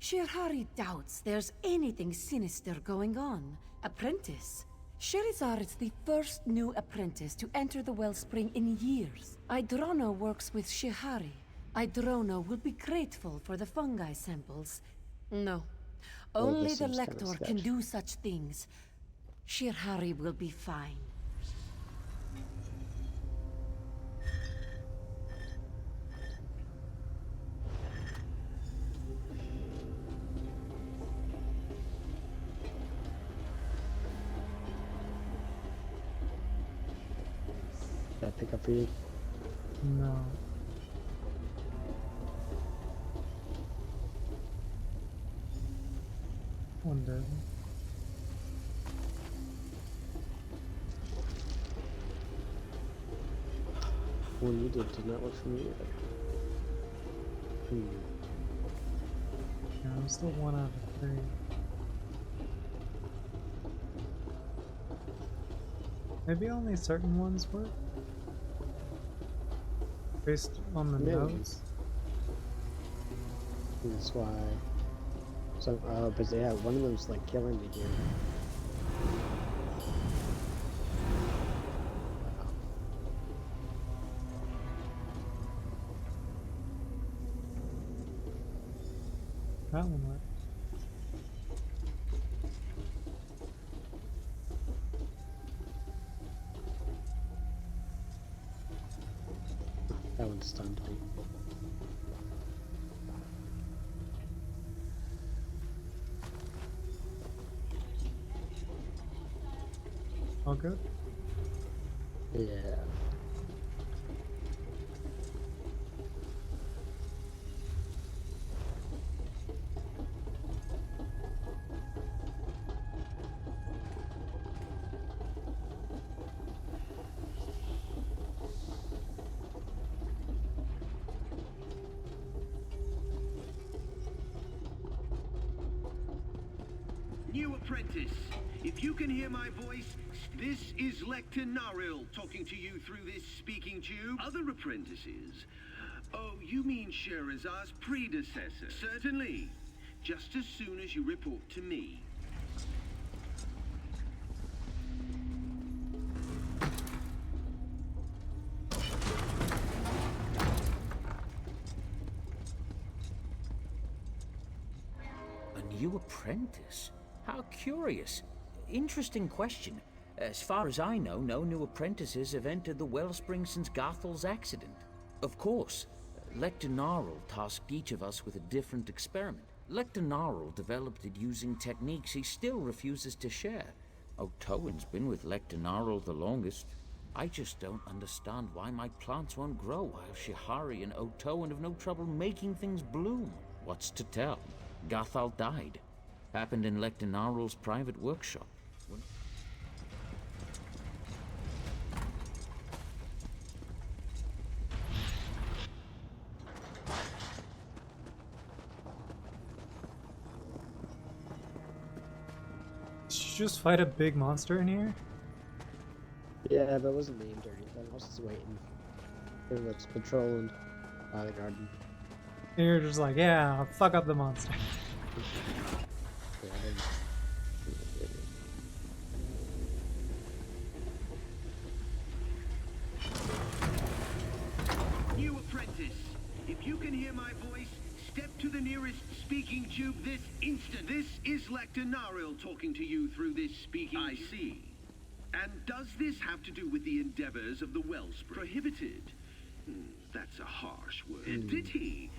Shirahari doubts there's anything sinister going on. Apprentice? Sherazar is the first new apprentice to enter the wellspring in years. Idrono works with Shihari. Idrono will be grateful for the fungi samples. No. Only the Lector can do such things. Shirahari will be fine. Did I pick up for you? No. One did. One you did not work for me either. Yeah, I'm still 1 out of 3. Maybe only certain ones work? Based on the notes? That's why. So, but yeah, one of them's like killing me here. That one worked. That one stunned me. All good? Yeah. New apprentice, if you can hear my voice, this is Lector Naril talking to you through this speaking tube. Other apprentices? Oh, you mean Sherazar's predecessor? Certainly. Just as soon as you report to me. A new apprentice? How curious. Interesting question. As far as I know, no new apprentices have entered the wellspring since Garthel's accident. Of course, Lector Narl tasked each of us with a different experiment. Lector Narl developed it using techniques he still refuses to share. Otoan's been with Lector Narl the longest. I just don't understand why my plants won't grow while Shihari and Otoan have no trouble making things bloom. What's to tell? Garthal died. Happened in Lector Narl's private workshop. Did you just fight a big monster in here? Yeah, but it wasn't named or anything. I was just waiting. It was patrolling by the garden. And you're just like, yeah, fuck up the monster. Yeah, I didn't- New apprentice, if you can hear my voice, step to the nearest speaking tube this instant. This is Lecter Naril talking to you through this speaking tube. I see. And does this have to do with the endeavors of the Wellspring? Prohibited? That's a harsh word. Pity.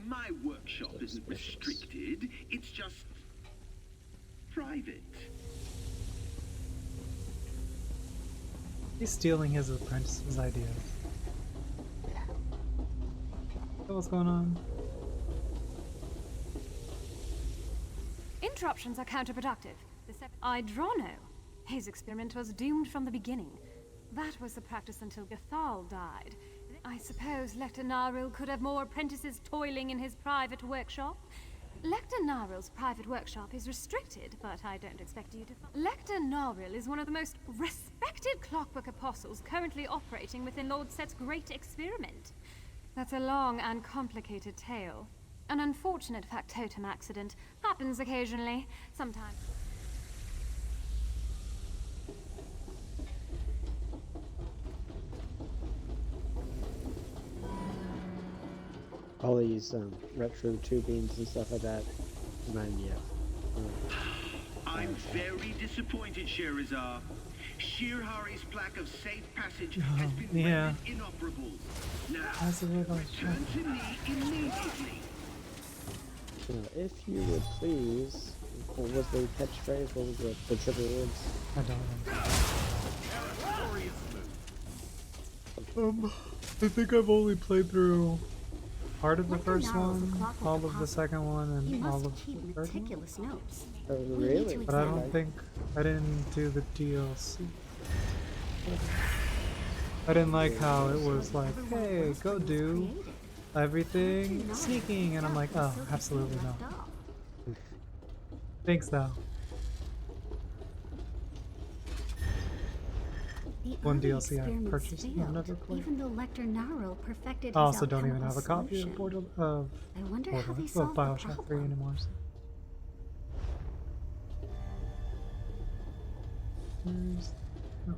My workshop isn't restricted. It's just private. He's stealing his apprentice's ideas. What's going on? Interruptions are counterproductive. Idrono. His experiment was doomed from the beginning. That was the practice until Gathal died. I suppose Lecter Naril could have more apprentices toiling in his private workshop. Lecter Naril's private workshop is restricted, but I don't expect you to... Lecter Naril is one of the most respected Clockwork apostles currently operating within Lord Set's great experiment. That's a long and complicated tale. An unfortunate factotum accident happens occasionally, sometimes. All these retro tubings and stuff like that remind me of. I'm very disappointed, Sherazar. Shirhari's plaque of safe passage has been rendered inoperable. Now, return to me immediately. If you would please, what was the catchphrase? What was the triple words? I don't know. I think I've only played through part of the first one, all of the second one, and all of the third one. Notes. Oh, really? But I don't think I didn't do the DLC. I didn't like how it was like, hey, go do everything sneaking, and I'm like, oh, absolutely no. Thanks though. One DLC I purchased and I've never played. Even though Lecter Naril perfected I his also don't even have a alchemical copy of solution. I wonder how they of solved the Bioshock 3 problem. anymore. So. Where's... No.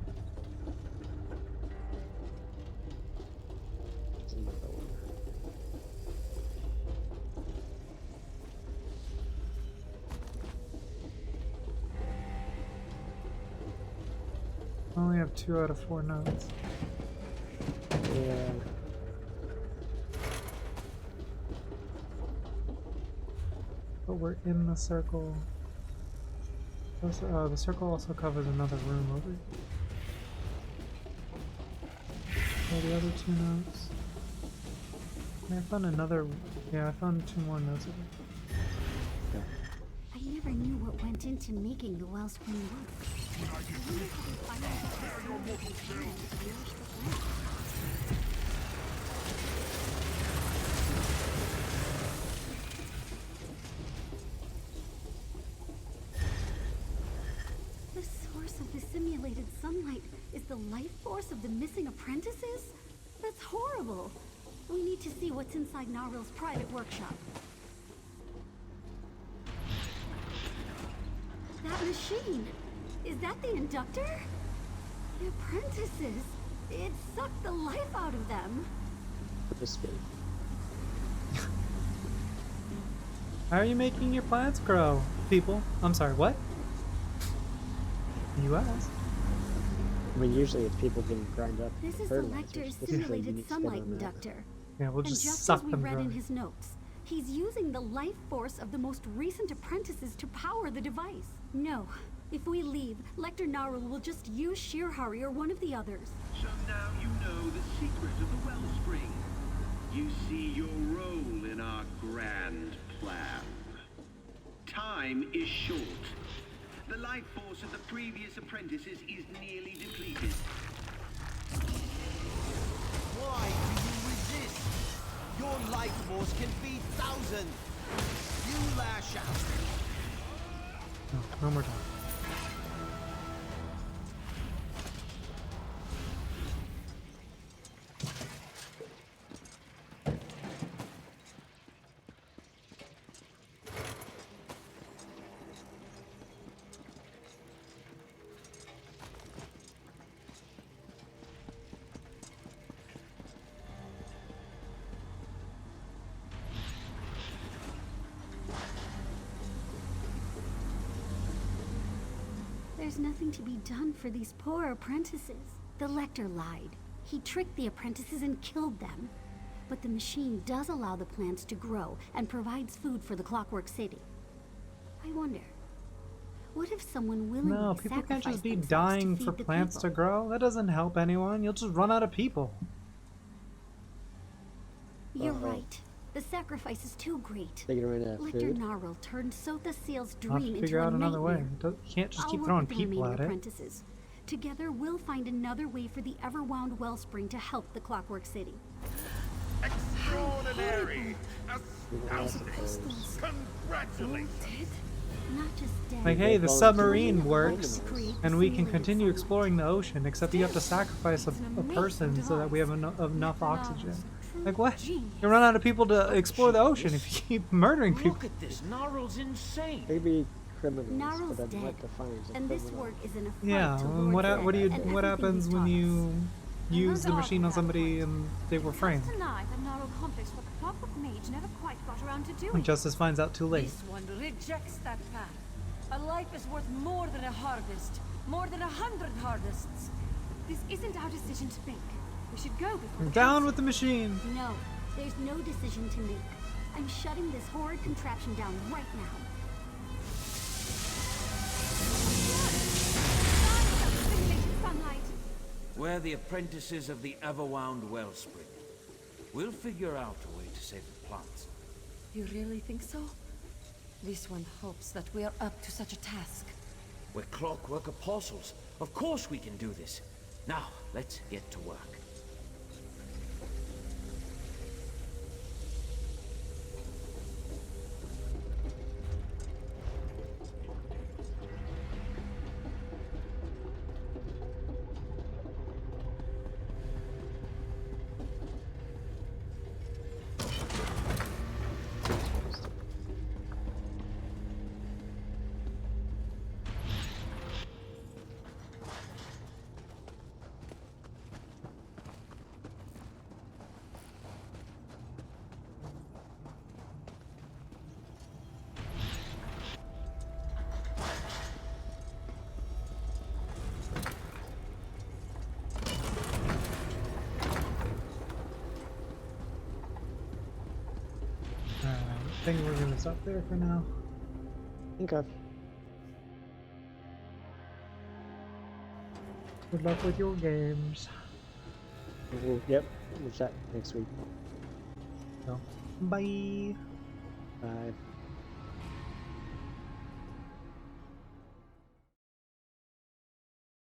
I only have 2 out of 4 notes. Yeah. But we're in the circle. The circle also covers another room over here. Oh, the other 2 notes. I found another. Yeah, I found 2 more notes over here. I never knew what went into making the Wellspring work. The source of the simulated sunlight is the life force of the missing apprentices? That's horrible. We need to see what's inside Naril's private workshop. That machine! Is that the inductor? The apprentices! It sucked the life out of them! How are you making your plants grow, people? I'm sorry, what? You asked. I mean, usually it's people getting grind up. This is the Lecter's simulated sunlight inductor. Yeah, we'll and just suck as we them read dry. in his notes, he's using the life force of the most recent apprentices to power the device. No. If we leave, Lecter Naril will just use Shirhari or one of the others. So now you know the secret of the Wellspring. You see your role in our grand plan. Time is short. The life force of the previous apprentices is nearly depleted. Why do you resist? Your life force can feed thousands. You lash out. No, no more time. There's nothing to be done for these poor apprentices. The Lector lied. He tricked the apprentices and killed them. But the machine does allow the plants to grow and provides food for the Clockwork City. I wonder, what if someone willingly No, people can't just be sacrificed dying themselves to for feed the plants people? to grow. That doesn't help anyone. You'll just run out of people. You're right. The sacrifice is too great. They can run out of Lector food. Narl turned Sotha Seal's I'll have dream to into figure a out another way. nightmare. You can't just I'll keep work throwing with the people remaining at it. apprentices. Together, we'll find another way for the Everwound Wellspring to help the Clockwork City. Extraordinary! Astounding! Pistols. Congratulations! Not just dead. Like, hey, the Well, submarine it's works, create and we can simulated continue sunlight. exploring the ocean, except you have to sacrifice a person so that we have enough oxygen. Like, what? You run out of people to explore the ocean if you keep murdering people. Look at this. Gnarl's insane. Maybe criminals, Narl's but then dead, what defines a and this criminal? work is an affront Yeah, to and Lord what Zed what do you and what everything happens he's when taught us. you use the machine on somebody and they were framed? Tonight, the Narrow accomplished what the Clockwork Mage never quite got around to doing. When Justice finds out too late. This one rejects that path. A life is worth more than a harvest. More than 100 harvests. This isn't our decision to make. We should go before the Down with the machine. No, there's no decision to make. I'm shutting this horrid contraption down right now. sunlight. We're the apprentices of the Everwound Wellspring. We'll figure out a way to save the plants. You really think so? This one hopes that we are up to such a task. We're Clockwork apostles. Of course we can do this. Now, let's get to work. I think we're gonna stop there for now. Okay. Good luck with your games. Yep, we'll chat next week. So, bye. Bye.